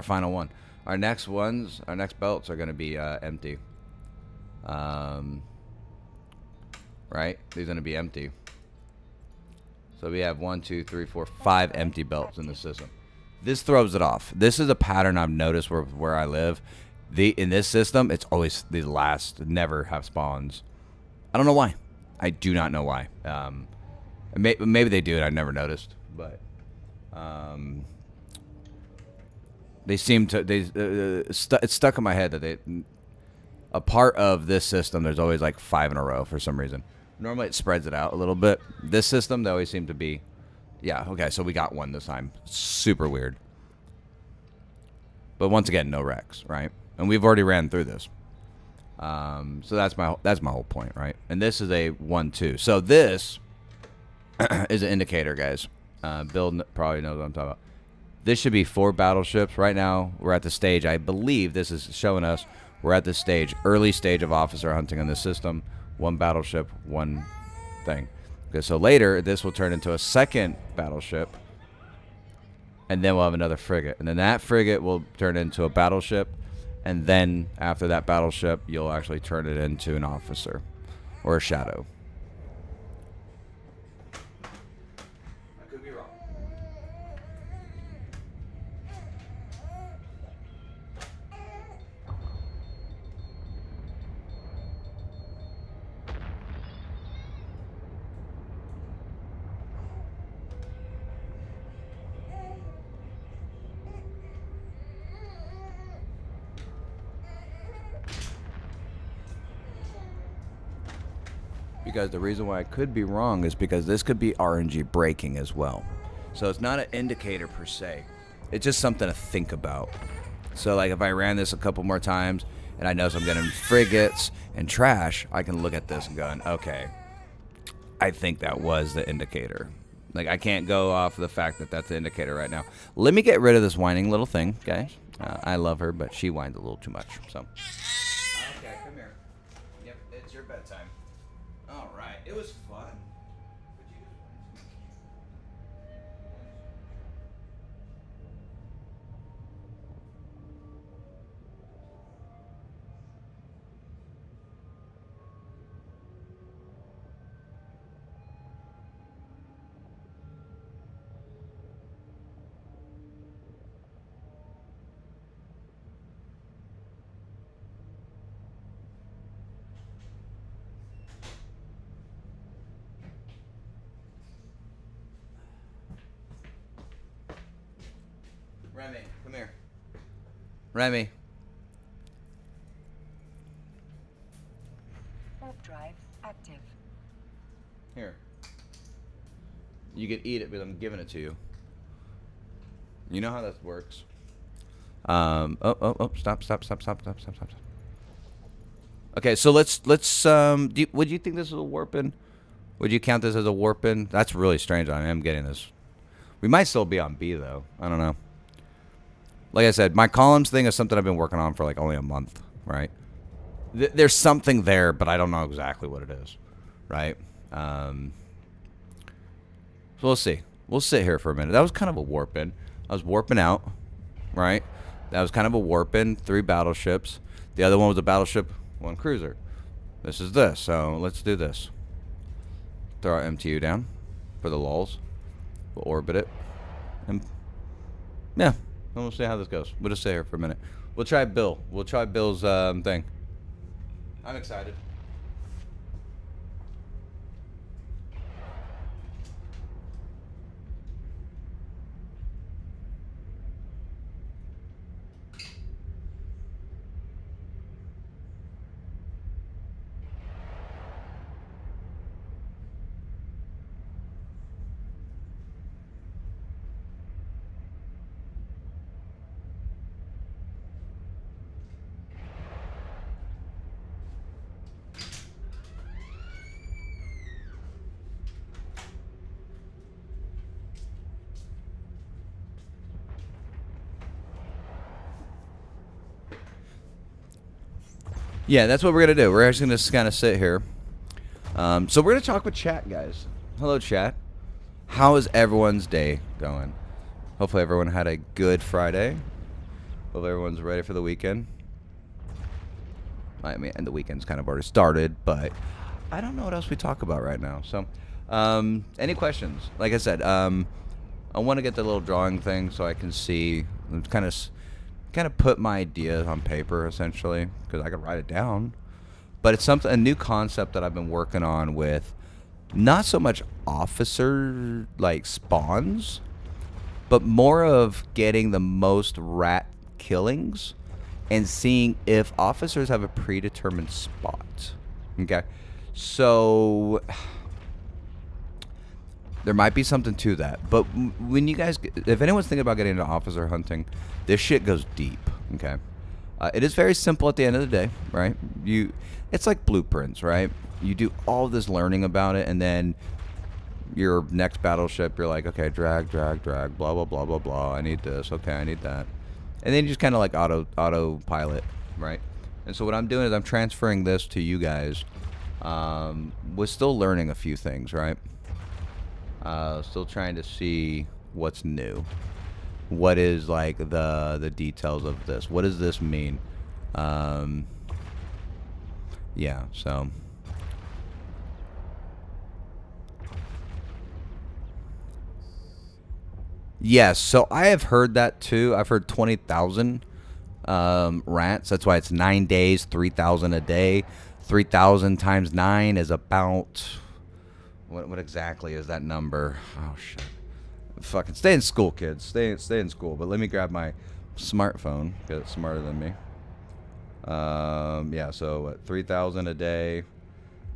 final one. Our next belts are gonna be empty. Right? These are gonna be empty. So we have 1, 2, 3, 4, 5 empty belts in the system. This throws it off. This is a pattern I've noticed where I live. In this system, it's always the last, never have spawns. I don't know why. I do not know why. Maybe they do it. I never noticed, but they seem to. It's stuck in my head that a part of this system, there's always like 5 in a row for some reason. Normally it spreads it out a little bit. This system, they always seem to be. Yeah, okay, so we got one this time. Super weird. But once again, no Rex, right? And we've already ran through this. So that's my whole point, right? And this is a 1-2. So this is an indicator, guys. Bill probably knows what I'm talking about. This should be 4 battleships. Right now, we're at the stage, I believe this is showing us, we're at the stage, early stage of officer hunting on this system. 1 battleship, 1 thing. Okay, so later, this will turn into a 2nd battleship. And then we'll have another frigate. And then that frigate will turn into a battleship. And then after that battleship, you'll actually turn it into an officer. Or a shadow. I could be wrong. Because the reason why I could be wrong is because this could be RNG braking as well. So it's not an indicator per se. It's just something to think about. So like if I ran this a couple more times and I notice I'm getting frigates and trash, I can look at this and go, okay, I think that was the indicator. Like I can't go off of the fact that that's the indicator right now. Let me get rid of this whining little thing, guys. I love her, but she whines a little too much. So. Okay, come here. Yep, it's your bedtime. All right, it was fun. Remy, come here. Remy. Warp drive active. Here. You can eat it, but I'm giving it to you. You know how that works. Stop. Okay, so let's would you think this is a warping? Would you count this as a warping? That's really strange. I am getting this. We might still be on B though. I don't know. Like I said, my columns thing is something I've been working on for like only a month, right? There's something there, but I don't know exactly what it is, right? So we'll see. We'll sit here for a minute. That was kind of a warping. I was warping out, right? That was kind of a warping. 3 battleships. The other one was a battleship, 1 cruiser. This is this. So let's do this. Throw our MTU down for the lulls. We'll orbit it. And yeah. And we'll see how this goes. We'll just stay here for a minute. We'll try Bill. We'll try Bill's thing. I'm excited. Yeah, that's what we're gonna do. We're actually gonna just kind of sit here. So we're gonna talk with chat, guys. Hello, chat. How is everyone's day going? Hopefully everyone had a good Friday. Hopefully everyone's ready for the weekend. I mean, and the weekend's kind of already started, but I don't know what else we talk about right now. So, any questions? Like I said, I want to get the little drawing thing so I can see, kind of put my ideas on paper, essentially, because I can write it down. But it's a new concept that I've been working on with not so much officer like spawns, but more of getting the most rat killings and seeing if officers have a predetermined spot. Okay, so there might be something to that. But when you guys, if anyone's thinking about getting into officer hunting, this shit goes deep. Okay, it is very simple at the end of the day, right? It's like blueprints, right? You do all this learning about it, and then your next battleship, you're like, okay, drag, blah, blah, blah, blah, blah. I need this. Okay, I need that. And then you just kind of like autopilot, right? And so what I'm doing is I'm transferring this to you guys. We're still learning a few things, right? Still trying to see what's new. What is like the details of this? What does this mean? Yeah, so. Yes, so I have heard that too. I've heard 20,000 rats. That's why it's 9 days, 3,000 a day. 3,000 times 9 is about... What exactly is that number? Oh, shit. Fucking stay in school, kids. Stay in school. But let me grab my smartphone, because it's smarter than me. Yeah, so what, 3,000 a day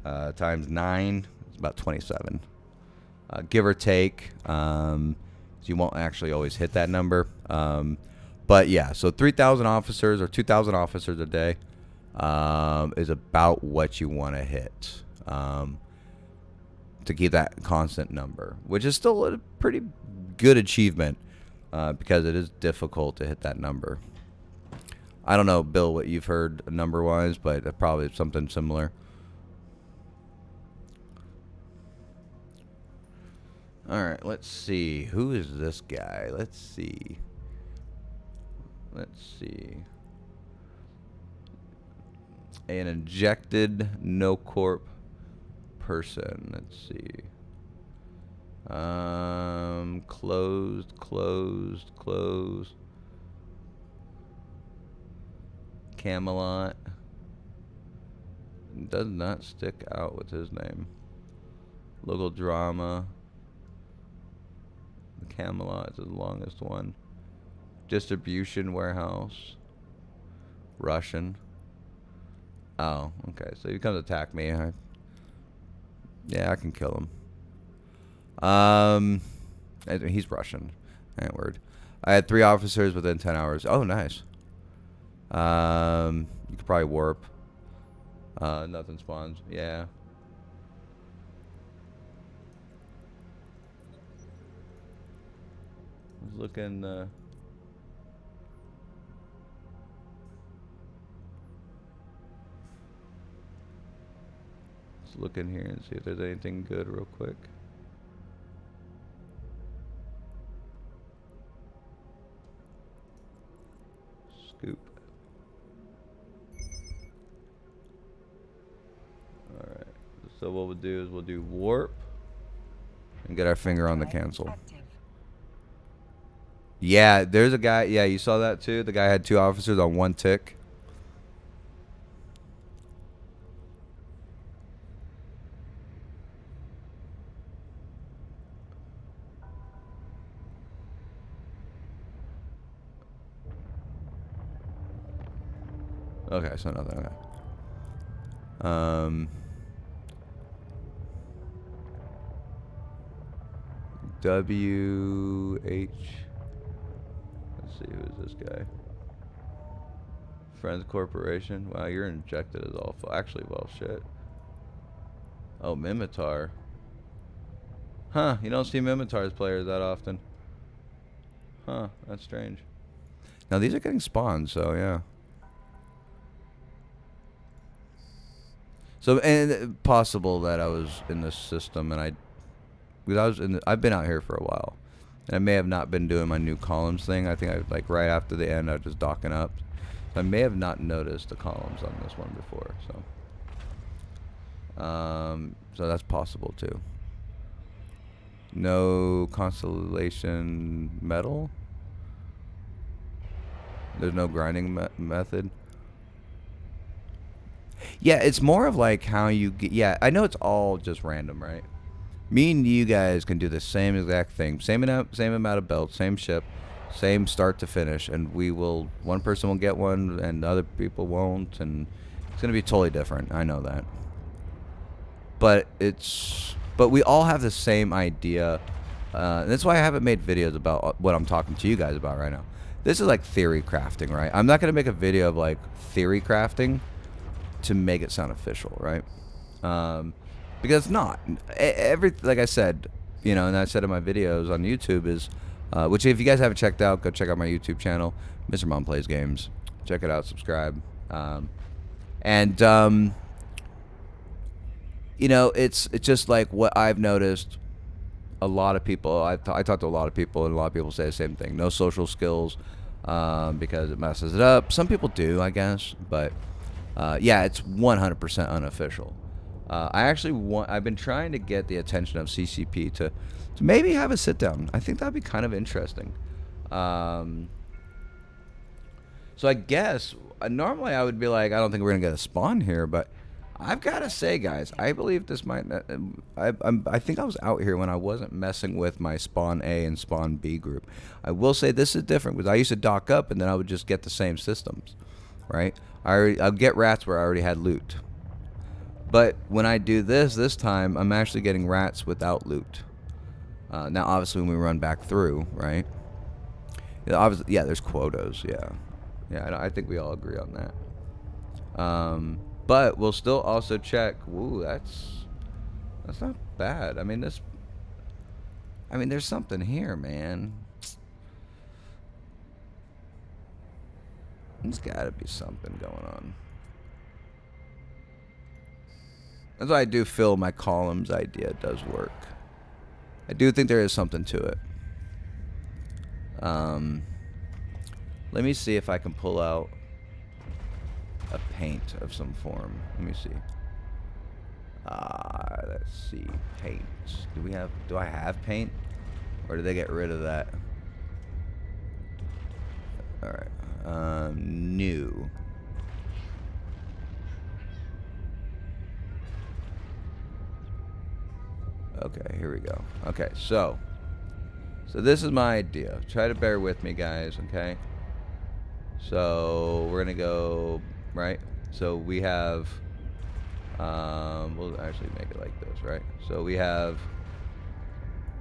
times 9 is about 27. Give or take. You won't actually always hit that number. But yeah, so 3,000 officers or 2,000 officers a day is about what you want to hit to keep that constant number, which is still a pretty good achievement because it is difficult to hit that number. I don't know, Bill, what you've heard number-wise, but probably something similar. All right, let's see. Who is this guy? Let's see. An injected no corp person. Let's see. Closed. Camelot. Does not stick out with his name. Local drama. Camelot is the longest one. Distribution warehouse. Russian. Oh, okay. So he comes to attack me. Yeah, I can kill him. He's Russian. Ain't word. I had 3 officers within 10 hours. Oh, nice. You could probably warp. Nothing spawns. Yeah. I was looking. Let's look in here and see if there's anything good real quick. Scoop. Alright. So what we'll do is we'll do warp and get our finger on the cancel. Active. Yeah, there's a guy. Yeah, you saw that too? The guy had 2 officers on 1 tick. Okay, so nothing. Okay. WH. Let's see, who is this guy? Friends Corporation. Wow, you're injected as awful. Actually, well, shit. Oh, Mimitar. Huh, you don't see Mimitar's players that often. Huh, that's strange. Now, these are getting spawned, so yeah. So, and possible that I was in this system and because I've been out here for a while. And I may have not been doing my new columns thing. I think like right after the end, I was just docking up. So I may have not noticed the columns on this one before. So that's possible too. No constellation metal. There's no grinding method. Yeah, it's more of like how you get. Yeah, I know it's all just random, right? Me and you guys can do the same exact thing, same amount of belts, same ship, same start to finish, and one person will get one, and other people won't, and it's gonna be totally different. I know that, but we all have the same idea. And that's why I haven't made videos about what I'm talking to you guys about right now. This is like theory crafting, right? I'm not gonna make a video of like theory crafting to make it sound official, right? Because it's not. Like I said, and I said in my videos on YouTube is, which if you guys haven't checked out, go check out my YouTube channel, Mr. Mom Plays Games. Check it out, subscribe. It's just like what I've noticed. A lot of people, I talk to a lot of people, and a lot of people say the same thing. No social skills, because it messes it up. Some people do, I guess, but yeah, it's 100% unofficial. I've been trying to get the attention of CCP to maybe have a sit down. I think that'd be kind of interesting. So I guess normally I would be like, I don't think we're gonna get a spawn here, but I've got to say, guys, I believe this might. I think I was out here when I wasn't messing with my spawn A and spawn B group. I will say this is different because I used to dock up and then I would just get the same systems, right? I'll get rats where I already had loot. But when I do this time, I'm actually getting rats without loot. Now, obviously, when we run back through, right? Yeah, there's quotas, yeah. I think we all agree on that. But we'll still also check. Ooh, that's not bad. I mean, there's something here, man. There's got to be something going on. That's why I do feel my columns idea does work. I do think there is something to it. Let me see if I can pull out a paint of some form. Let me see. Let's see. Paint. Do I have paint? Or did they get rid of that? Alright. New. Okay, here we go. Okay, so this is my idea. Try to bear with me, guys, okay? So we're gonna go right. So we have we'll actually make it like this, right? So we have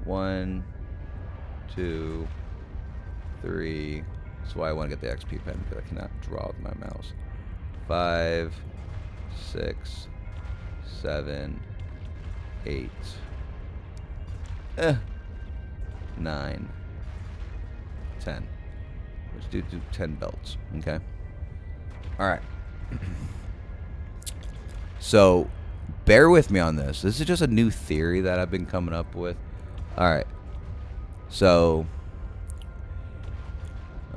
1, 2, 3. That's why I want to get the XP pen, because I cannot draw with my mouse. 5, 6, 7, 8, 9, 10. Let's do 10 belts, okay? All right. So, bear with me on this. This is just a new theory that I've been coming up with. All right. So,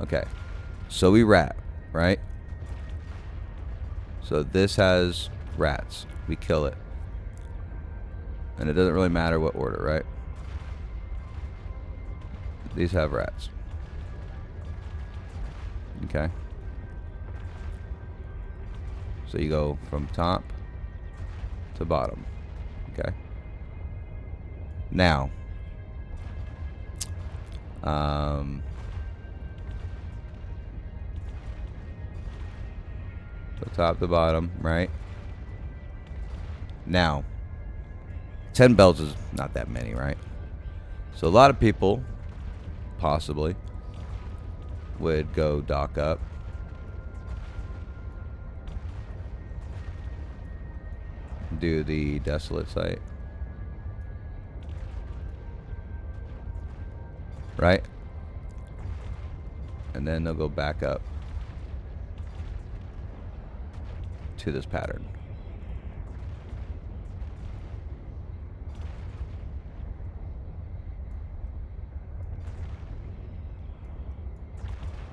okay. So we rat, right? So this has rats. We kill it. And it doesn't really matter what order, right? These have rats. Okay. So you go from top to bottom. Okay. Now, so top to bottom, right? Now, 10 bells is not that many, right? So a lot of people, possibly, would go dock up. Do the desolate site. Right? And then they'll go back up to this pattern.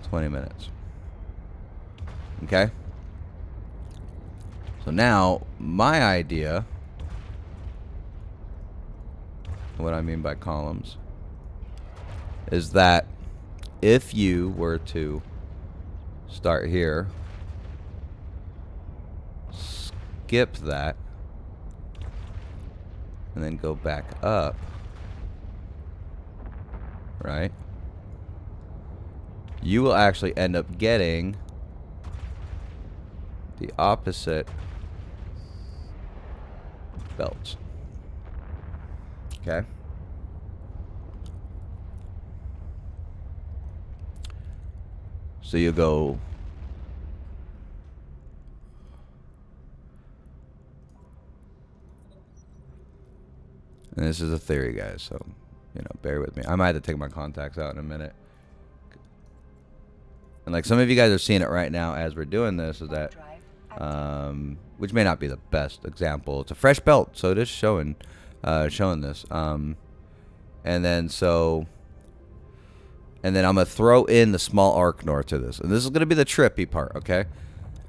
20 minutes. Okay? So now, my idea, what I mean by columns, is that if you were to start here, skip that, and then go back up, right? You will actually end up getting the opposite belts. Okay? So you go and this is a theory, guys, so bear with me. I might have to take my contacts out in a minute. And like some of you guys are seeing it right now as we're doing this, is that which may not be the best example. It's a fresh belt, so it is showing this. And then I'm gonna throw in the small Arknor to this, and this is gonna be the trippy part. Okay.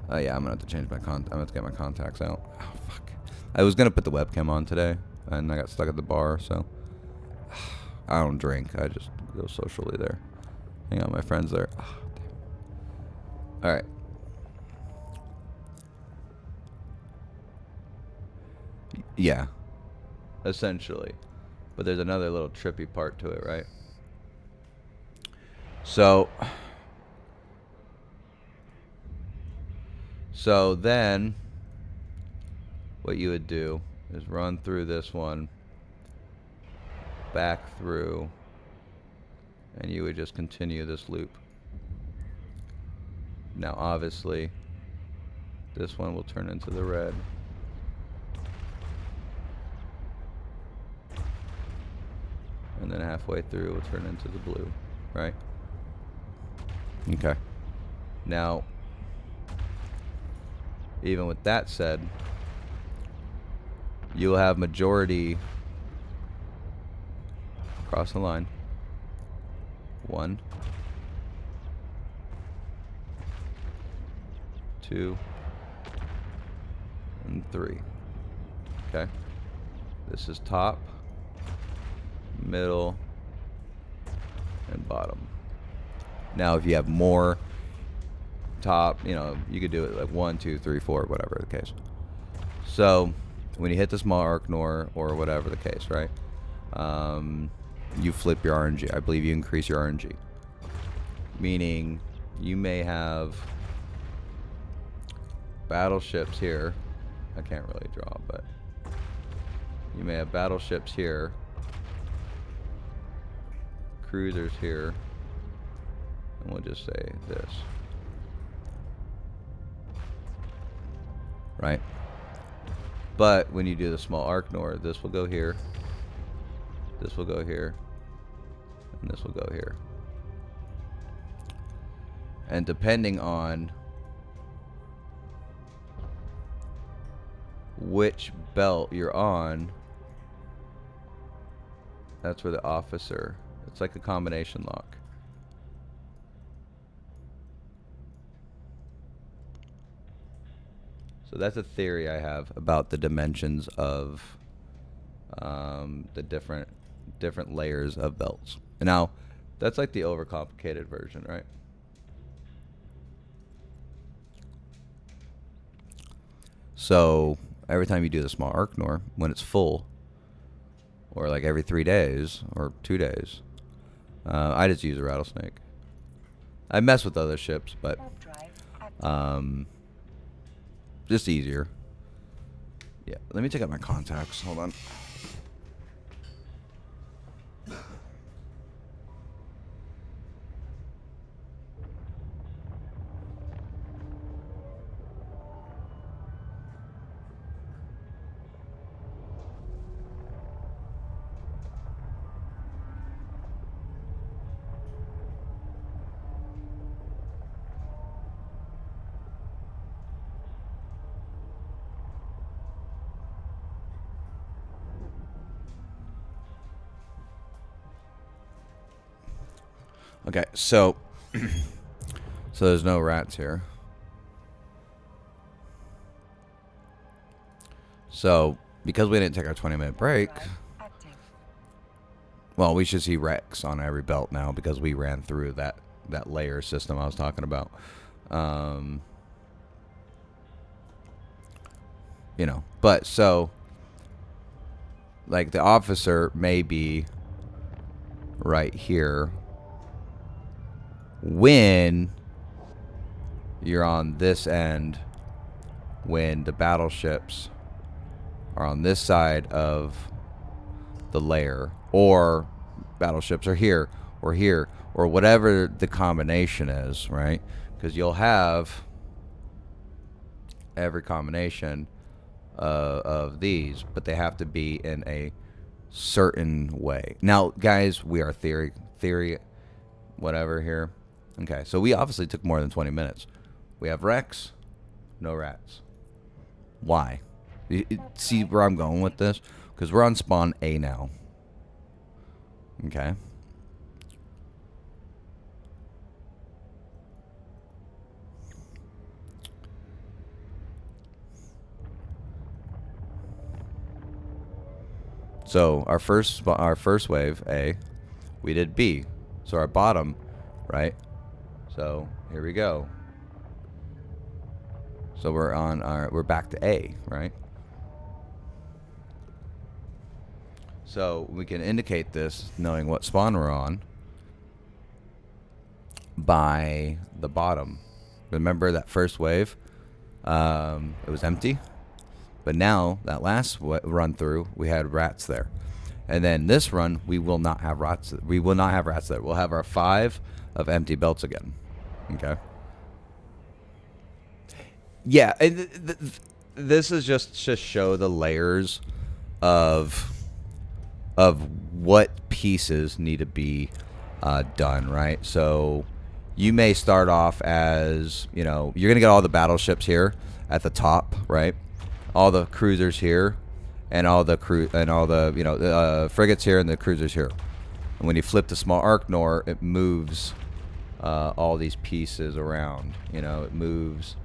Yeah, I'm gonna have to change my I'm gonna have to get my contacts out. Oh fuck! I was gonna put the webcam on today, and I got stuck at the bar, so I don't drink. I just go socially there. Hang on, my friends there. Oh, all right. Yeah, essentially. But there's another little trippy part to it, right? So then what you would do is run through this one, back through, and you would just continue this loop. Now obviously this one will turn into the red. And then halfway through it will turn into the blue, right? Okay. Now, even with that said, you will have majority across the line. 1, 2, and 3. Okay. This is top, middle, and bottom. Now if you have more top, you could do it like 1, 2, 3, 4, whatever the case. So when you hit the small Arknor or whatever the case, right, you flip your RNG. I believe you increase your RNG, meaning you may have battleships here. I can't really draw, but you may have battleships here, cruisers here, and we'll just say this, right? But when you do the small Arknor, this will go here, this will go here, and this will go here. And depending on which belt you're on, that's where the officer, it's like a combination lock. So that's a theory I have about the dimensions of the different layers of belts. And now, that's like the overcomplicated version, right? So every time you do the small Arknor, when it's full, or like every 3 days or 2 days, I just use a rattlesnake. I mess with other ships, but just easier. Yeah, let me take out my contacts. Hold on. Okay, so So there's no rats here. So because we didn't take our 20-minute break, Drive active. well, we should see Rex on every belt now because we ran through that layer system I was talking about. You know, but so like the officer may be right here when you're on this end, when the battleships are on this side of the layer, or battleships are here or here, or whatever the combination is, right? Because you'll have every combination of these, but they have to be in a certain way. Now, guys, we are theory whatever here. Okay, so we obviously took more than 20 minutes. We have Rex, no rats. Why? See where I'm going with this? Because we're on spawn A now. Okay. So our first wave A, we did B. So our bottom, right? So here we go. So we're back to A, right? So we can indicate this knowing what spawn we're on by the bottom. Remember that first wave? It was empty. But now, that last run through, we had rats there. And then this run, we will not have rats. We will not have rats there. We'll have our 5 of empty belts again. Okay? Yeah, and this is just to show the layers of what pieces need to be done, right? So you may start off as, you know, you're going to get all the battleships here at the top, right? All the cruisers here, and all the frigates here, and the cruisers here. And when you flip the small Arknor, it moves all these pieces around. You know, it moves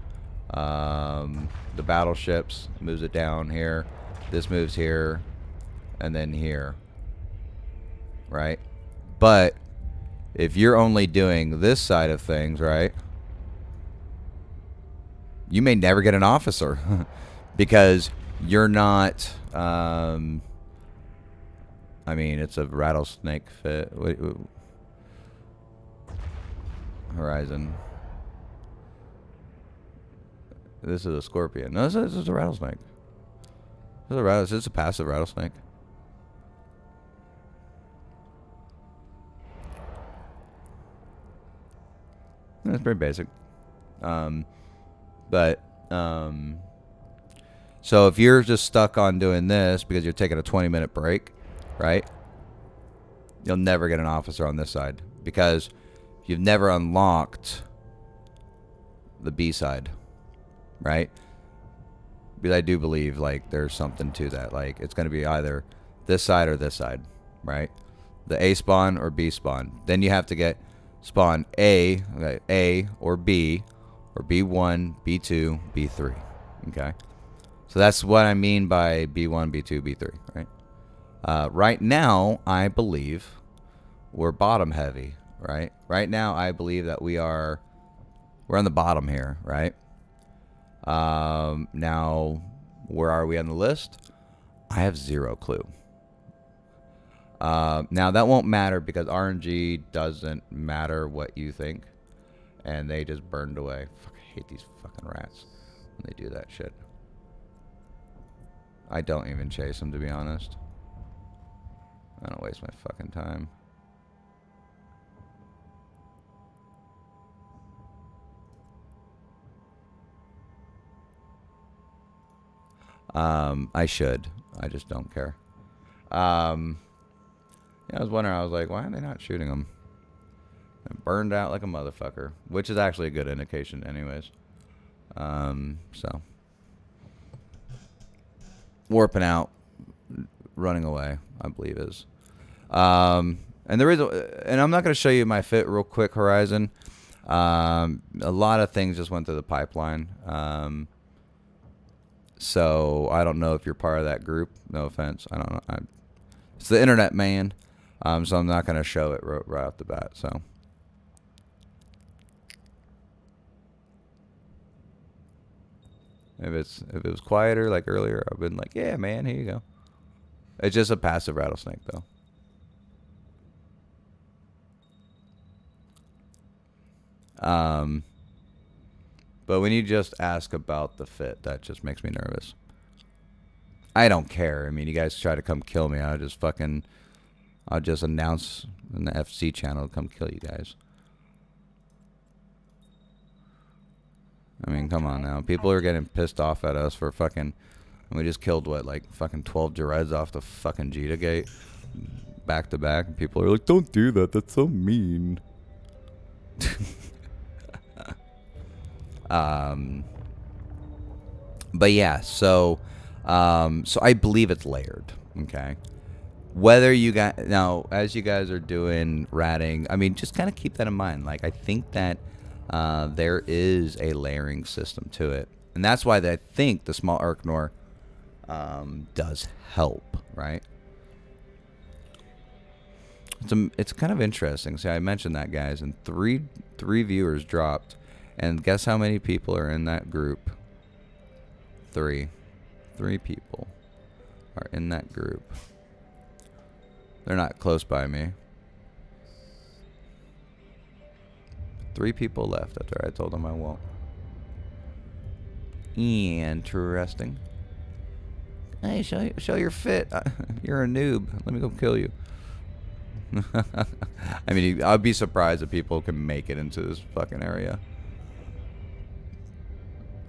the battleships, moves it down here. This moves here, and then here, right? But if you're only doing this side of things, right, you may never get an officer. Because you're not, I mean, it's a rattlesnake fit. Horizon. This is a scorpion. No, this is a rattlesnake. This is a passive rattlesnake. That's pretty basic. So if you're just stuck on doing this because you're taking a 20-minute break, right? You'll never get an officer on this side because you've never unlocked the B side, right? Because I do believe like there's something to that. Like it's going to be either this side or this side, right? The A spawn or B spawn. Then you have to get spawn A, okay, A or B or B1, B2, B3, okay? So that's what I mean by B1, B2, B3, right? Right now, I believe we're bottom heavy, right? Right now, I believe that we're on the bottom here, right? Now, where are we on the list? I have zero clue. Now, that won't matter because RNG doesn't matter what you think. And they just burned away. Fuck, I hate these fucking rats when they do that shit. I don't even chase them, to be honest. I don't waste my fucking time. I should. I just don't care. Yeah, I was wondering, I was like, why are they not shooting them? It burned out like a motherfucker, which is actually a good indication anyways. So. Warping out, running away, I believe is. And the reason, and I'm not going to show you my fit real quick, Horizon. A lot of things just went through the pipeline. So I don't know if you're part of that group. No offense. I don't know. It's the internet, man. So I'm not going to show it right off the bat. So. If it was quieter like earlier, I've been like, yeah, man, here you go. It's just a passive rattlesnake, though. But when you just ask about the fit, that just makes me nervous. I don't care. I mean, you guys try to come kill me, I'll just announce in the FC channel to come kill you guys. I mean, come on now. People are getting pissed off at us for fucking... We just killed, what, like fucking 12 Jareds off the fucking Jita gate? Back to back. And people are like, don't do that. That's so mean. But yeah, so I believe it's layered, okay? Whether you guys... Now, as you guys are doing ratting, I mean, just kind of keep that in mind. Like, I think that... there is a layering system to it. And that's why I think the small Arknor does help, right? It's kind of interesting. See, I mentioned that, guys, and three viewers dropped. And guess how many people are in that group? Three people are in that group. They're not close by me. 3 people left after I told them I won't. Interesting. Hey, show your fit. You're a noob. Let me go kill you. I mean, I'd be surprised if people can make it into this fucking area.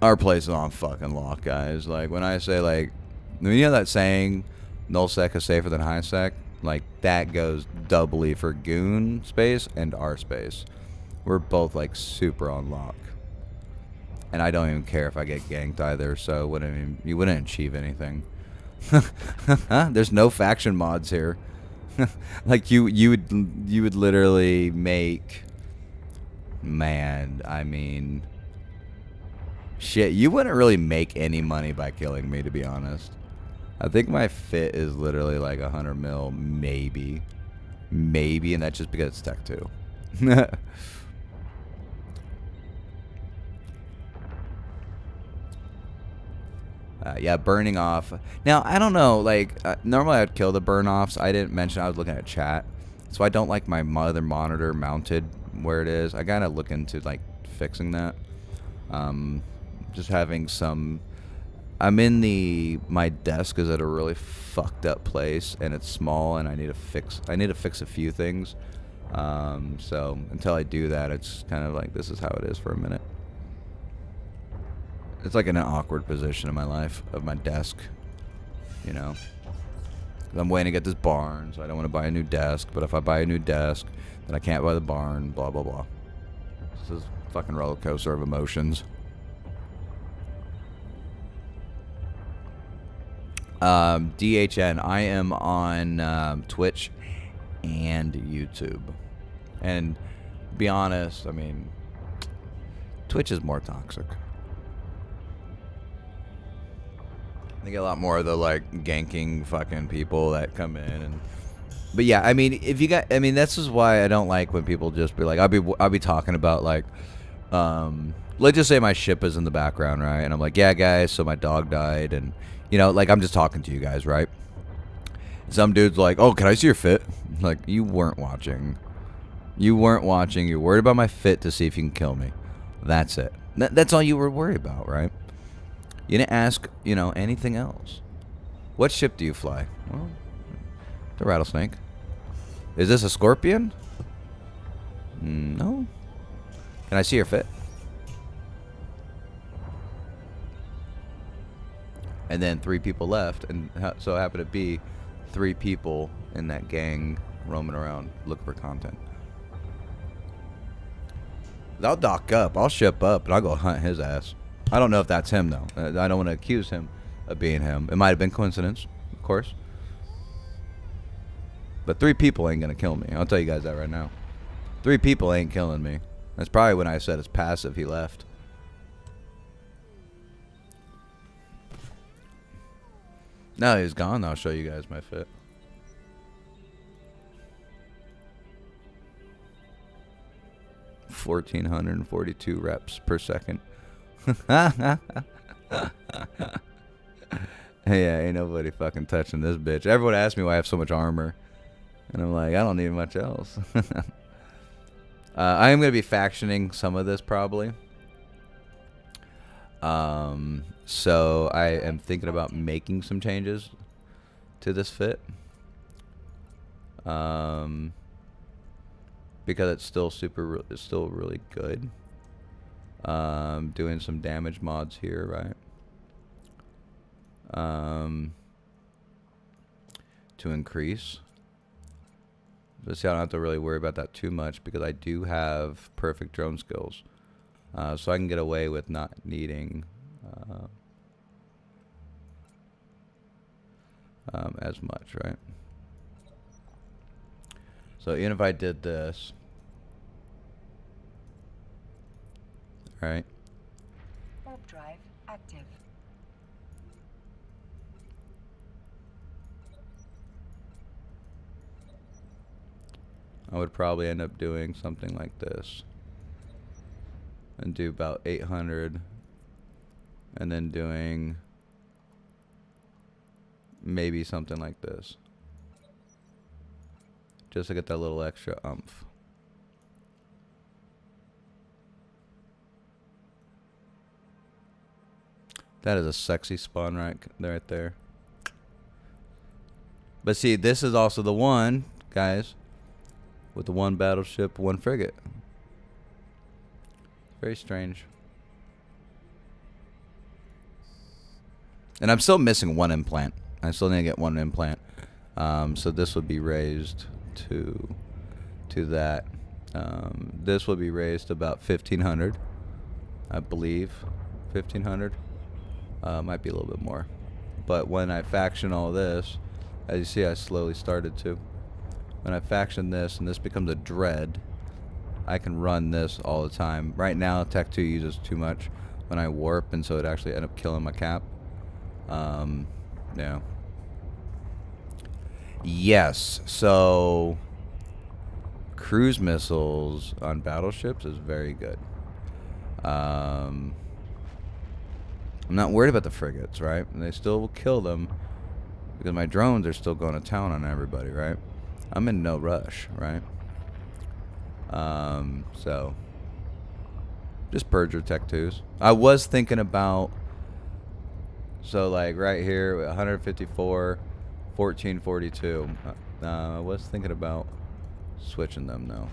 Our place is on fucking lock, guys. Like, when I say, like, you know that saying, nullsec is safer than highsec? Like, that goes doubly for goon space and our space. We're both, like, super on lock. And I don't even care if I get ganked either, so you wouldn't achieve anything. There's no faction mods here. Like, you would literally make... Man, I mean... Shit, you wouldn't really make any money by killing me, to be honest. I think my fit is literally like 100 mil, maybe. Maybe, and that's just because it's Tech 2. Yeah, burning off. Now, I don't know, like, normally I'd kill the burn offs. I didn't mention I was looking at chat. So I don't like my other monitor mounted where it is. I gotta look into, like, fixing that. Just having some... I'm in my desk is at a really fucked up place, and it's small, and I need to fix a few things. So until I do that, it's kind of like this is how it is for a minute. It's like in an awkward position in my life of my desk, you know. I'm waiting to get this barn, so I don't want to buy a new desk. But if I buy a new desk, then I can't buy the barn. Blah blah blah. This is a fucking roller coaster of emotions. DHN, I am on Twitch and YouTube. And be honest, I mean, Twitch is more toxic. They get a lot more of the, like, ganking fucking people that come in. And but yeah, I mean, if you got, I mean, this is why I don't like when people just be like, I'll be talking about, like, let's just say my ship is in the background, right? And I'm like, yeah, guys, so my dog died, and you know, like, I'm just talking to you guys, right? Some dude's like, oh, can I see your fit? Like, you weren't watching. You weren't watching. You're worried about my fit to see if you can kill me. That's it. That's all you were worried about, right? You didn't ask, you know, anything else. What ship do you fly? Well, the Rattlesnake. Is this a Scorpion? No. Can I see your fit? And then 3 people left, and so happened to be 3 people in that gang roaming around looking for content. I'll dock up, I'll ship up, and I'll go hunt his ass. I don't know if that's him, though. I don't want to accuse him of being him. It might have been coincidence, of course. But 3 people ain't going to kill me. I'll tell you guys that right now. 3 people ain't killing me. That's probably when I said it's passive, he left. No, he's gone. I'll show you guys my fit. $1,442 reps per second. Yeah, ain't nobody fucking touching this bitch. Everyone asks me why I have so much armor. And I'm like, I don't need much else. I am going to be factioning some of this probably. So I am thinking about making some changes to this fit. Because it's still it's still really good. Doing some damage mods here, right? To increase. But see, I don't have to really worry about that too much because I do have perfect drone skills. So I can get away with not needing as much, right? So even if I did this, right? Warp drive active. I would probably end up doing something like this. And do about 800. And then doing maybe something like this. Just to get that little extra oomph. That is a sexy spawn right there. But see, this is also the one, guys, with the one battleship, one frigate. Very strange. And I'm still missing one implant. I still need to get one implant. So this would be raised to that. This will be raised to about 1,500, I believe. 1,500. Might be a little bit more. But when I faction all this, as you see, I slowly started to. When I faction this and this becomes a dread, I can run this all the time. Right now, Tech 2 uses too much when I warp, and so it actually ended up killing my cap. Yeah. Yes, so cruise missiles on battleships is very good. I'm not worried about the frigates, right? They still will kill them because my drones are still going to town on everybody, right? I'm in no rush, right? So just purge your Tech 2s. I was thinking about, so like right here, 154, 1442. I was thinking about switching them though,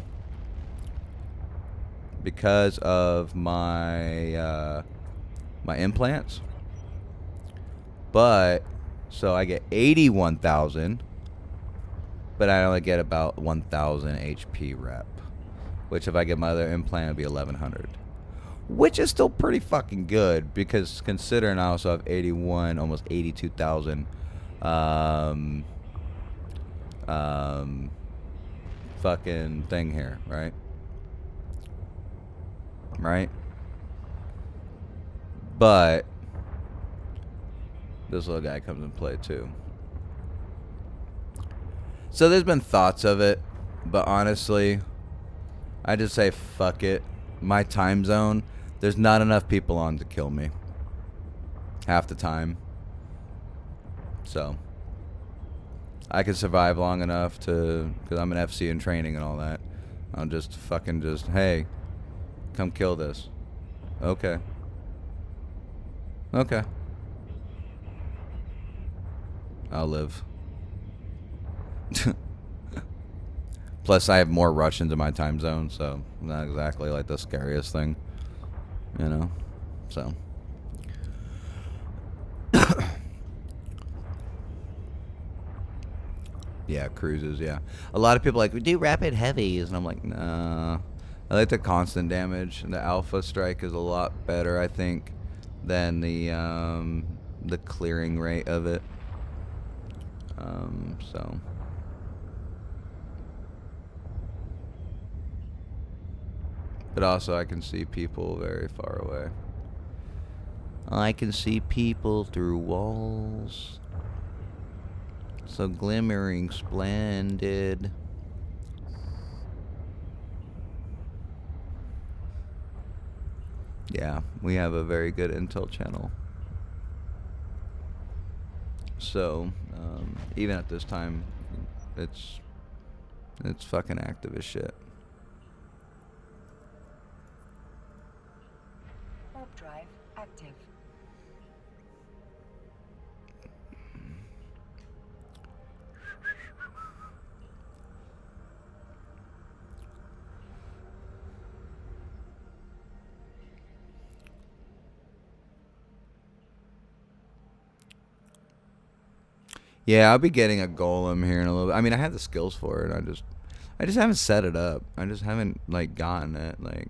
because of my my implants. But so I get 81,000, but I only get about 1,000 HP rep, which if I get my other implant, it'd be 1,100. Which is still pretty fucking good, because considering I also have 81, almost 82,000 fucking thing here, right? Right? But this little guy comes in play too. So there's been thoughts of it, but honestly, I just say fuck it. My time zone, there's not enough people on to kill me half the time. So I could survive long enough to, because I'm an FC in training and all that. I'll just fucking just, hey, come kill this. Okay. Okay. I'll live. Plus, I have more Russians in my time zone, so not exactly like the scariest thing, you know. So, yeah, cruises. Yeah, a lot of people are like, we do rapid heavies, and I'm like, nah. I like the constant damage, and the alpha strike is a lot better, I think, than the clearing rate of it. So. But also I can see people very far away. I can see people through walls. So glimmering splendid. Yeah, we have a very good intel channel. So, even at this time, it's fucking active as shit. Warp drive active. Yeah, I'll be getting a golem here in a little bit. I mean, I have the skills for it. I just haven't set it up. I just haven't like gotten it. Like,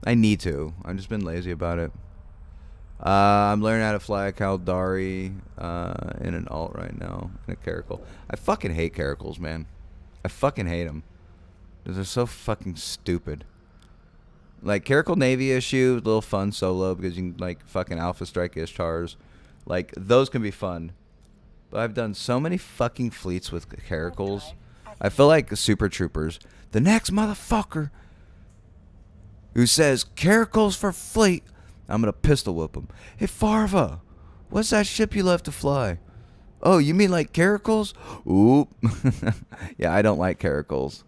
I need to. I've just been lazy about it. I'm learning how to fly a Caldari in an alt right now, in a Caracal. I fucking hate Caracals, man. I fucking hate them. They're so fucking stupid. Like, Caracal Navy issue, a little fun solo because you can, like, fucking Alpha Strike Ishtars. Like, those can be fun. But I've done so many fucking fleets with Caracals. I feel like Super Troopers. The next motherfucker who says Caracals for fleet, I'm gonna pistol whip him. Hey Farva, what's that ship you left to fly? Oh, you mean like Caracals? Oop. Yeah, I don't like Caracals.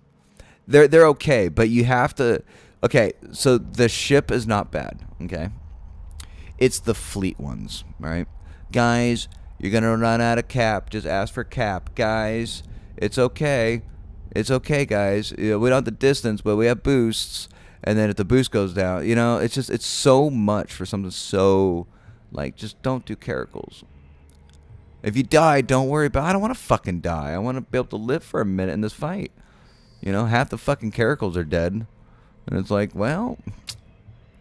They're okay, but you have to. Okay, so the ship is not bad. Okay, it's the fleet ones, right, guys? You're gonna run out of cap. Just ask for cap, guys. It's okay. It's okay, guys. You know, we don't have the distance, but we have boosts. And then if the boost goes down, you know, it's so much for something so, like, just don't do Caracals. If you die, don't worry about it. I don't want to fucking die. I want to be able to live for a minute in this fight. You know, half the fucking Caracals are dead. And it's like, well,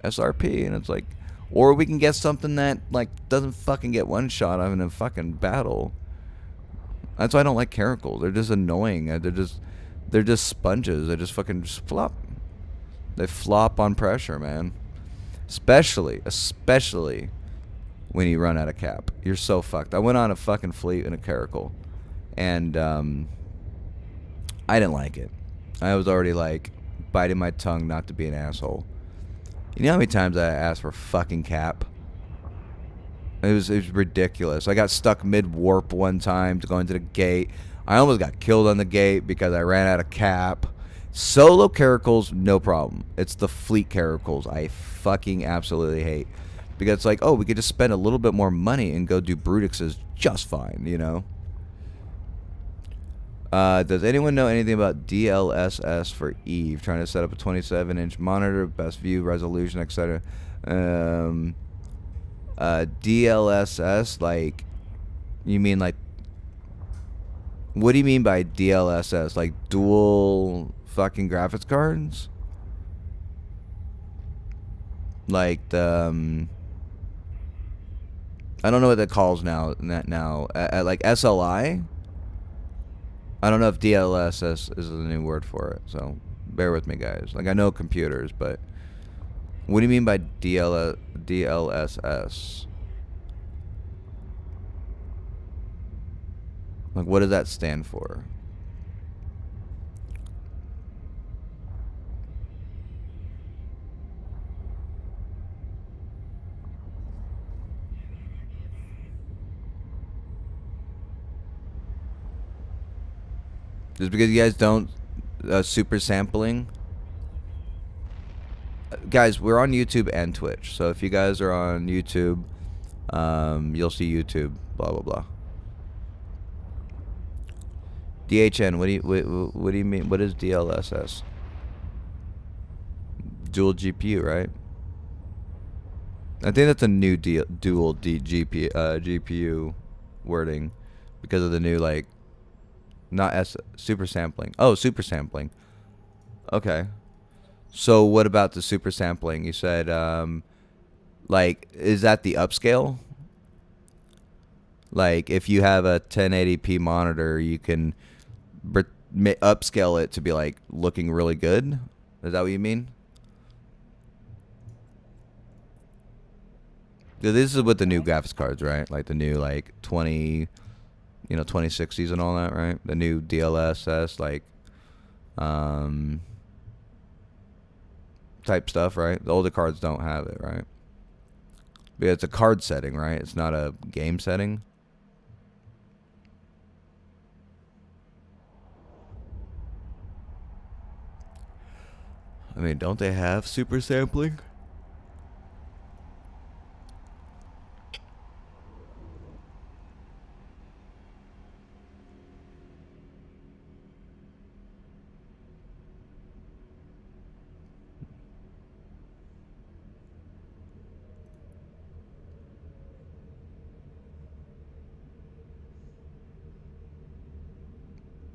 SRP. And it's like, or we can get something that, like, doesn't fucking get one shot in a fucking battle. That's why I don't like Caracals. They're just annoying. They're just sponges. They just fucking just flop. They flop on pressure, man. Especially when you run out of cap. You're so fucked. I went on a fucking fleet in a Caracal, and I didn't like it. I was already, like, biting my tongue not to be an asshole. You know how many times I asked for fucking cap? It was ridiculous. I got stuck mid-warp one time to go into the gate. I almost got killed on the gate because I ran out of cap. Solo Caracals, no problem. It's the fleet Caracals I fucking absolutely hate. Because it's like, oh, we could just spend a little bit more money and go do Brutixes just fine, you know? Does anyone know anything about DLSS for Eve? Trying to set up a 27-inch monitor, best view, resolution, etc. DLSS, like, you mean like, what do you mean by DLSS? Like dual fucking graphics cards? Like the I don't know what that calls now. Like SLI. I don't know if DLSS is the new word for it. So bear with me, guys. Like, I know computers, but what do you mean by DLSS? Like, what does that stand for? Just because you guys don't super sampling. Guys, we're on YouTube and Twitch. So if you guys are on YouTube, you'll see YouTube, blah, blah, blah. DHN, what do you mean? What is DLSS? Dual GPU, right? I think that's a new dual GPU wording because of the new, like, not super sampling. Oh, super sampling. Okay. So what about the super sampling? You said, like, is that the upscale? Like, if you have a 1080p monitor, you can upscale it to be, like, looking really good? Is that what you mean? This is with the new graphics cards, right? Like the new like 2060s and all that, right? The new DLSS like type stuff, right? The older cards don't have it, right? But it's a card setting, right? It's not a game setting. I mean, don't they have super sampling?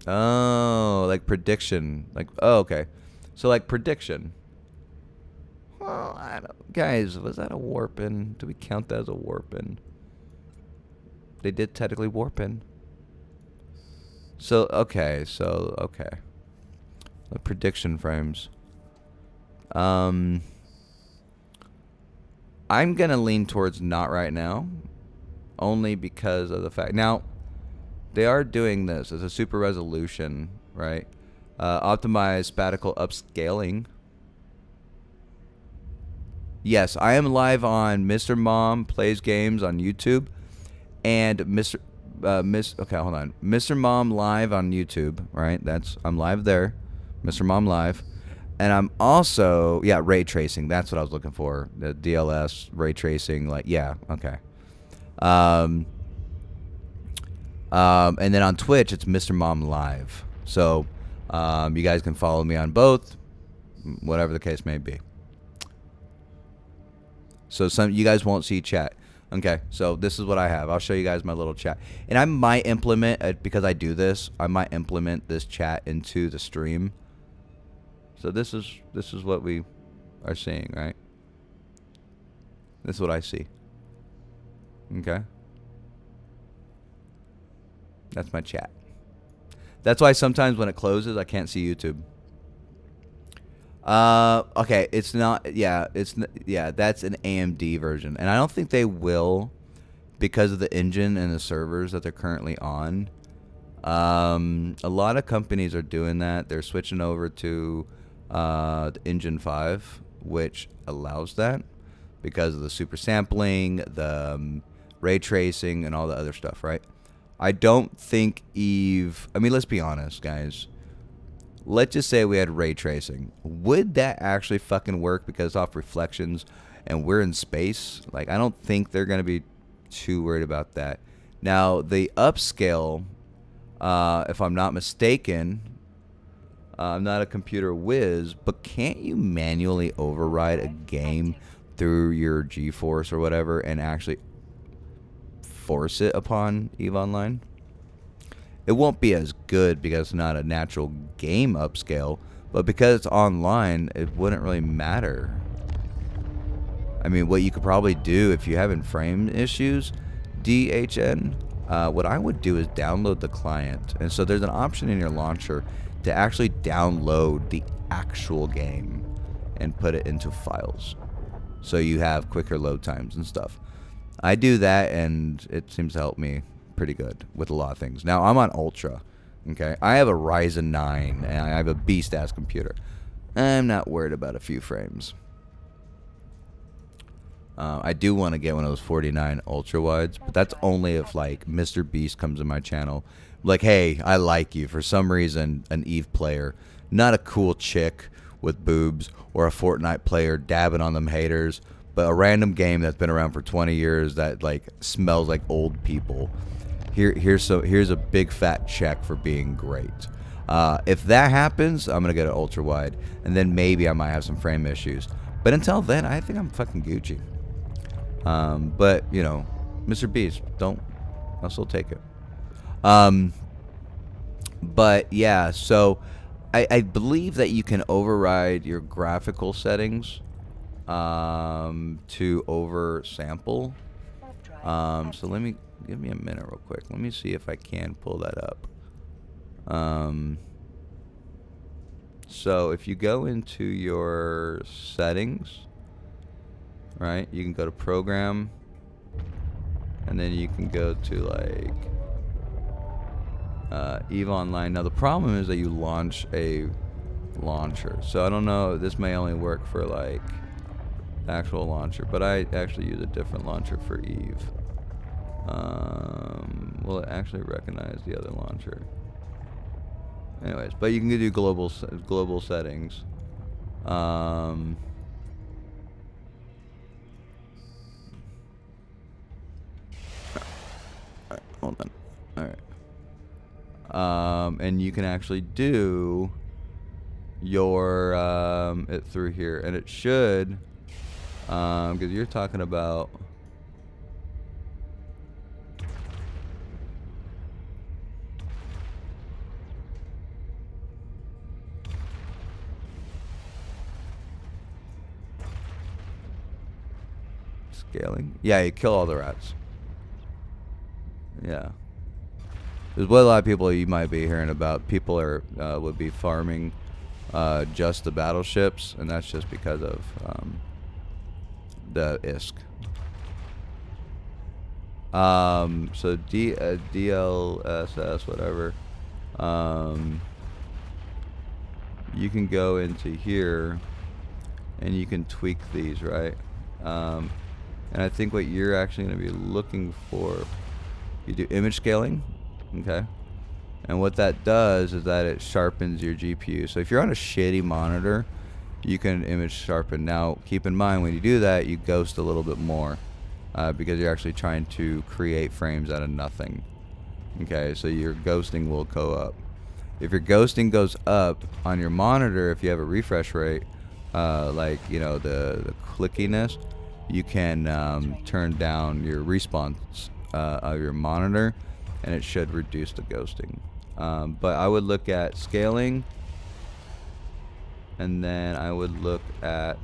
Oh, like prediction. Like, oh, okay. So like prediction. Well, I don't, guys, was that a warp in? Do we count that as a warp in? They did technically warp in. So, okay. The prediction frames. I'm going to lean towards not right now. Only because of the fact. Now, they are doing this as a super resolution, right? Optimized spatial upscaling. Yes, I am live on Mr. Mom Plays Games on YouTube, and Mr. Mom Live on YouTube, right? I'm live there, Mr. Mom Live, and I'm also ray tracing. That's what I was looking for. The DLS ray tracing, okay. And then on Twitch, it's Mr. Mom Live. So you guys can follow me on both, whatever the case may be. So you guys won't see chat. Okay, so this is what I have. I'll show you guys my little chat. And I might implement, because I do this, I might implement this chat into the stream. So this is what we are seeing, right? This is what I see. Okay. That's my chat. That's why sometimes when it closes, I can't see YouTube. Okay, it's not. That's an AMD version, and I don't think they will, because of the engine and the servers that they're currently on. A lot of companies are doing that. They're switching over to the Engine 5, which allows that because of the super sampling, the ray tracing, and all the other stuff, right? I don't think Eve... I mean, let's be honest, guys. Let's just say we had ray tracing. Would that actually fucking work because it's off reflections and we're in space? Like, I don't think they're going to be too worried about that. Now, the upscale, if I'm not mistaken, I'm not a computer whiz, but can't you manually override a game through your GeForce or whatever and actually force it upon EVE Online? It won't be as good because it's not a natural game upscale, but because it's online, it wouldn't really matter. I mean, what you could probably do if you're having frame issues, DHN, what I would do is download the client. And so there's an option in your launcher to actually download the actual game and put it into files. So you have quicker load times and stuff. I do that, and it seems to help me pretty good with a lot of things. Now, I'm on Ultra, okay? I have a Ryzen 9, and I have a beast-ass computer. I'm not worried about a few frames. I do want to get one of those 49 ultra-wides, but that's only if, like, Mr. Beast comes in my channel. Like, hey, I like you. For some reason, an EVE player, not a cool chick with boobs, or a Fortnite player dabbing on them haters, but a random game that's been around for 20 years that, like, smells like old people. Here's a big fat check for being great. If that happens, I'm gonna get an ultra wide, and then maybe I might have some frame issues. But until then, I think I'm fucking Gucci. But you know, Mr. Beast, I'll still take it. But yeah, so I believe that you can override your graphical settings to oversample. So give me a minute real quick. Let me see if I can pull that up. So if you go into your settings, right, you can go to program, and then you can go to like EVE Online. Now the problem is that you launch a launcher, so I don't know, this may only work for like the actual launcher, but I actually use a different launcher for EVE. Will it actually recognize the other launcher? Anyways, but you can do global settings. Alright, hold on. Alright. And you can actually do your it through here, and it should, because you're talking about scaling. Yeah, you kill all the rats. Yeah. There's what a lot of people you might be hearing about. People are would be farming just the battleships, and that's just because of the ISK. So DLSS, whatever. You can go into here, and you can tweak these, right? And I think what you're actually going to be looking for, you do image scaling, okay? And what that does is that it sharpens your GPU. So if you're on a shitty monitor, you can image sharpen. Now, keep in mind, when you do that, you ghost a little bit more because you're actually trying to create frames out of nothing. Okay, so your ghosting will go up. If your ghosting goes up on your monitor, if you have a refresh rate, like, you know, the clickiness, you can turn down your response of your monitor, and it should reduce the ghosting. But I would look at scaling, and then I would look at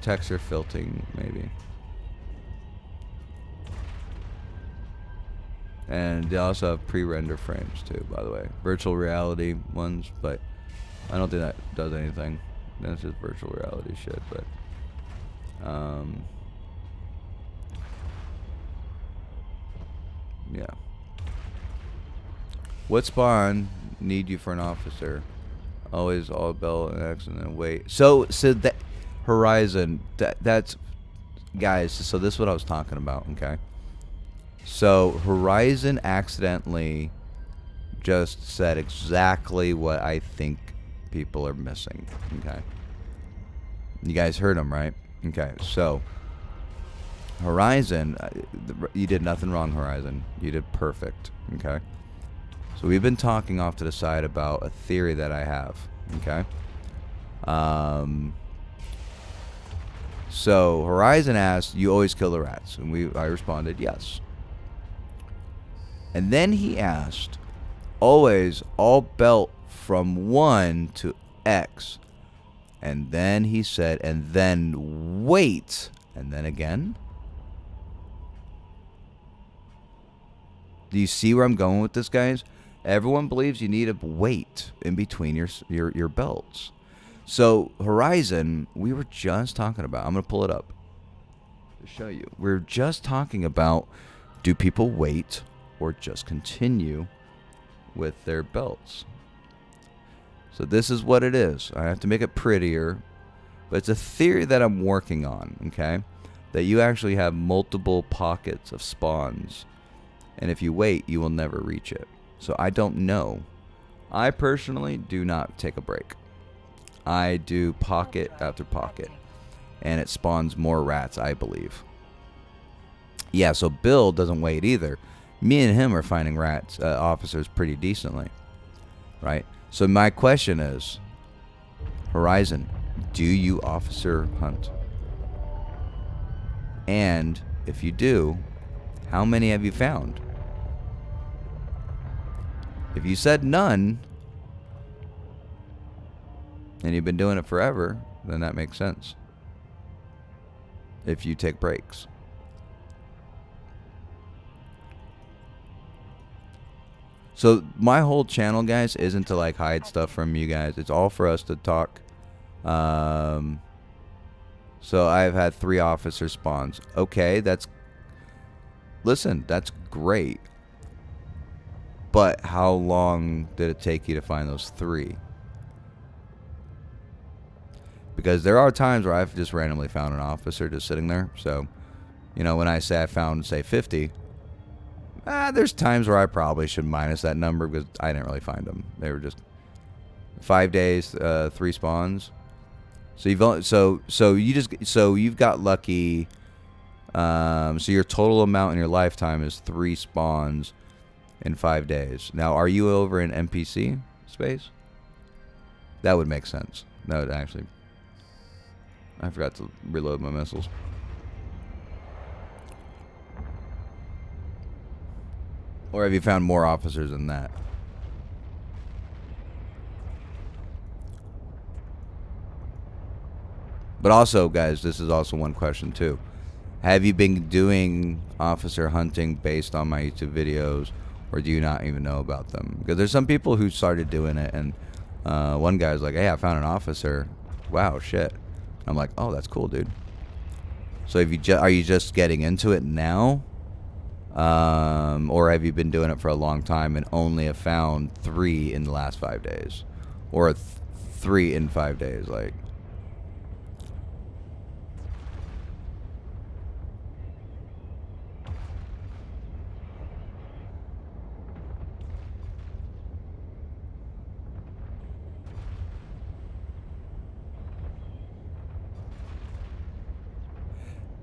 texture filtering, maybe. And they also have pre-render frames too, by the way. Virtual reality ones, but I don't think that does anything. That's just virtual reality shit, but yeah. What spawn need you for an officer? Always all bell and X and then wait. So that Horizon, that's guys, so this is what I was talking about, okay? So Horizon accidentally just said exactly what I think people are missing, okay? You guys heard him, right? Okay, so Horizon, you did nothing wrong, Horizon. You did perfect, okay? So we've been talking off to the side about a theory that I have, okay? So Horizon asked, you always kill the rats? And I responded, yes. And then he asked, always all belt from 1 to X. And then he said, and then wait. And then again. Do you see where I'm going with this, guys? Everyone believes you need a wait in between your belts. So Horizon, we were just talking about, I'm going to pull it up to show you. We're just talking about, do people wait or just continue with their belts? So this is what it is. I have to make it prettier, but it's a theory that I'm working on, okay? That you actually have multiple pockets of spawns, and if you wait, you will never reach it. So I don't know. I personally do not take a break. I do pocket after pocket, and it spawns more rats, I believe. Yeah, so Bill doesn't wait either. Me and him are finding rats, officers pretty decently, right? So my question is, Horizon, do you officer hunt? And if you do, how many have you found? If you said none, and you've been doing it forever, then that makes sense. If you take breaks. So my whole channel, guys, isn't to like hide stuff from you guys. It's all for us to talk. So I've had 3 officer spawns. Okay, listen, that's great. But how long did it take you to find those 3? Because there are times where I've just randomly found an officer just sitting there. So, you know, when I say I found, say, 50, there's times where I probably should minus that number because I didn't really find them. They were just 5 days, 3 spawns. So you've got lucky. So your total amount in your lifetime is 3 spawns in 5 days. Now, are you over in NPC space? That would make sense. That would actually. I forgot to reload my missiles. Or have you found more officers than that? But also, guys, this is also one question too. Have you been doing officer hunting based on my YouTube videos, or do you not even know about them? Because there's some people who started doing it, and one guy's like, "Hey, I found an officer. Wow, shit." I'm like, "Oh, that's cool, dude." So are you just getting into it now? Or have you been doing it for a long time and only have found 3 in the last 5 days? Or 3 in 5 days, like.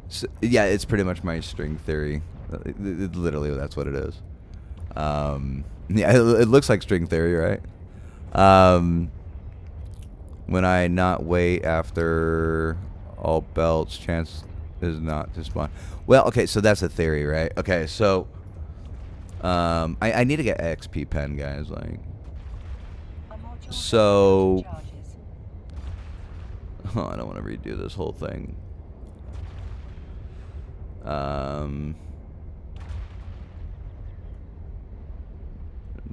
So, yeah, it's pretty much my string theory. Literally, that's what it is. Yeah, it looks like string theory, right? When I not wait after all belts, chance is not to spawn. Well, okay, so that's a theory, right? Okay, so I need to get XP pen, guys. Like, so I don't want to redo this whole thing.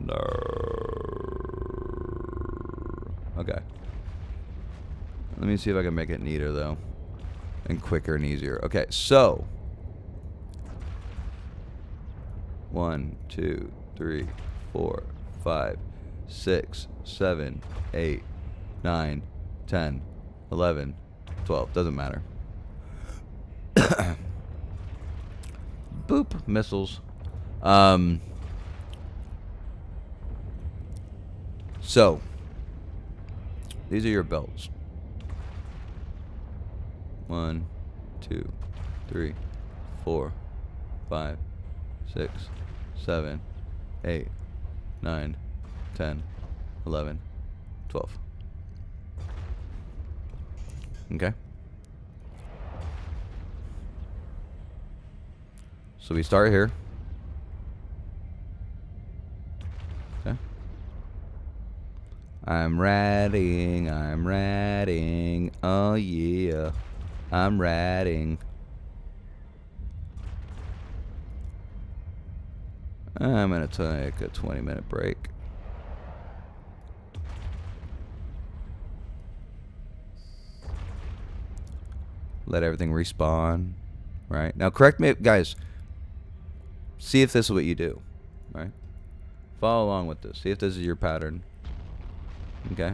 No. Okay. Let me see if I can make it neater though, and quicker and easier. Okay, so 1, 2, 3, 4, 5, 6, 7, 8, 9, 10, 11, 12. Doesn't matter. Boop. Missiles. So these are your belts. 1, 2, 3, 4, 5, 6, 7, 8, 9, 10, 11, 12. Okay. So we start here. Okay. I'm ratting. Oh yeah. I'm ratting. I'm gonna take a 20-minute break. Let everything respawn. Right? Now correct me, guys. See if this is what you do. Right? Follow along with this. See if this is your pattern. Okay?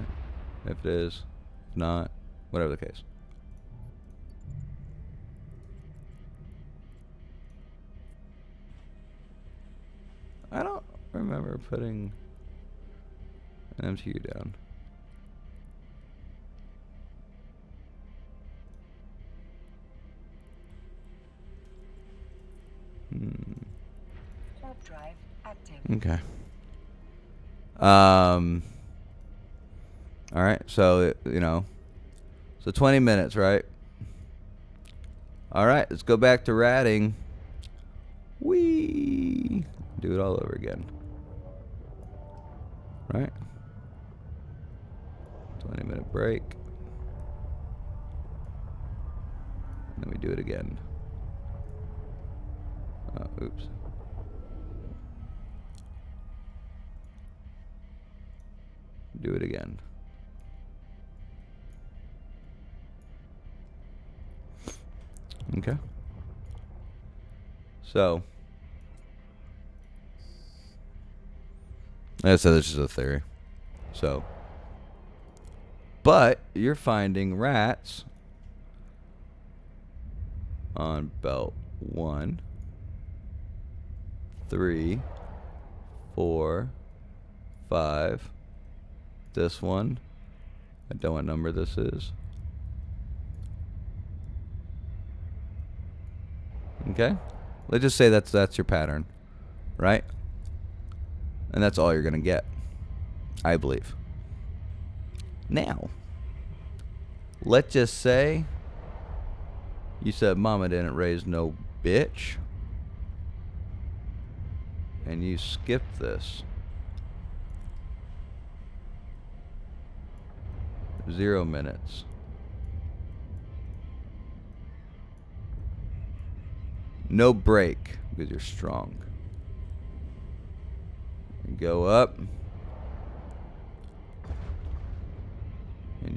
If it is, if not, whatever the case. I don't remember putting an MTU down. Warp drive active. Okay. All right. So, you know, so 20 minutes, right? All right. Let's go back to ratting. Whee! Do it all over again. Right? 20-minute break. Then we do it again. Oh, oops. Do it again. Okay. So, like I said, this is a theory. So, but you're finding rats on belt 1, 3, 4, 5. This one, I don't know what number this is. Okay, let's just say that's your pattern, right? And that's all you're gonna get, I believe. Now, let's just say you said mama didn't raise no bitch, and you skipped this. 0 minutes. No break because you're strong. You go up and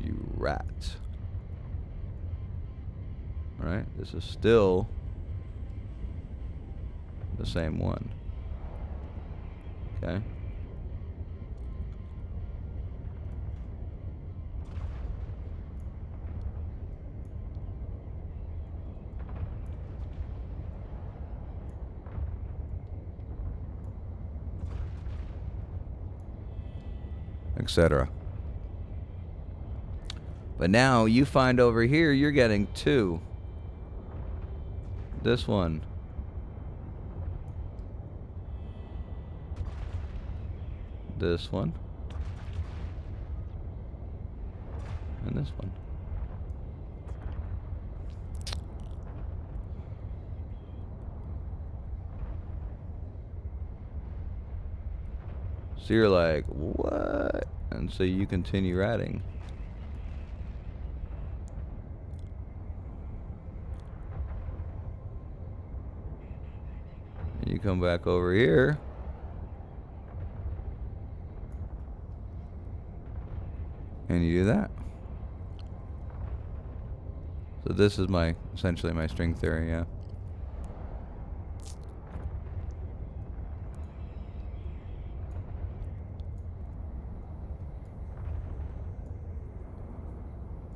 you rat. Alright, this is still the same one. Okay. Etc. But now you find over here you're getting 2. This one. This one. And this one. So you're like, what? And so you continue ratting. And you come back over here. And you do that. So this is essentially my string theory, yeah.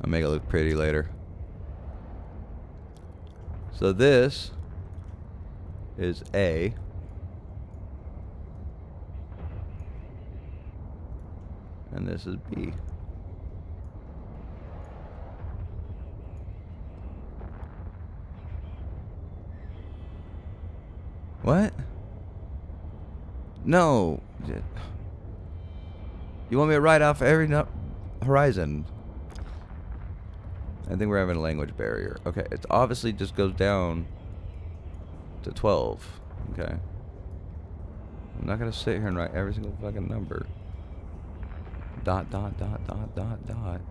I'll make it look pretty later. So this is A. And this is B. What? No. You want me to write off every horizon? I think we're having a language barrier. Okay, it obviously just goes down to 12. Okay. I'm not gonna sit here and write every single fucking number. Dot, dot, dot, dot, dot, dot.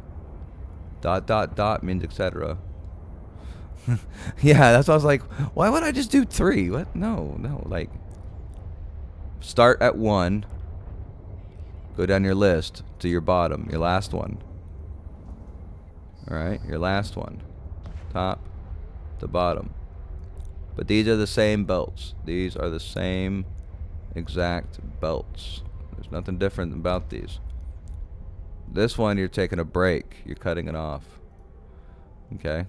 Dot, dot, dot means etc. Yeah, that's why I was like, why would I just do 3? What? No, like, start at 1. Go down your list to your bottom, your last one. Alright, your last one. Top to bottom. But these are the same belts. These are the same exact belts. There's nothing different about these. This one, you're taking a break. You're cutting it off. Okay?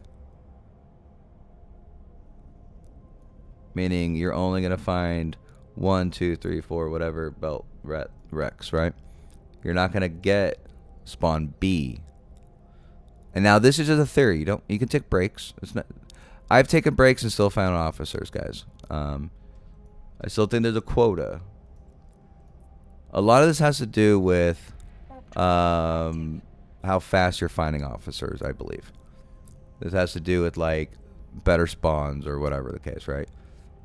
Meaning you're only going to find 1, 2, 3, 4, whatever belt recs, right? You're not going to get spawn B. And now this is just a theory. You can take breaks. It's not. I've taken breaks and still found officers, guys. I still think there's a quota. A lot of this has to do with how fast you're finding officers, I believe. This has to do with like better spawns or whatever the case, right?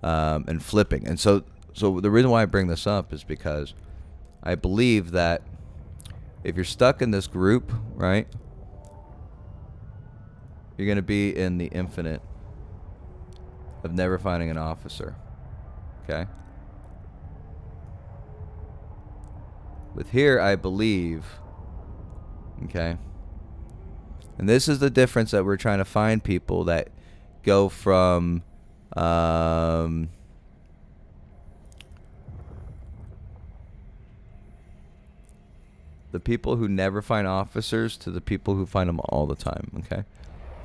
And flipping. And so the reason why I bring this up is because I believe that if you're stuck in this group, right, you're going to be in the infinite of never finding an officer. Okay? With here, I believe Okay? And this is the difference that we're trying to find people that go from the people who never find officers to the people who find them all the time, okay?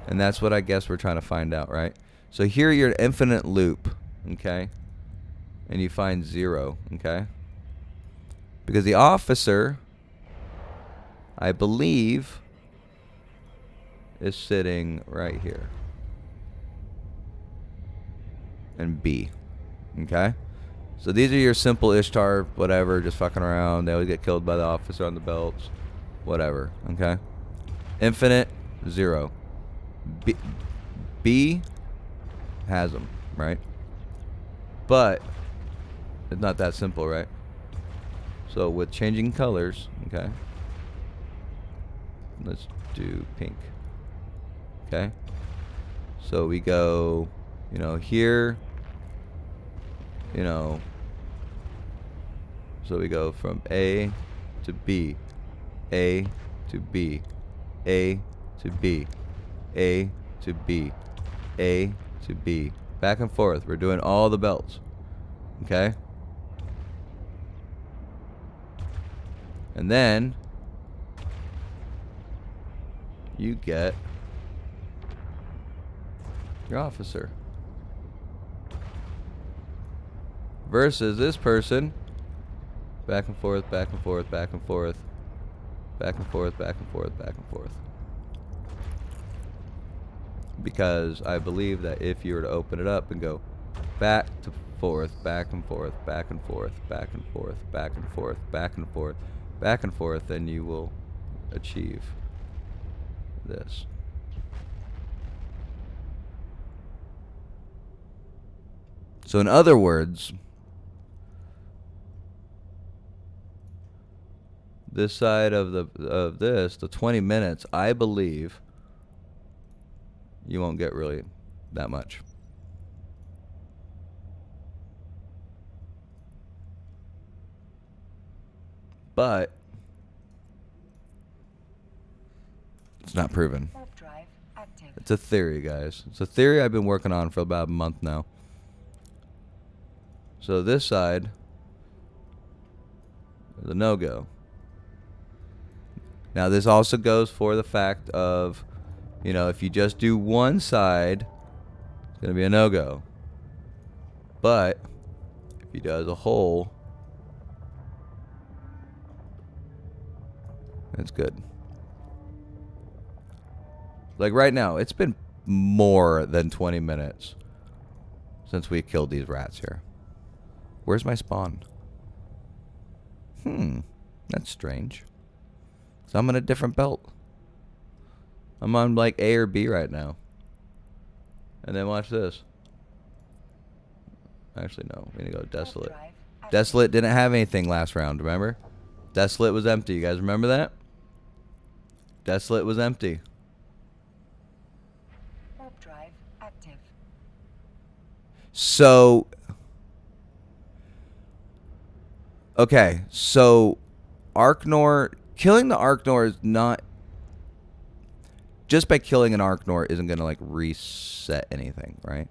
And that's what I guess we're trying to find out, right? So here you're an infinite loop, okay? And you find 0, okay? Because the officer, I believe, is sitting right here. And B, okay? So these are your simple Ishtar, whatever, just fucking around. They always get killed by the officer on the belts. Whatever, okay? Infinite, 0. B has them, right? But it's not that simple, right? So with changing colors, okay? Let's do pink. Okay? So we go, you know, here, you know, so we go from A to B, A to B, A to B, A to B, A to B, back and forth. We're doing all the belts, okay? And then you get your officer versus this person. Back and forth, back and forth, back and forth, back and forth, back and forth, back and forth. Because I believe that if you were to open it up and go back to forth, back and forth, back and forth, back and forth, back and forth, back and forth, back and forth, then you will achieve this. So in other words, this side of the 20 minutes, I believe you won't get really that much. But it's not proven. Warp drive active. It's a theory, guys. It's a theory I've been working on for about a month now. So this side is a no-go. Now this also goes for the fact of, you know, if you just do one side, it's going to be a no-go. But if you do as a whole, it's good. Like right now, it's been more than 20 minutes since we killed these rats here. Where's my spawn? That's strange. So I'm on a different belt. I'm on like A or B right now. And then watch this. Actually, no. We're going to go Desolate. Warp drive active. Desolate didn't have anything last round, remember? Desolate was empty. You guys remember that? Desolate was empty. Warp drive active. So... Okay, so Arknor, killing the Arknor is not, just by killing an Arknor isn't going to like reset anything, right?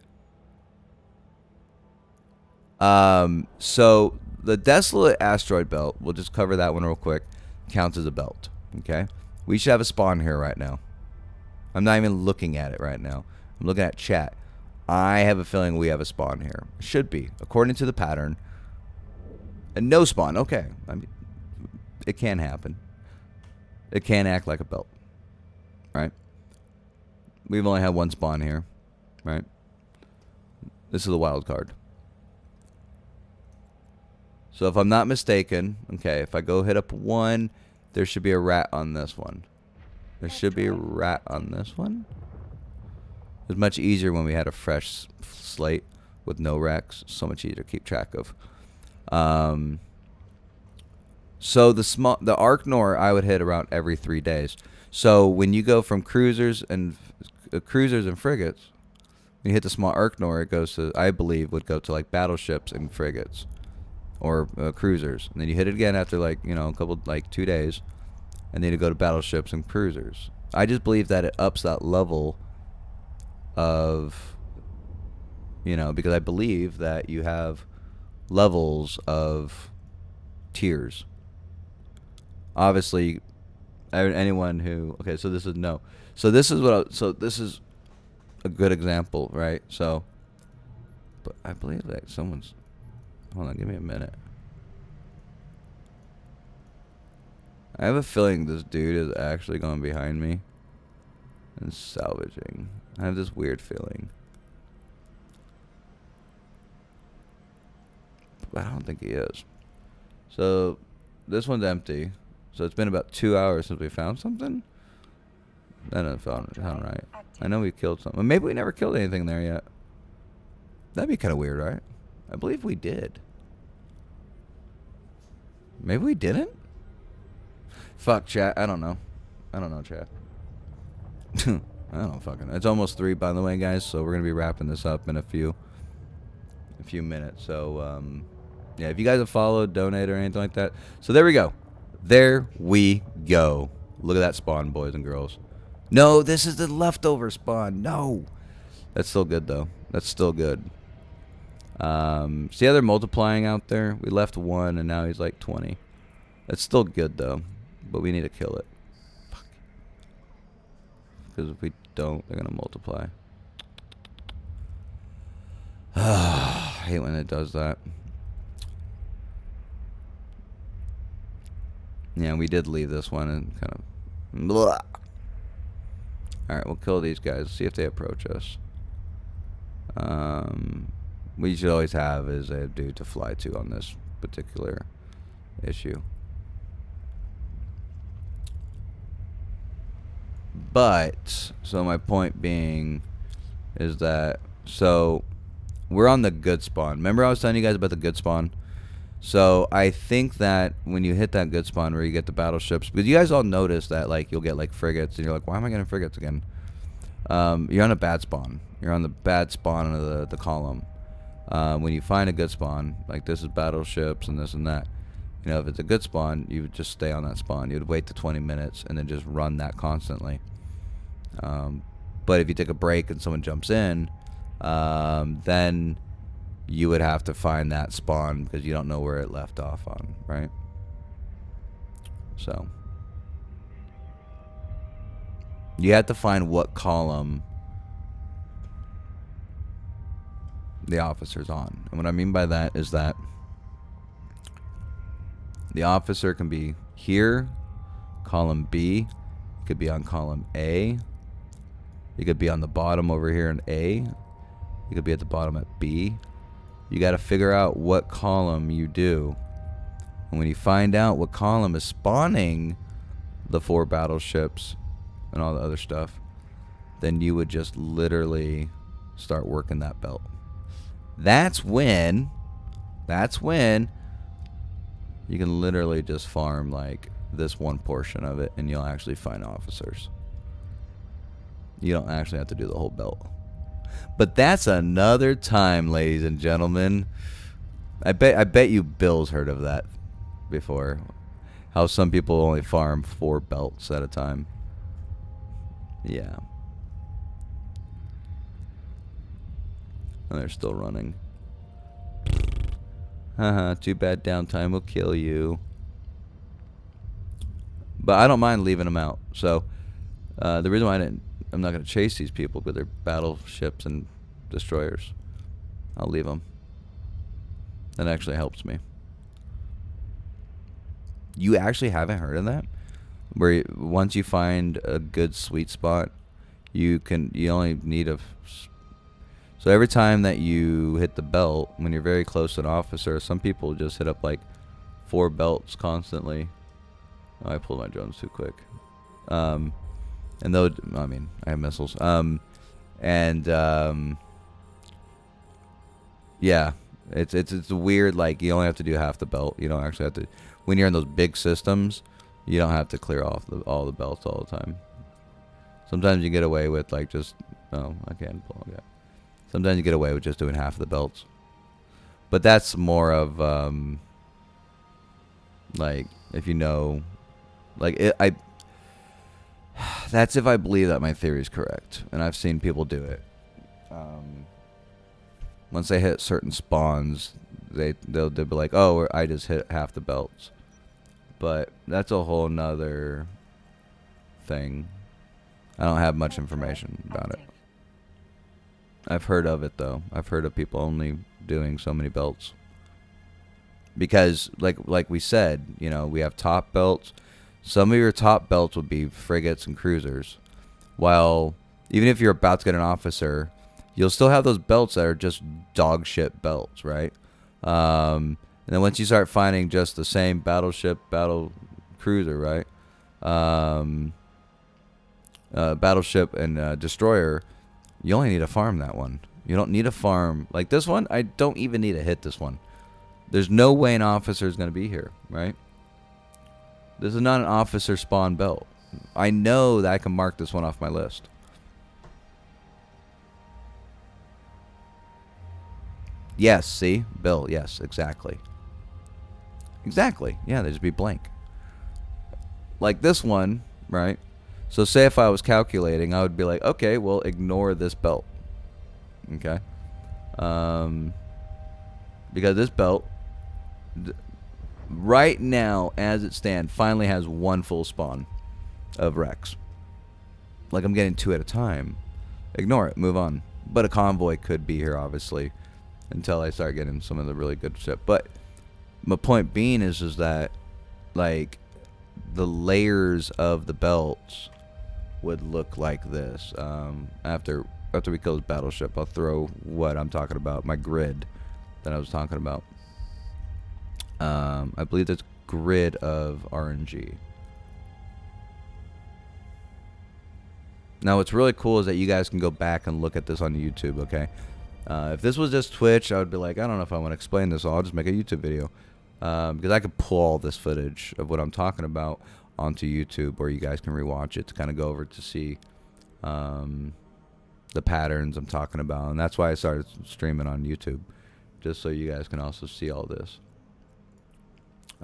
So the Desolate Asteroid Belt, we'll just cover that one real quick, counts as a belt, okay? We should have a spawn here right now. I'm not even looking at it right now. I'm looking at chat. I have a feeling we have a spawn here. Should be, according to the pattern. And no spawn, okay. I mean, it can happen. It can act like a belt, right? We've only had one spawn here, right? This is a wild card. So if I'm not mistaken, okay, if I go hit up one, there should be a rat on this one. There should be a rat on this one. It was much easier when we had a fresh slate with no wrecks. So much easier to keep track of. So the Arknor I would hit around every 3 days. So when you go from cruisers and frigates, when you hit the small Arknor, it goes to, I believe, would go to like battleships and frigates or cruisers. And then you hit it again after like, you know, a couple, like 2 days. and then you go to battleships and cruisers. I just believe that it ups that level of, because I believe that you have levels of tiers. Obviously, anyone who, okay, so this is no. So this is so this is a good example, right? So, but I believe that someone's, hold on, give me a minute. I have a feeling this dude is actually going behind me and salvaging. I have this weird feeling. But I don't think he is. So, this one's empty. So it's been about 2 hours since we found something? That doesn't sound right. I know we killed something. Maybe we never killed anything there yet. That'd be kind of weird, right? I believe we did. Maybe we didn't? Fuck, chat. I don't know. I don't know, chat. I don't fucking know. It's almost 3, by the way, guys. So we're going to be wrapping this up in a few minutes. So, yeah, if you guys have followed, donate, or anything like that. So there we go. There we go. Look at that spawn, boys and girls. No, this is the leftover spawn. No. That's still good, though. That's still good. See how they're multiplying out there? We left 1, and now he's like 20. That's still good, though. But we need to kill it. Fuck. Because if we don't, they're going to multiply. I hate when it does that. Yeah, we did leave this one and kind of... Blah. Alright, we'll kill these guys. See if they approach us. What you should always have is a dude to fly to on this particular issue. But, so my point being is that, so we're on the good spawn. Remember I was telling you guys about the good spawn? So I think that when you hit that good spawn where you get the battleships, because you guys all notice that like you'll get like frigates and you're like, why am I getting frigates again? You're on a bad spawn. You're on the bad spawn of the column. When you find a good spawn, like this is battleships and this and that, if it's a good spawn, you would just stay on that spawn. You would wait the 20 minutes and then just run that constantly. But if you take a break and someone jumps in, then you would have to find that spawn because you don't know where it left off on, right? So you have to find what column the officer's on. And what I mean by that is that the officer can be here, column B, it could be on column A, you could be on the bottom over here in A, you could be at the bottom at B. You got to figure out what column you do. And when you find out what column is spawning the 4 battleships and all the other stuff, then you would just literally start working that belt. That's when you can literally just farm like this one portion of it and you'll actually find officers. You don't actually have to do the whole belt. But that's another time, ladies and gentlemen. I bet you Bill's heard of that before. How some people only farm 4 belts at a time. Yeah. And they're still running. Haha, too bad downtime will kill you. But I don't mind leaving them out. So, the reason why I'm not going to chase these people because they're battleships and destroyers. I'll leave them. That actually helps me. You actually haven't heard of that? Where once you find a good sweet spot, you only need so every time that you hit the belt, when you're very close to an officer, some people just hit up like 4 belts constantly. Oh, I pulled my drones too quick. And though, I mean, I have missiles. Yeah, it's weird. Like you only have to do half the belt. You don't actually have to. When you're in those big systems, you don't have to clear off all the belts all the time. Sometimes you get away with like just. Oh, I can't pull. Okay. Sometimes you get away with just doing half of the belts. But that's more of like if you know Like that's if I believe that my theory is correct, and I've seen people do it. Once they hit certain spawns, they'll be like, "Oh, I just hit half the belts," but that's a whole nother thing. I don't have much information about it. Active. I've heard of it though. I've heard of people only doing so many belts. Because like we said, you know, we have top belts. Some of your top belts would be frigates and cruisers. While even if you're about to get an officer, you'll still have those belts that are just dog shit belts, right? And then once you start finding just the same battleship, battle cruiser, right? Battleship and destroyer, you only need to farm that one. You don't need to farm like this one. I don't even need to hit this one. There's no way an officer is going to be here, right? This is not an officer spawn belt. I know that I can mark this one off my list. Yes, see? Bill, yes, exactly. Exactly. Yeah, they'd just be blank. Like this one, right? So say if I was calculating, I would be like, okay, well, ignore this belt. Okay? Because this belt, right now, as it stands, finally has one full spawn of Rex. Like I'm getting 2 at a time. Ignore it. Move on. But a convoy could be here, obviously, until I start getting some of the really good shit. But my point being is that, like, the layers of the belts would look like this. After we kill this battleship, I'll throw what I'm talking about, my grid that I was talking about. I believe that's grid of RNG. Now, what's really cool is that you guys can go back and look at this on YouTube, okay? If this was just Twitch, I would be like, I don't know if I want to explain this, so I'll just make a YouTube video. Because I could pull all this footage of what I'm talking about onto YouTube, where you guys can rewatch it to kind of go over to see the patterns I'm talking about. And that's why I started streaming on YouTube, just so you guys can also see all this.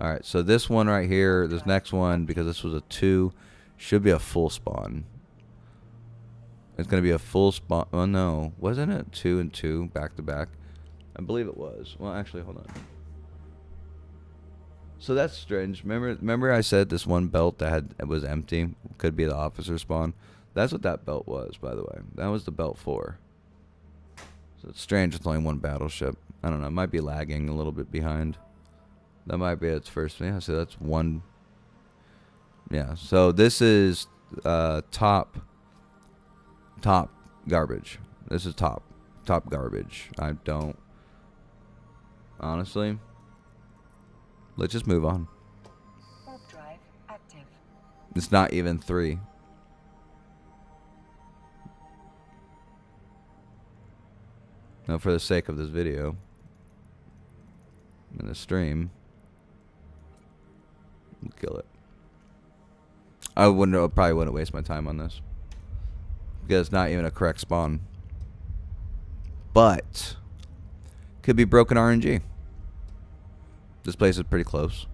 All right, so this one right here, this next one, because this was a 2, should be a full spawn. It's going to be a full spawn. Oh, no. Wasn't it 2 and 2 back to back? I believe it was. Well, actually, hold on. So that's strange. Remember I said this one belt that was empty could be the officer spawn? That's what that belt was, by the way. That was the belt 4. So it's strange it's only one battleship. I don't know. It might be lagging a little bit behind. That might be its first. Yeah, so that's one. Yeah, so this is top garbage. This is top garbage. I don't. Honestly. Let's just move on. Warp drive active. It's not even 3. Now, for the sake of this video and the stream, we'll kill it. I probably wouldn't waste my time on this because it's not even a correct spawn. But could be broken RNG. This place is pretty close.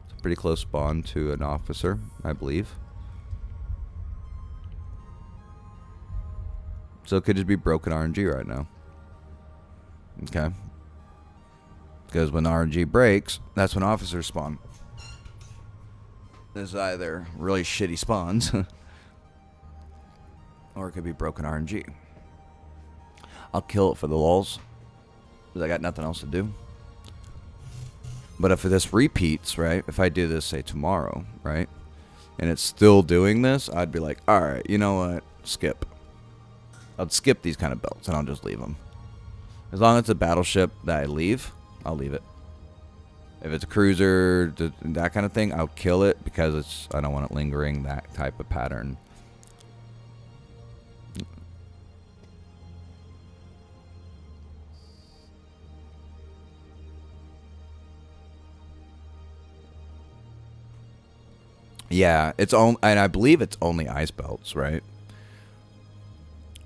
It's a pretty close spawn to an officer, I believe. So it could just be broken RNG right now. Okay. Because when RNG breaks, that's when officers spawn. There's either really shitty spawns, or it could be broken RNG. I'll kill it for the lulz, because I got nothing else to do. But if this repeats, right, if I do this, say, tomorrow, right, and it's still doing this, I'd be like, all right, you know what, skip. I'll skip these kind of belts, and I'll just leave them. As long as it's a battleship that I leave, I'll leave it. If it's a cruiser, that kind of thing, I'll kill it because I don't want it lingering, that type of pattern. Yeah, and I believe it's only ice belts, right?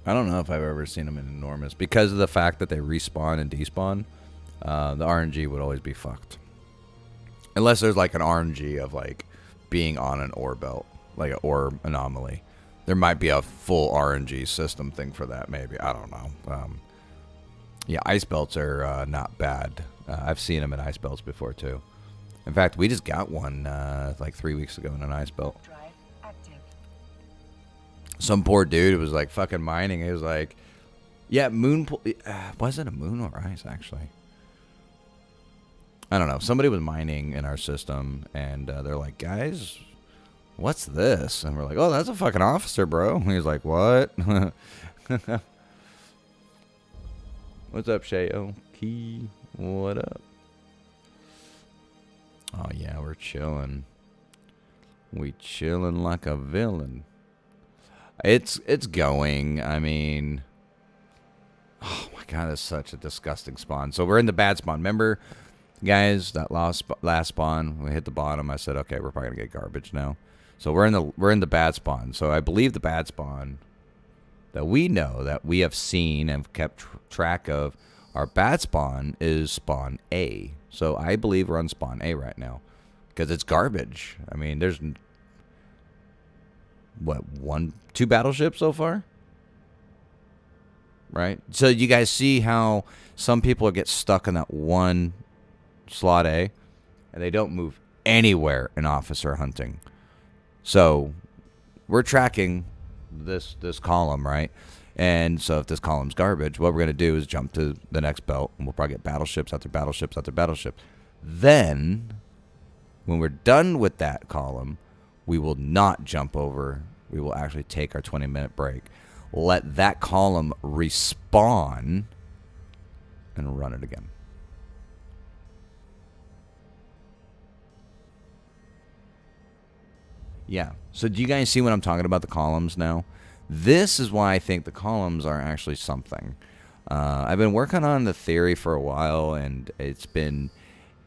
I don't know if I've ever seen them in enormous. Because of the fact that they respawn and despawn, the RNG would always be fucked. Unless there's like an RNG of like being on an ore belt, like an ore anomaly. There might be a full RNG system thing for that, maybe. I don't know. Yeah, ice belts are not bad. I've seen them in ice belts before, too. In fact, we just got one like 3 weeks ago in an ice belt. Drive active. Some poor dude was like fucking mining. He was like, yeah, moon. Was it a moon or ice, actually? I don't know. Somebody was mining in our system, and they're like, guys, what's this? And we're like, oh, that's a fucking officer, bro. And he's like, what? What's up, Shayo? Key, what up? Oh, yeah, we're chilling. We chilling like a villain. It's going. I mean, oh, my God, it's such a disgusting spawn. So we're in the bad spawn. Remember, guys, that last spawn, we hit the bottom. I said, okay, we're probably going to get garbage now. So we're in the bad spawn. So I believe the bad spawn that we know, that we have seen and kept track of, our bad spawn is spawn A. So I believe we're on spawn A right now because it's garbage. I mean, there's what, 2 battleships so far, right? So you guys see how some people get stuck in that one slot A and they don't move anywhere in officer hunting. So we're tracking this column, right? And so if this column's garbage, what we're going to do is jump to the next belt, and we'll probably get battleships after battleships after battleships. Then, when we're done with that column, we will not jump over. We will actually take our 20-minute break, let that column respawn, and run it again. Yeah. So do you guys see what I'm talking about, the columns now? This is why I think the columns are actually something. I've been working on the theory for a while, and it's been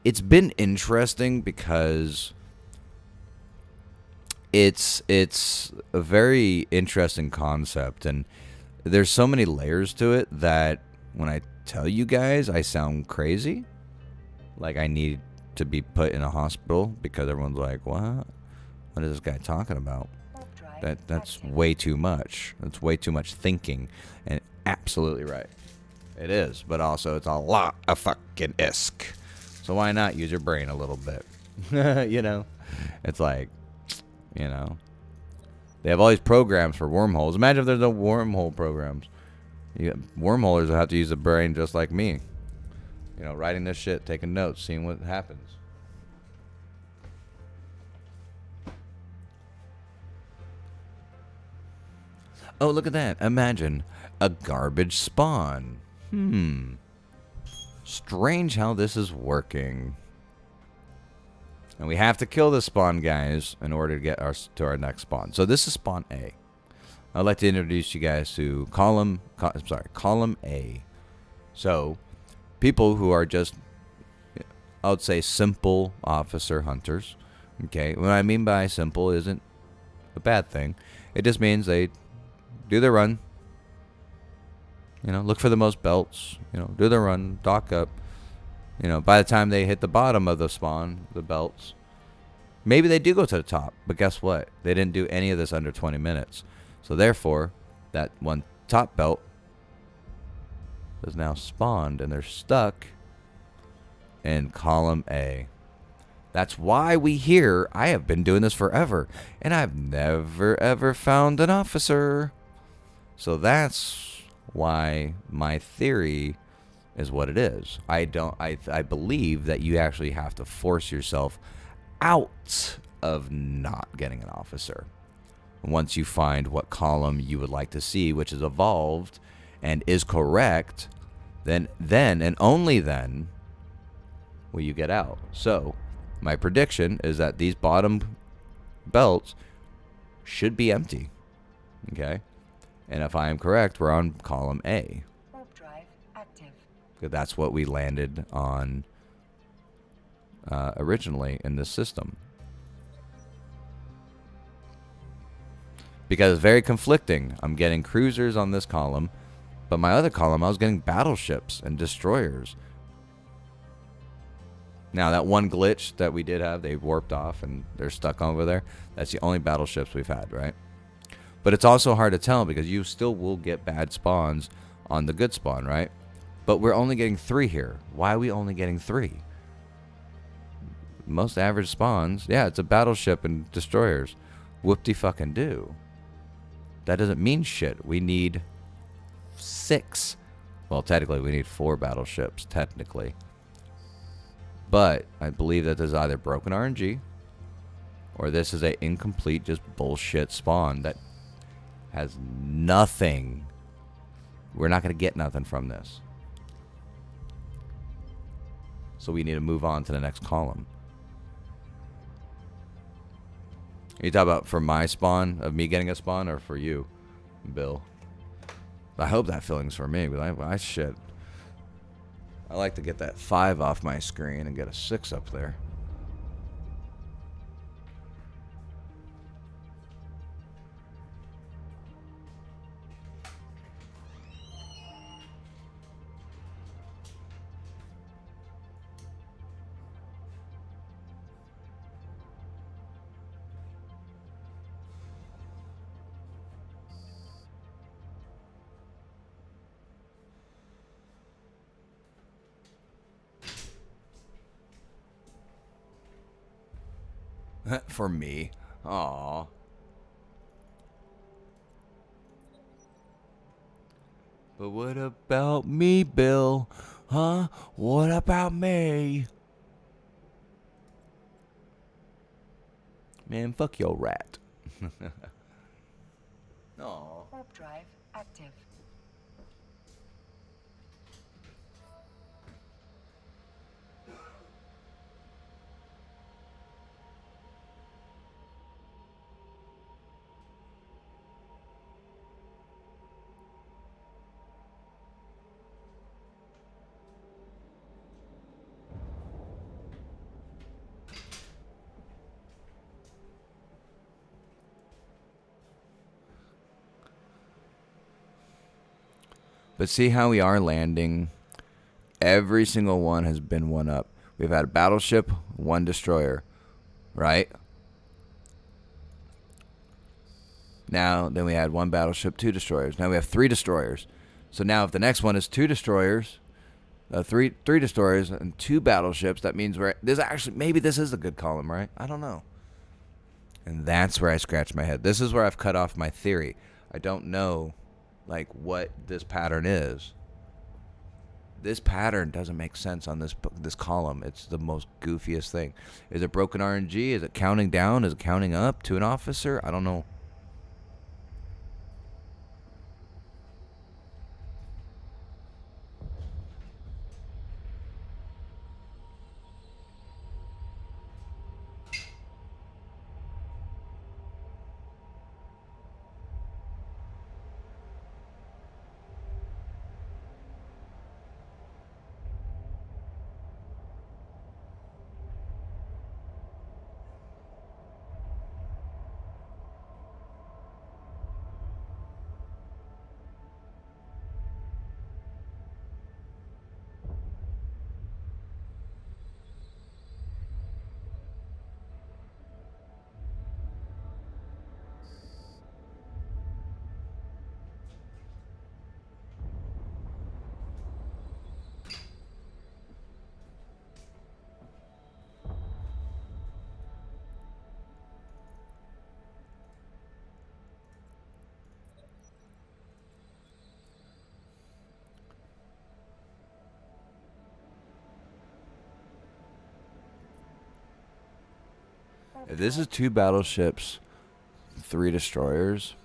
interesting because it's a very interesting concept, and there's so many layers to it that when I tell you guys, I sound crazy. Like I need to be put in a hospital because everyone's like, what? What is this guy talking about? That's way too much. That's way too much thinking. And absolutely right. It is. But also it's a lot of fucking isk. So why not use your brain a little bit? You know? It's like, you know. They have all these programs for wormholes. Imagine if there's no wormhole programs. Wormholers will have to use the brain just like me. You know, writing this shit, taking notes, seeing what happens. Oh, look at that. Imagine a garbage spawn. Strange how this is working. And we have to kill this spawn, guys, in order to get to our next spawn. So this is spawn A. I'd like to introduce you guys to column A. So people who are just, I would say, simple officer hunters. Okay, what I mean by simple isn't a bad thing. It just means they do their run, you know, look for the most belts, you know, do their run, dock up, you know, by the time they hit the bottom of the spawn, the belts, maybe they do go to the top, but guess what? They didn't do any of this under 20 minutes. So therefore, that one top belt is now spawned and they're stuck in column A. That's why we hear, I have been doing this forever, and I've never ever found an officer. So that's why my theory is what it is. I believe that you actually have to force yourself out of not getting an officer. Once you find what column you would like to see, which is evolved and is correct, then and only then will you get out. So my prediction is that these bottom belts should be empty. Okay? And if I am correct, we're on column A. Warp drive active. Because that's what we landed on originally in this system. Because it's very conflicting. I'm getting cruisers on this column, but my other column I was getting battleships and destroyers. Now, that one glitch that we did have, they warped off and they're stuck over there. That's the only battleships we've had, right? But it's also hard to tell because you still will get bad spawns on the good spawn, right? But we're only getting 3 here. Why are we only getting 3? Most average spawns, yeah, it's a battleship and destroyers. Whoop-de-fucking-do. That doesn't mean shit. We need 6. Well, technically, we need 4 battleships, technically. But I believe that there's either broken RNG or this is a incomplete, just bullshit spawn that has nothing. We're not going to get nothing from this. So we need to move on to the next column. Are you talking about for my spawn, of me getting a spawn, or for you, Bill? I hope that feeling's for me, but I shit. I like to get that 5 off my screen and get a 6 up there. For me. Aww. But what about me, Bill? Huh? What about me? Man, fuck your rat. Aww. Warp drive active. But see how we are landing? Every single one has been one up. We've had a battleship, 1 destroyer, right? Now, then we had 1 battleship, 2 destroyers. Now we have 3 destroyers. So now if the next one is 2 destroyers, 3 destroyers and 2 battleships, that means maybe this is a good column, right? I don't know. And that's where I scratch my head. This is where I've cut off my theory. I don't know, like, what this pattern is. This pattern doesn't make sense on this column. It's the most goofiest thing. Is it broken RNG? Is it counting down? Is it counting up to an officer? I don't know. If this is 2 battleships, 3 destroyers,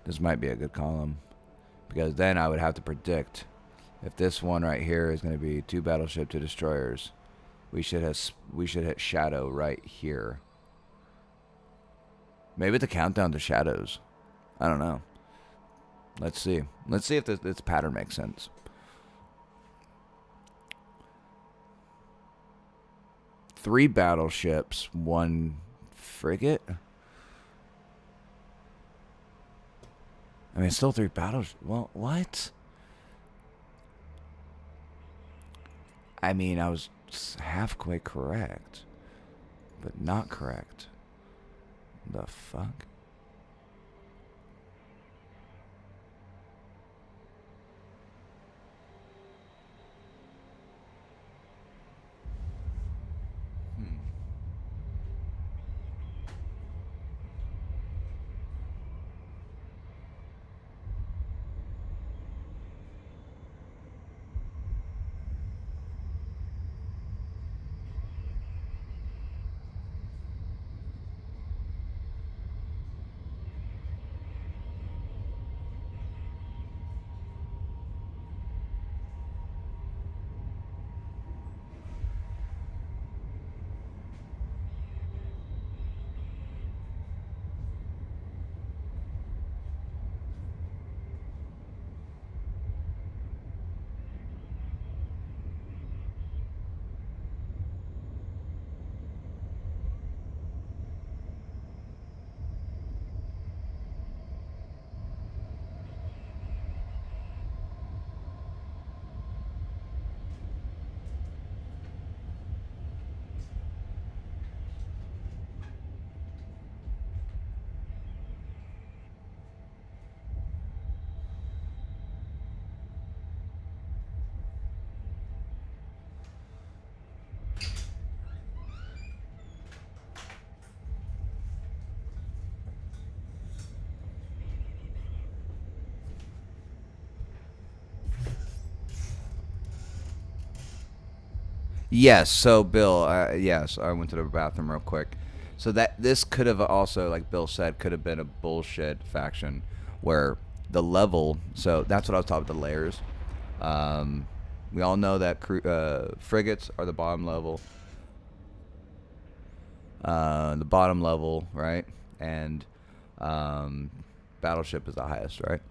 this might be a good column. Because then I would have to predict if this one right here is going to be 2 battleship, 2 destroyers. We should hit shadow right here. Maybe it's a countdown to shadows. I don't know. Let's see. Let's see if this pattern makes sense. Three battleships, 1 frigate. I mean, it's still 3 battles. Well, what? I mean, I was halfway correct, but not correct. The fuck? Yes. So Bill, yes, I went to the bathroom real quick. So that this could have also, like Bill said, could have been a bullshit faction where the level. So that's what I was talking about, the layers. We all know that frigates are the bottom level. The bottom level, right? And battleship is the highest, right?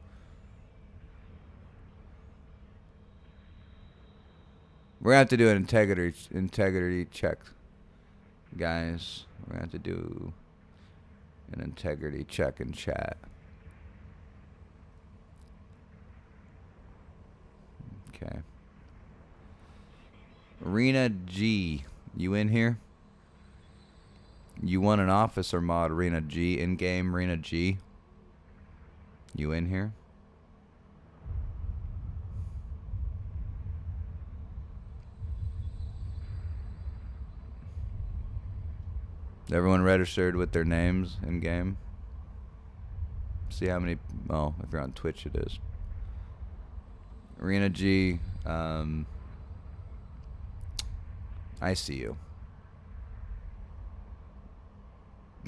We're gonna have to do an integrity check, guys. We're gonna have to do an integrity check in chat. Okay. Rena G, you in here? You want an officer mod, Rena G, in game, Rena G? You in here? Everyone registered with their names in game. See how many. Oh, if you're on Twitch, it is. Arena G. I see you.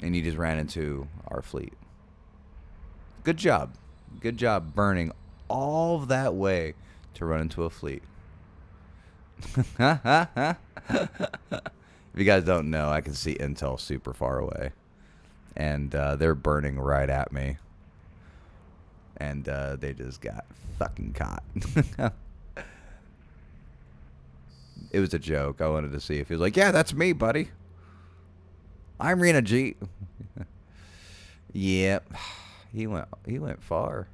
And you just ran into our fleet. Good job. Good job burning all of that way to run into a fleet. If you guys don't know, I can see Intel super far away. And they're burning right at me. And they just got fucking caught. It was a joke. I wanted to see if he was like, yeah, that's me, buddy. I'm Rena G. Yep. He went far.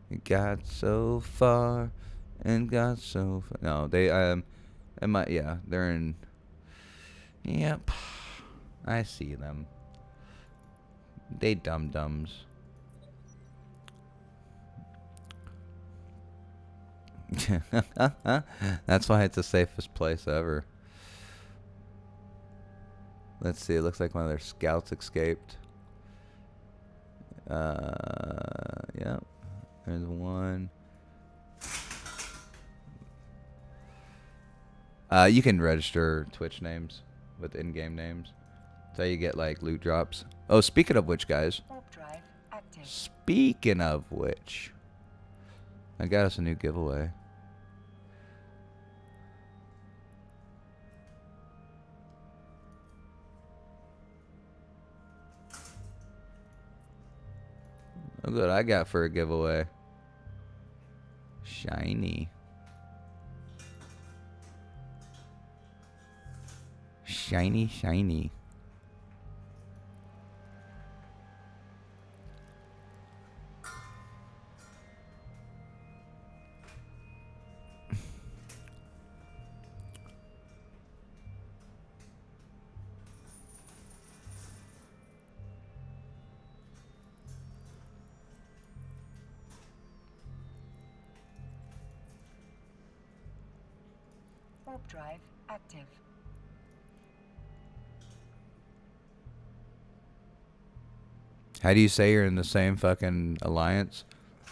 He got so far and got so far. No, they they're in. Yep. I see them. They dum-dums. That's why it's the safest place ever. Let's see. It looks like one of their scouts escaped. Yep. There's one. You can register Twitch names with in-game names. That's how you get like loot drops. Oh, speaking of which, guys. Warp drive active. Speaking of which, I got us a new giveaway. Look what I got for a giveaway. Shiny. Shiny, shiny. Warp drive active. How do you say you're in the same fucking alliance?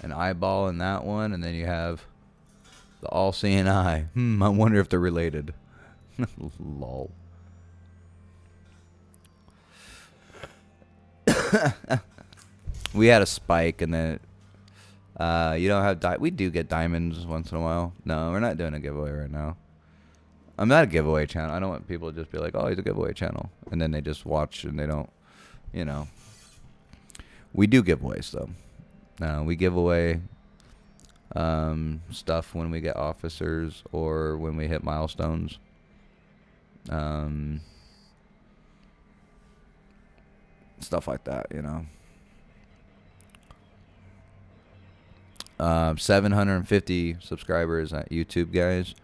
An eyeball in that one, and then you have the all-seeing eye. I wonder if they're related. Lol. We had a spike, and then you don't have we do get diamonds once in a while. No, we're not doing a giveaway right now. I'm not a giveaway channel. I don't want people to just be like, oh, he's a giveaway channel, and then they just watch and they don't, you know. We do giveaways though. We give away stuff when we get officers or when we hit milestones. 'Stuff like that, you know. 750 subscribers at YouTube, guys.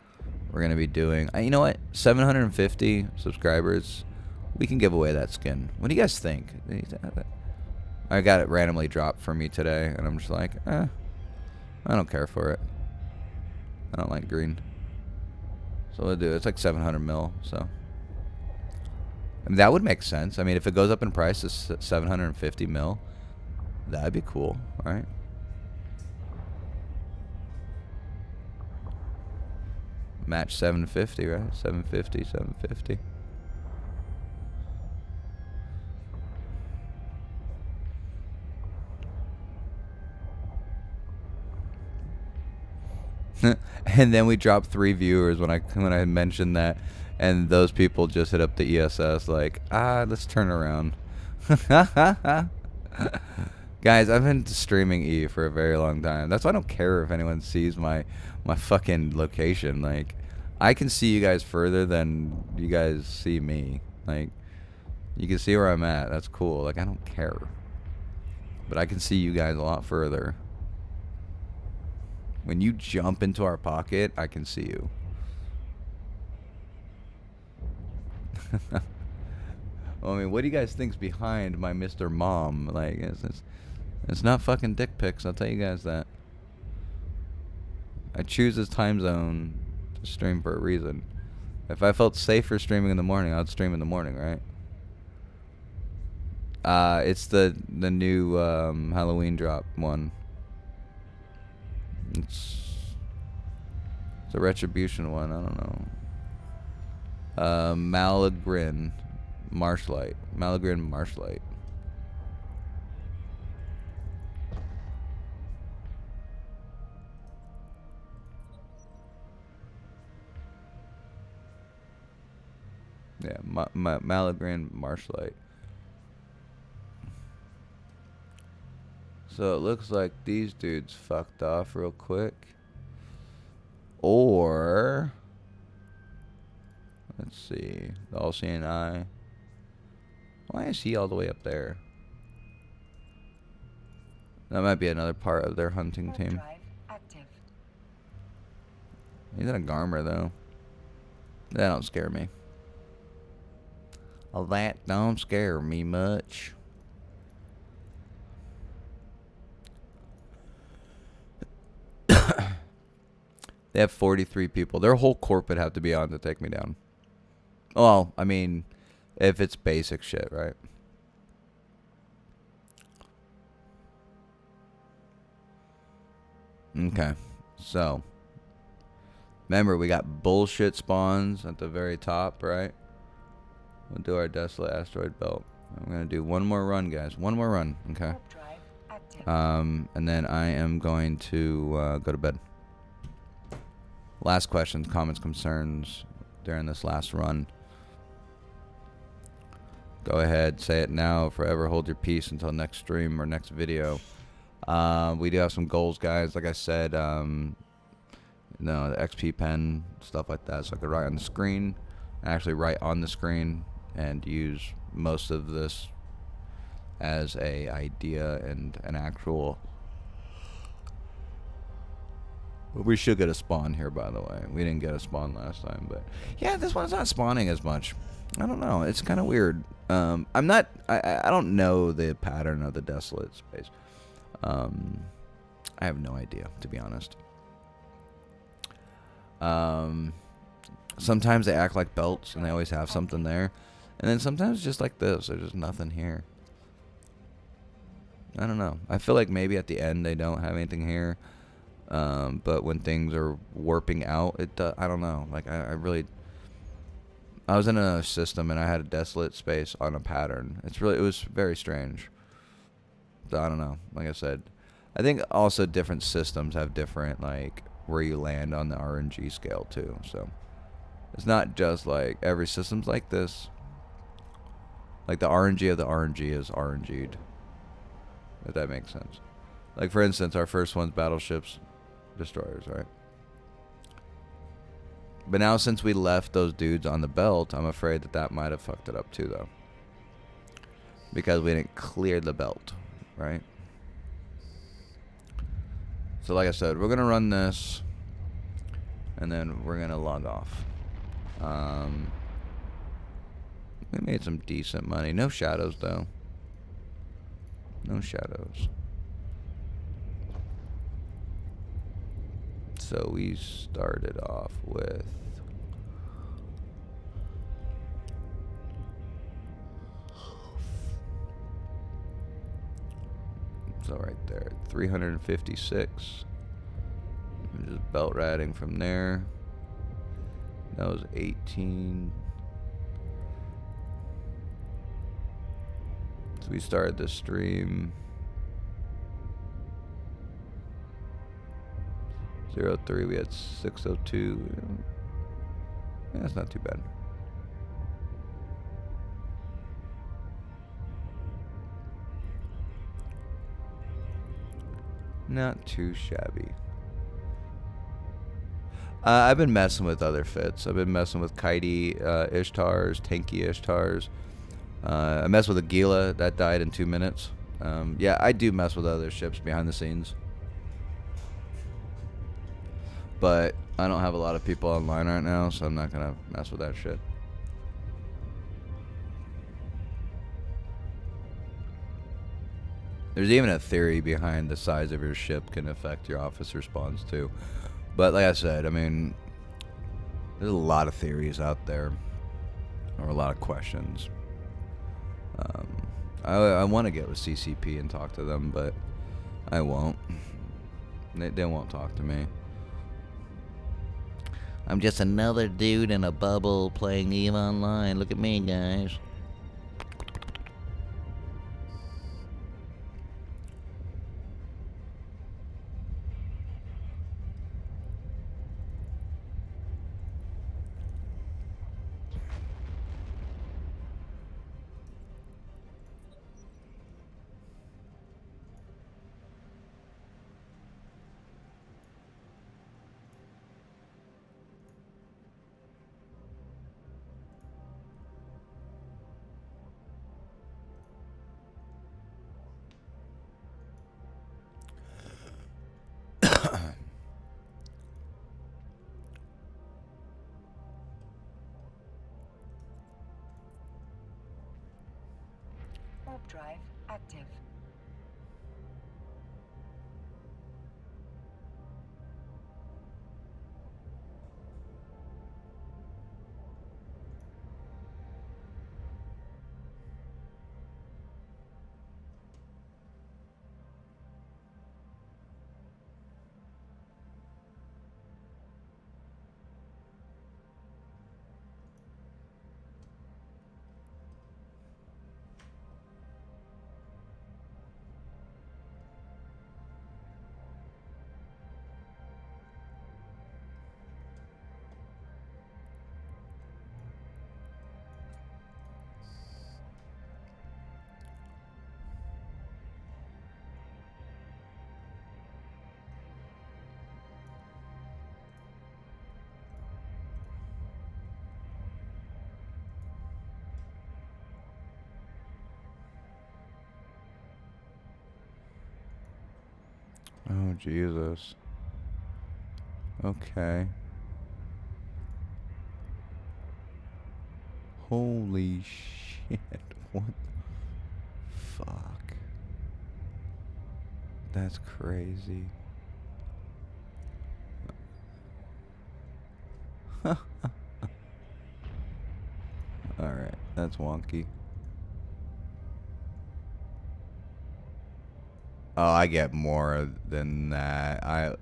We're gonna be doing. You know what? 750 subscribers. We can give away that skin. What do you guys think? I got it randomly dropped for me today, and I'm just like, I don't care for it. I don't like green. So we'll do it. It's like 700 mil, so. I mean, that would make sense. I mean, if it goes up in price to 750 mil, that'd be cool, right? Match 750, right? 750, 750. And then we dropped 3 viewers when I mentioned that, and those people just hit up the ESS like, let's turn around. Guys, I've been streaming E for a very long time. That's why I don't care if anyone sees my fucking location. Like, I can see you guys further than you guys see me. Like, you can see where I'm at. That's cool. Like, I don't care. But I can see you guys a lot further. When you jump into our pocket, I can see you. Well, I mean, what do you guys think's behind my Mr. Mom? Like, it's not fucking dick pics, I'll tell you guys that. I choose this time zone to stream for a reason. If I felt safer streaming in the morning, I'd stream in the morning, right? It's the new Halloween drop one. It's a Retribution one. I don't know. Malagrin Marshlight. Malagrin Marshlight. Yeah, Malagrin Marshlight. So it looks like these dudes fucked off real quick. Or, let's see, the All-Seeing Eye. Why is he all the way up there? That might be another part of their hunting Warp team. drive active. He's in a Garmer though. That don't scare me. Oh, that don't scare me much. They have 43 people. Their whole corp would have to be on to take me down. Well, I mean, if it's basic shit, right? Okay. So, remember, we got bullshit spawns at the very top, right? We'll do our Desolate Asteroid Belt. I'm going to do one more run, guys. One more run, okay? Warp drive active. And then I am going to go to bed. Last questions, comments, concerns during this last run. Go ahead, say it now. Forever hold your peace until next stream or next video. We do have some goals, guys. Like I said, the XP pen, stuff like that. So I could write on the screen, actually write on the screen, and use most of this as a idea and an actual. We should get a spawn here, by the way. We didn't get a spawn last time, but yeah, this one's not spawning as much. I don't know. It's kind of weird. I don't know the pattern of the Desolate space. I have no idea, to be honest. sometimes they act like belts and they always have something there. And then sometimes just like this, there's just nothing here. I don't know. I feel like maybe at the end they don't have anything here. But when things are warping out, I don't know. Like, I was in a system and I had a desolate space on a pattern. It was very strange. So I don't know. Like I said, I think also different systems have different, like, where you land on the RNG scale too. So it's not just like every system's like this. Like the RNG of the RNG is RNG'd. If that makes sense. Like, for instance, our first one's battleships, destroyers, right? But now since we left those dudes on the belt, I'm afraid that might have fucked it up too, though. Because we didn't clear the belt, right? So like I said, we're going to run this. And then we're going to log off. We made some decent money. No shadows, though. No shadows. So we started off with so right there, 356. Just belt ratting from there. That was 18. So we started the stream 03, we had 602. Yeah, that's not too bad. Not too shabby. I've been messing with other fits. I've been messing with kitey Ishtars, tanky Ishtars. I messed with a Gila that died in 2 minutes. Yeah, I do mess with other ships behind the scenes. But I don't have a lot of people online right now, so I'm not going to mess with that shit. There's even a theory behind the size of your ship can affect your officer spawns too. But like I said, I mean, there's a lot of theories out there, or a lot of questions. I want to get with CCP and talk to them, but I won't. They won't talk to me. I'm just another dude in a bubble playing EVE Online. Look at me, guys. Warp drive active. Oh, Jesus. Okay. Holy shit. What the fuck? That's crazy. Alright, that's wonky. Oh, I get more than that.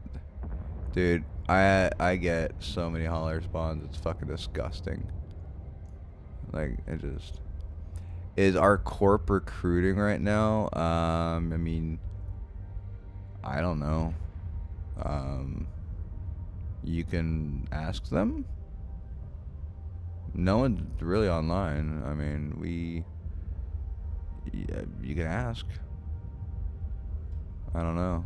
Dude, I get so many hauler spawns, it's fucking disgusting. Like, it just... Is our corp recruiting right now? I mean... I don't know. You can ask them? No one's really online. I mean, yeah, you can ask. I don't know.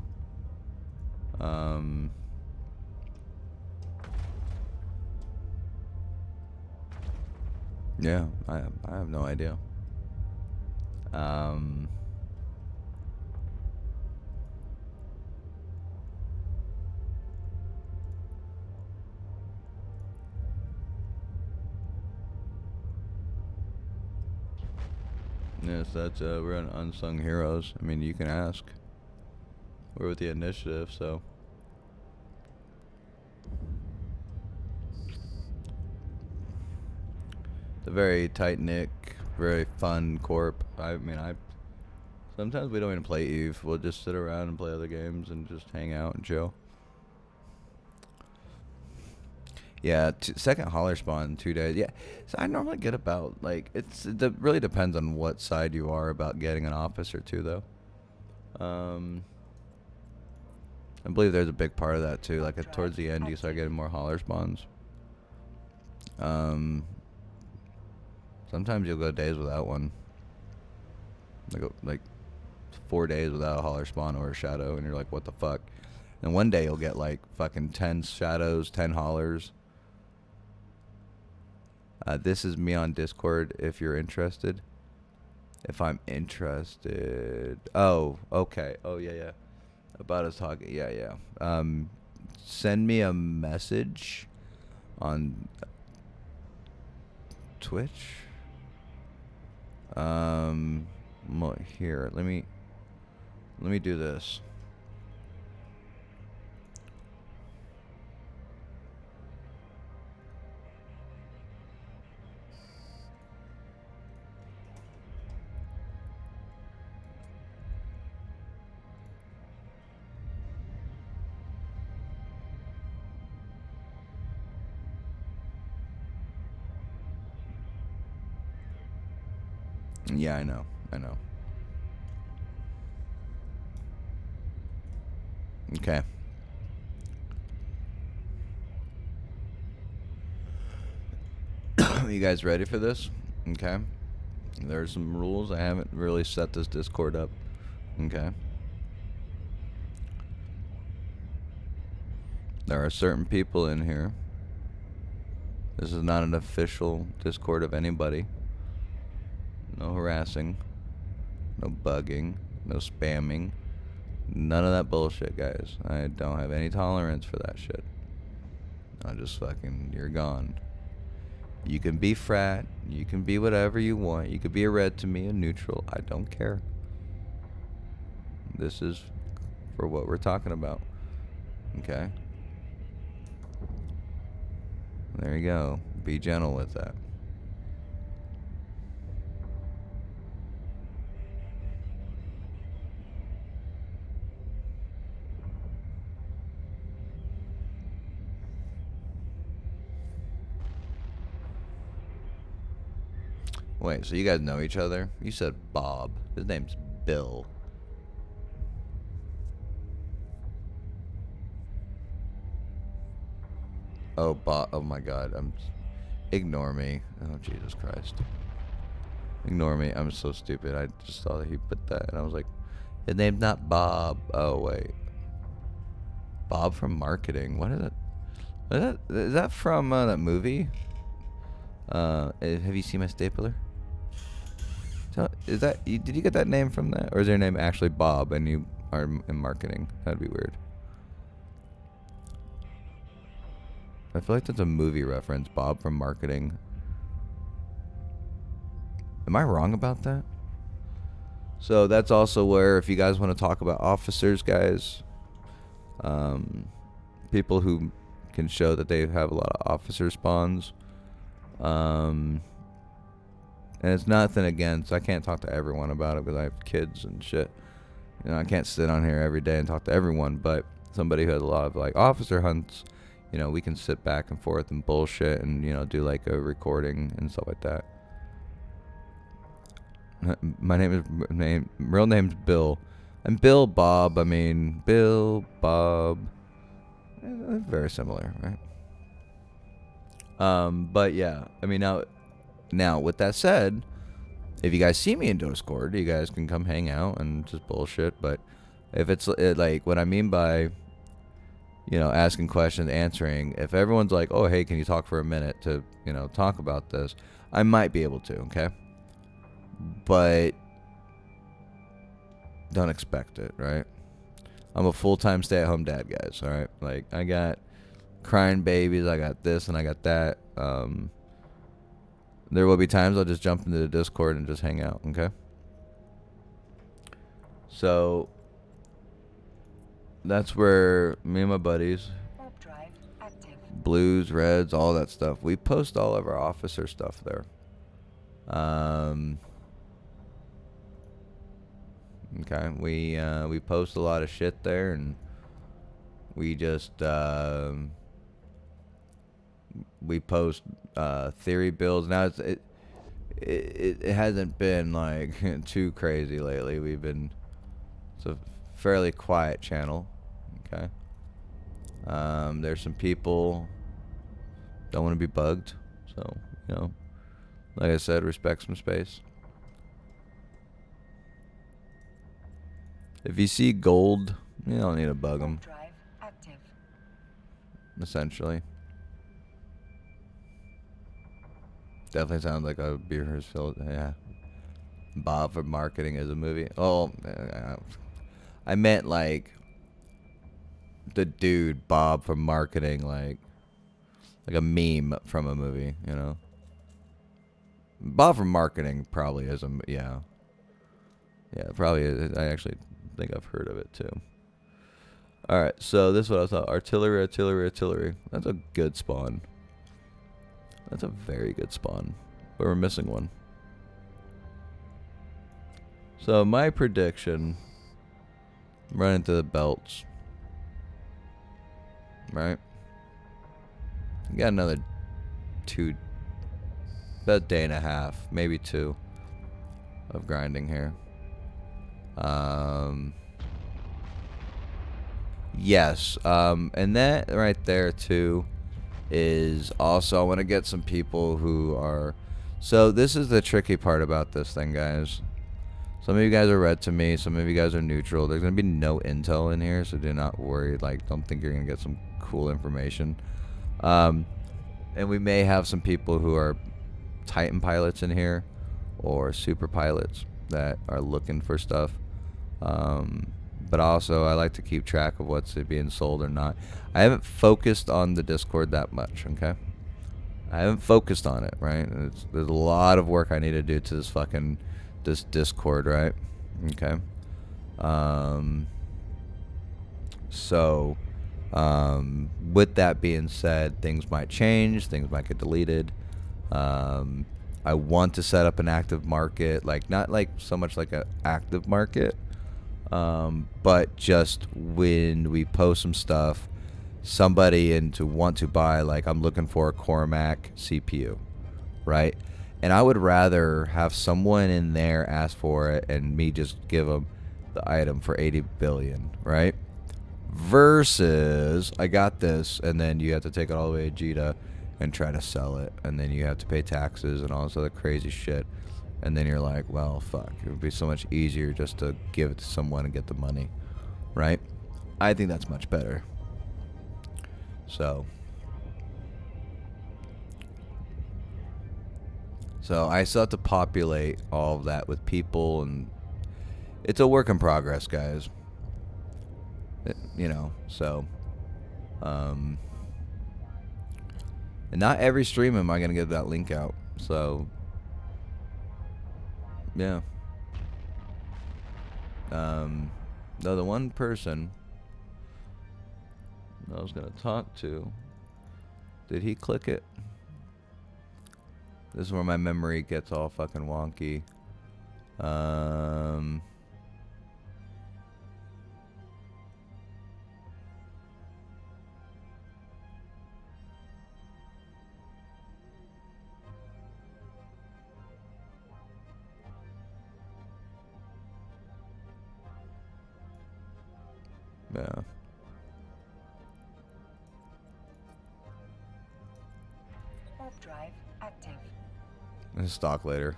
Yeah, I have no idea. Yes, that's we're on Unsung Heroes. I mean, you can ask. We're with the initiative, so. It's a very tight-knit, very fun corp. I mean, sometimes we don't even play EVE. We'll just sit around and play other games and just hang out and chill. Yeah, second hauler spawn in 2 days. Yeah, so I normally get about, like, it really depends on what side you are about getting an office or two, though. I believe there's a big part of that, too. Like, towards the end, you start getting more hauler spawns. Sometimes you'll go days without one. Like 4 days without a hauler spawn or a shadow, and you're like, what the fuck? And one day you'll get, like, fucking 10 shadows, 10 haulers. This is me on Discord if you're interested. If I'm interested. Oh, okay. Oh, yeah. About us talking. Yeah. Send me a message on Twitch. Here, let me do this. Yeah, I know. Okay. You guys ready for this? Okay. There's some rules. I haven't really set this Discord up. Okay. There are certain people in here. This is not an official Discord of anybody. No harassing, no bugging, no spamming, none of that bullshit, guys. I don't have any tolerance for that shit. I just fucking, you're gone. You can be frat, you can be whatever you want. You could be a red to me, a neutral. I don't care. This is for what we're talking about. Okay? There you go. Be gentle with that. Wait, so you guys know each other? You said Bob. His name's Bill. Oh, Bob. Oh my God. Ignore me. Oh, Jesus Christ. Ignore me. I'm so stupid. I just saw that he put that, and I was like, his name's not Bob. Oh, wait. Bob from marketing. What is it? Is that from that movie? Have you seen my stapler? Is that did you get that name from that, or is your name actually Bob and you are in marketing? That'd be weird. I feel like that's a movie reference. Bob from marketing. Am I wrong about that? So that's also where, if you guys want to talk about officers, guys, people who can show that they have a lot of officer spawns. And it's nothing against, I can't talk to everyone about it because I have kids and shit. You know, I can't sit on here every day and talk to everyone, but somebody who has a lot of like officer hunts, you know, we can sit back and forth and bullshit and, you know, do like a recording and stuff like that. My real name's Bill. I'm Bill Bob. I mean, Bill Bob. Very similar, right? But yeah, I mean, now with that said, if you guys see me in Discord, you guys can come hang out and just bullshit. But if it's like what I mean by, you know, asking questions, answering, if everyone's like, oh, hey, can you talk for a minute to, you know, talk about this, I might be able to, okay? But don't expect it, right? I'm a full-time stay-at-home dad, guys, all right? Like, I got crying babies, I got this, and I got that. There will be times I'll just jump into the Discord and just hang out, okay? So, that's where me and my buddies, Warp drive active. blues, reds, all that stuff, we post all of our officer stuff there. Okay, we post a lot of shit there, and we just we post theory builds. Now it hasn't been like too crazy lately. It's a fairly quiet channel. Okay, there's some people don't want to be bugged, so you know, like I said, respect some space. If you see gold, you don't need to bug them. Warp drive active. Essentially. Definitely sounds like a beer filled. Yeah. Bob for marketing is a movie. Oh, I meant like the dude Bob from marketing, like a meme from a movie, you know. Bob from marketing probably is yeah, probably is. I actually think I've heard of it too. All right, so this is what I thought. Artillery. That's a good spawn. That's a very good spawn. But we're missing one. So my prediction, run into the belts. Right? You got another about a day and a half, maybe 2 of grinding here. Yes, and that right there too is also, I want to get some people who are, so this is the tricky part about this thing, guys. Some of you guys are red to me, some of you guys are neutral. There's going to be no intel in here, so do not worry. Like, don't think you're going to get some cool information. And we may have some people who are Titan pilots in here, or super pilots that are looking for stuff. But also, I like to keep track of what's being sold or not. I haven't focused on the Discord that much, okay? I haven't focused on it, right? There's a lot of work I need to do to this Discord, right? Okay. So, with that being said, things might change, things might get deleted. I want to set up an active market, like not like so much like an active market, but just when we post some stuff, somebody and to want to buy, like I'm looking for a Cormac CPU, right? And I would rather have someone in there ask for it and me just give them the item for 80 billion, right? Versus I got this, and then you have to take it all the way to Jita and try to sell it, and then you have to pay taxes and all this other crazy shit, and then you're like, well, fuck, it would be so much easier just to give it to someone and get the money, right? I think that's much better. So I still have to populate all of that with people, and it's a work in progress, guys. You know, so and not every stream am I gonna get that link out, so yeah. Though the one person I was gonna talk to Did he click it? This is where my memory gets all fucking wonky. Yeah. Warp drive active. Stock later.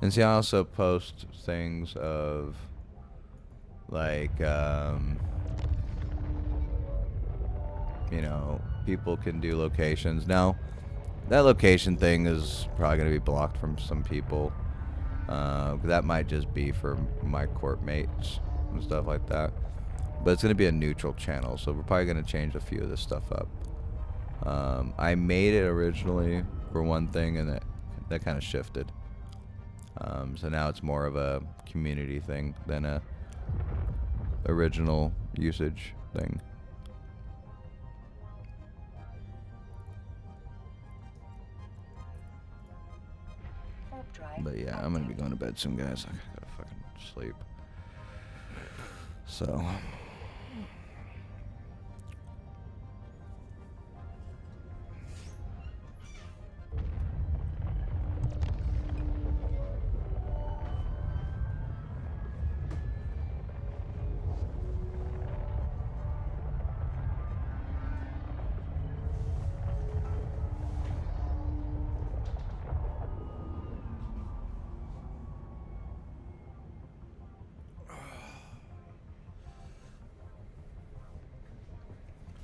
And see, I also post things of like, you know, people can do locations. Now, that location thing is probably going to be blocked from some people. That might just be for my court mates and stuff like that. But it's going to be a neutral channel, so we're probably going to change a few of this stuff up. I made it originally for one thing, and that kind of shifted. So now it's more of a community thing than a original usage thing. Warp drive But yeah, I'm gonna be going to bed soon, guys. I gotta fucking sleep. So.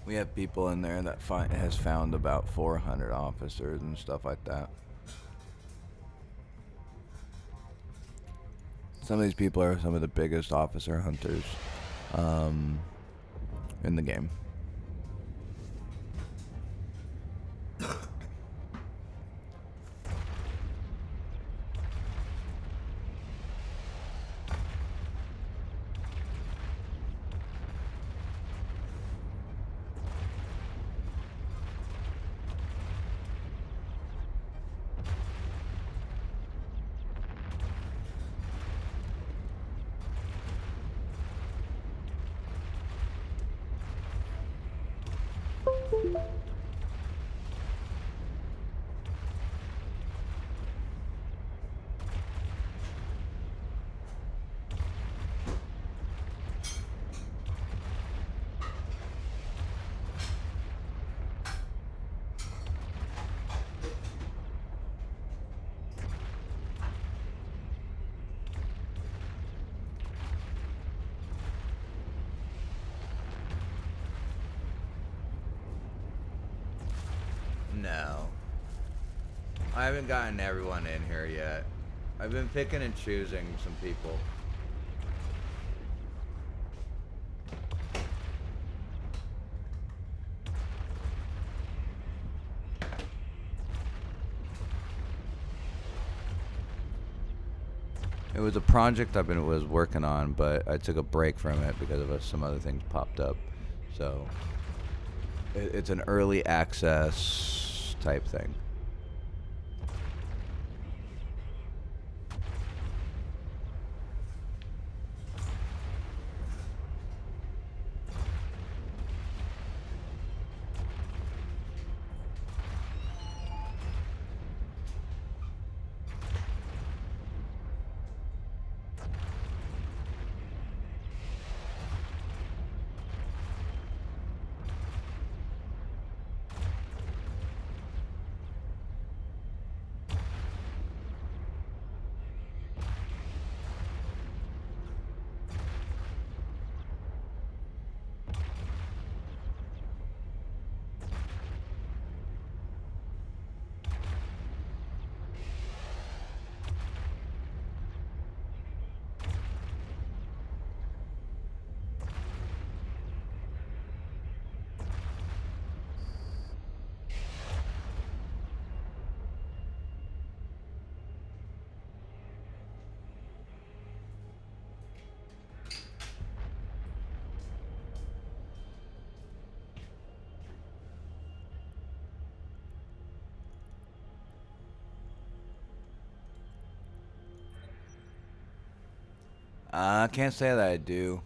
We have people in there that has found about 400 officers and stuff like that. Some of these people are some of the biggest officer hunters in the game. No. I haven't gotten everyone in here yet. I've been picking and choosing some people. It was a project was working on, but I took a break from it because of some other things popped up. So it's an early access type thing. I can't say that I do.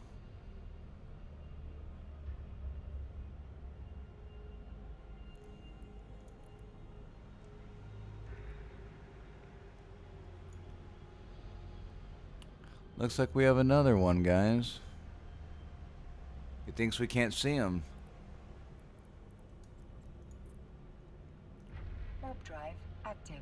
Looks like we have another one, guys. He thinks we can't see him. Warp drive active.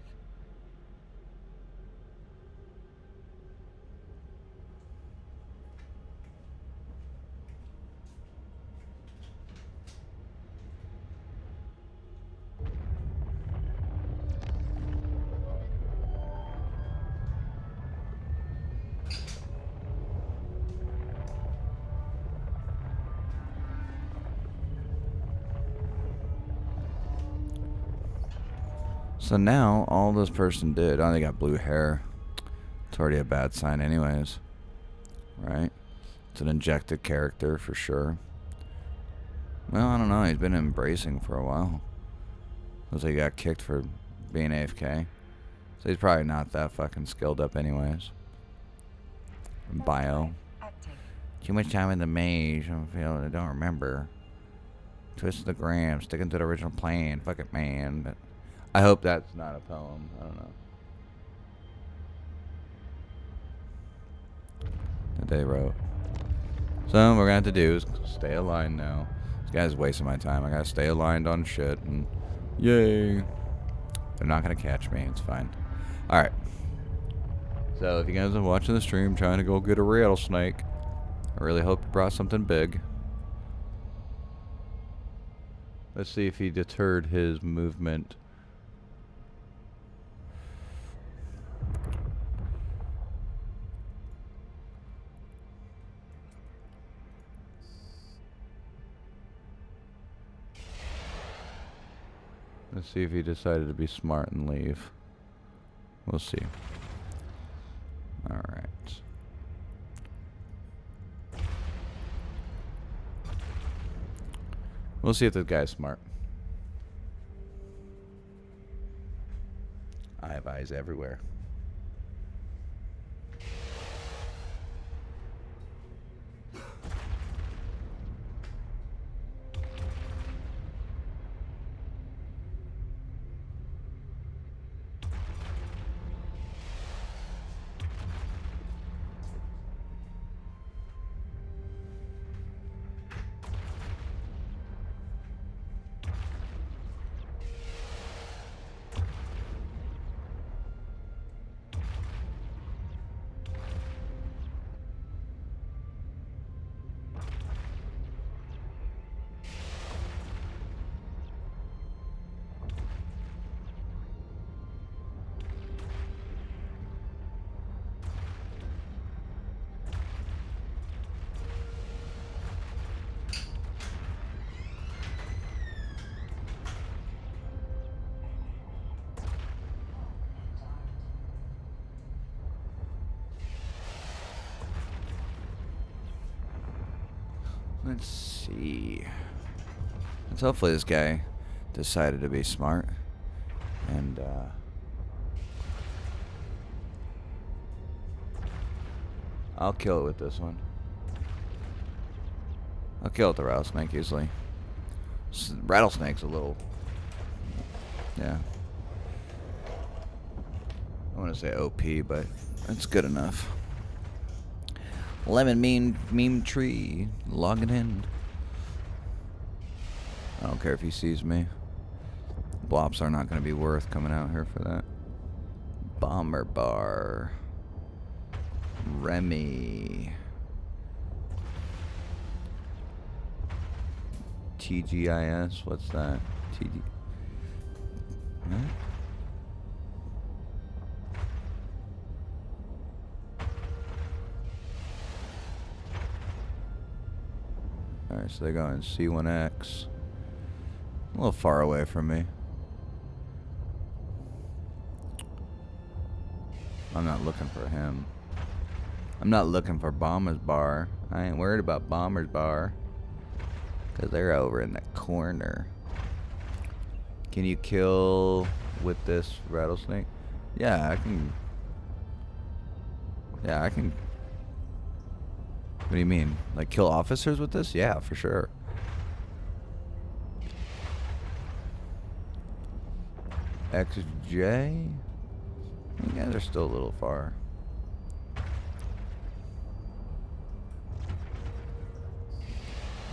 So now, all this person did... Oh, they got blue hair. It's already a bad sign anyways. Right? It's an injected character for sure. Well, I don't know. He's been embracing for a while. Looks like he got kicked for being AFK. So he's probably not that fucking skilled up anyways. Bio. Active. Too much time in the maze. I don't remember. Twist of the gram. Sticking to the original plan. Fuck it, man. But I hope that's not a poem. I don't know. That they wrote. So what we're gonna have to do is stay aligned now. This guy's wasting my time. I gotta stay aligned on shit and yay. They're not gonna catch me. It's fine. Alright. So if you guys are watching the stream trying to go get a rattlesnake, I really hope you brought something big. Let's see if he deterred his movement. Let's see if he decided to be smart and leave. We'll see. Alright. We'll see if this guy's smart. I have eyes everywhere. Let's see. Let's hopefully this guy decided to be smart. And, I'll kill it with this one. I'll kill it with the rattlesnake easily. Rattlesnake's a little... Yeah. I want to say OP, but it's good enough. Lemon meme tree. Logging in. I don't care if he sees me. Blops are not going to be worth coming out here for that. Bomber bar. Remy. TGIS. What's that? TG. Huh? Alright, so they're going C1X. A little far away from me. I'm not looking for him. I'm not looking for Bomber's Bar. I ain't worried about Bomber's Bar. Because they're over in the corner. Can you kill with this rattlesnake? Yeah, I can. Yeah, I can What do you mean? Like kill officers with this? Yeah, for sure. XJ? You guys are still a little far.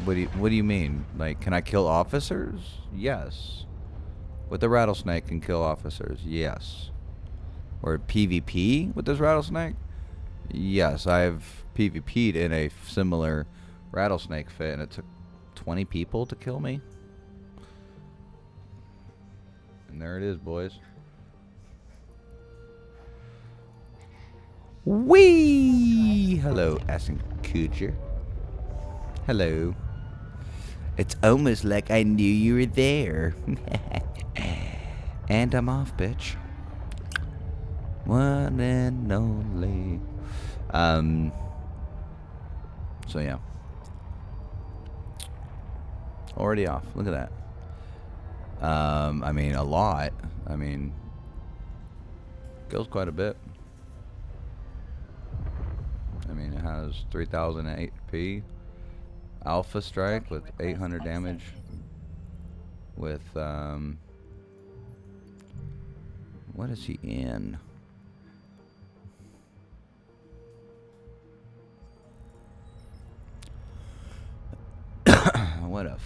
What do you mean? Like, can I kill officers? Yes. With the rattlesnake can kill officers? Yes. Or PvP with this rattlesnake? Yes, I've PvP'd in a similar rattlesnake fit, and it took 20 people to kill me. And there it is, boys. Whee! Hello, Ashton Kutcher. Hello. It's almost like I knew you were there. And I'm off, bitch. One and only. So yeah. Already off. Look at that. I mean, a lot. I mean, kills quite a bit. I mean, it has 3000 HP. Alpha strike with 800 damage. With, what is he in? What a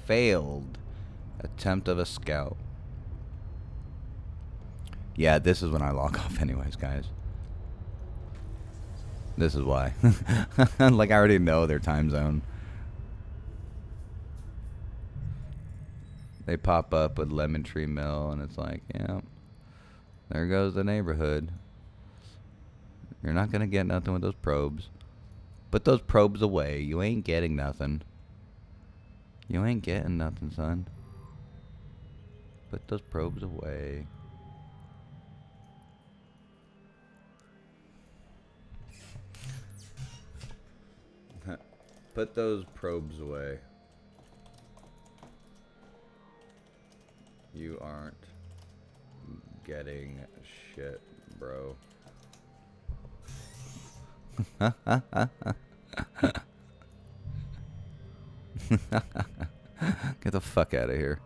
failed attempt of a scout. Yeah, this is when I log off anyways, guys. This is why. Like, I already know their time zone. They pop up with Lemon Tree Mill, and it's like, yeah, there goes the neighborhood. You're not going to get nothing with those probes. Put those probes away. You ain't getting nothing. You ain't getting nothing, son. Put those probes away. Put those probes away. You aren't getting shit, bro. Get the fuck out of here.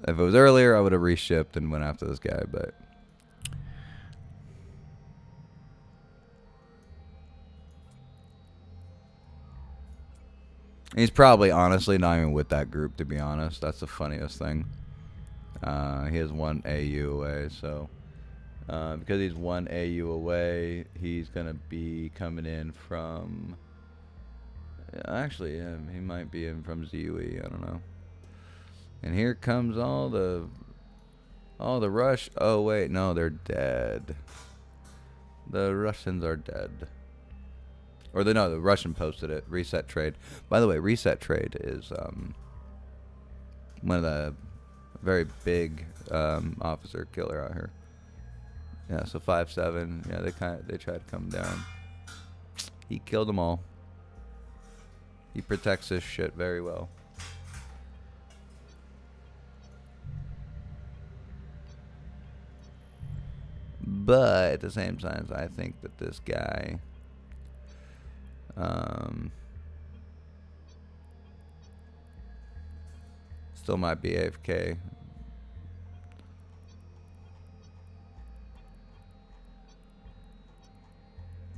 If it was earlier, I would have reshipped and went after this guy, but he's probably honestly not even with that group, to be honest. That's the funniest thing. He has 1 AU away, so because he's 1 AU away, he's gonna be coming in from. Actually, yeah, he might be in from ZUE. I don't know. And here comes all the rush. Oh wait, no, they're dead. The Russians are dead. Or the Russian posted it. Reset trade. By the way, reset trade is one of the very big officer killer out here. Yeah, so 5-7. Yeah, they tried to come down. He killed them all. He protects this shit very well. But at the same time, I think that this guy still might be AFK.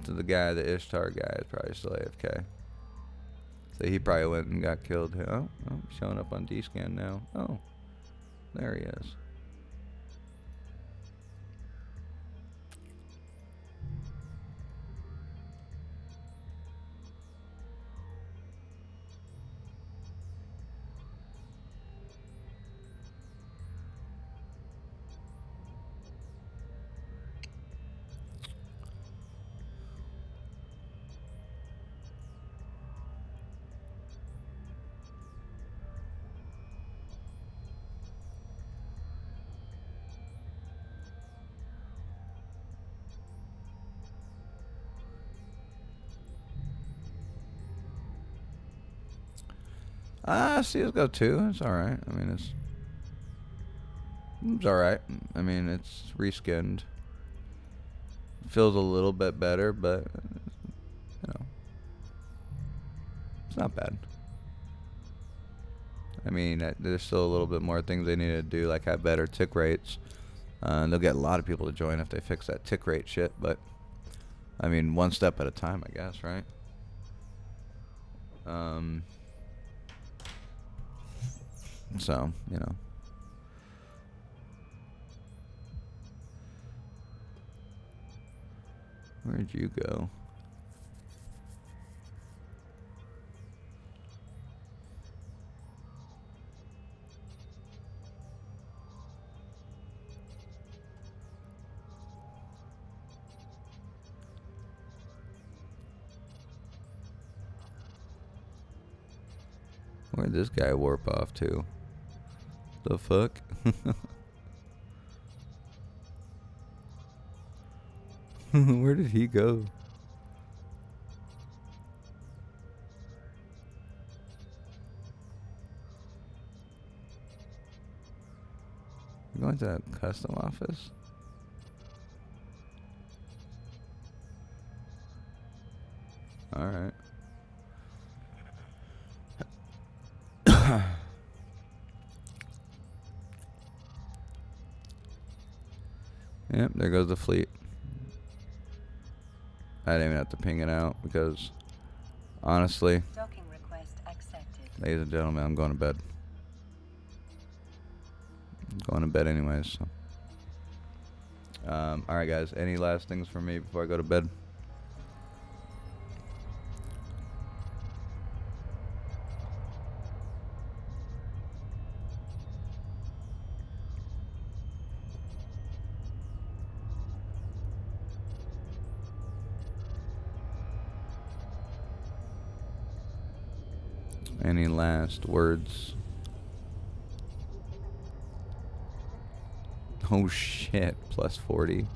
So the guy, the Ishtar guy, is probably still AFK. So he probably went and got killed. Oh, showing up on D-scan now. Oh, there he is. CSGO 2. It's alright. I mean, it's. It's alright. I mean, it's reskinned. Feels a little bit better, but, you know, it's not bad. I mean, there's still a little bit more things they need to do, like have better tick rates. They'll get a lot of people to join if they fix that tick rate shit, but, I mean, one step at a time, I guess, right? So, you know. Where'd you go? Where'd this guy warp off to? The fuck? Where did he go? You going to that custom office? Alright. Yep, there goes the fleet. I didn't even have to ping it out because, honestly, Docking request accepted. ladies and gentlemen, I'm going to bed. I'm going to bed anyways. So. Alright guys, any last things for me before I go to bed? Any last words? Oh shit, plus 40.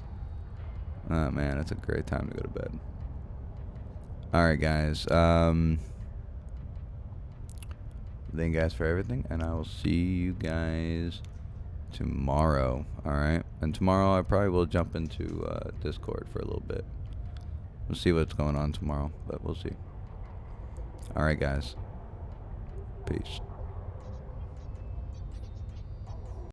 Oh man, it's a great time to go to bed. Alright guys, thank you guys for everything, and I will see you guys tomorrow. Alright, and tomorrow I probably will jump into Discord for a little bit. We'll see what's going on tomorrow, but we'll see. Alright guys. Peace.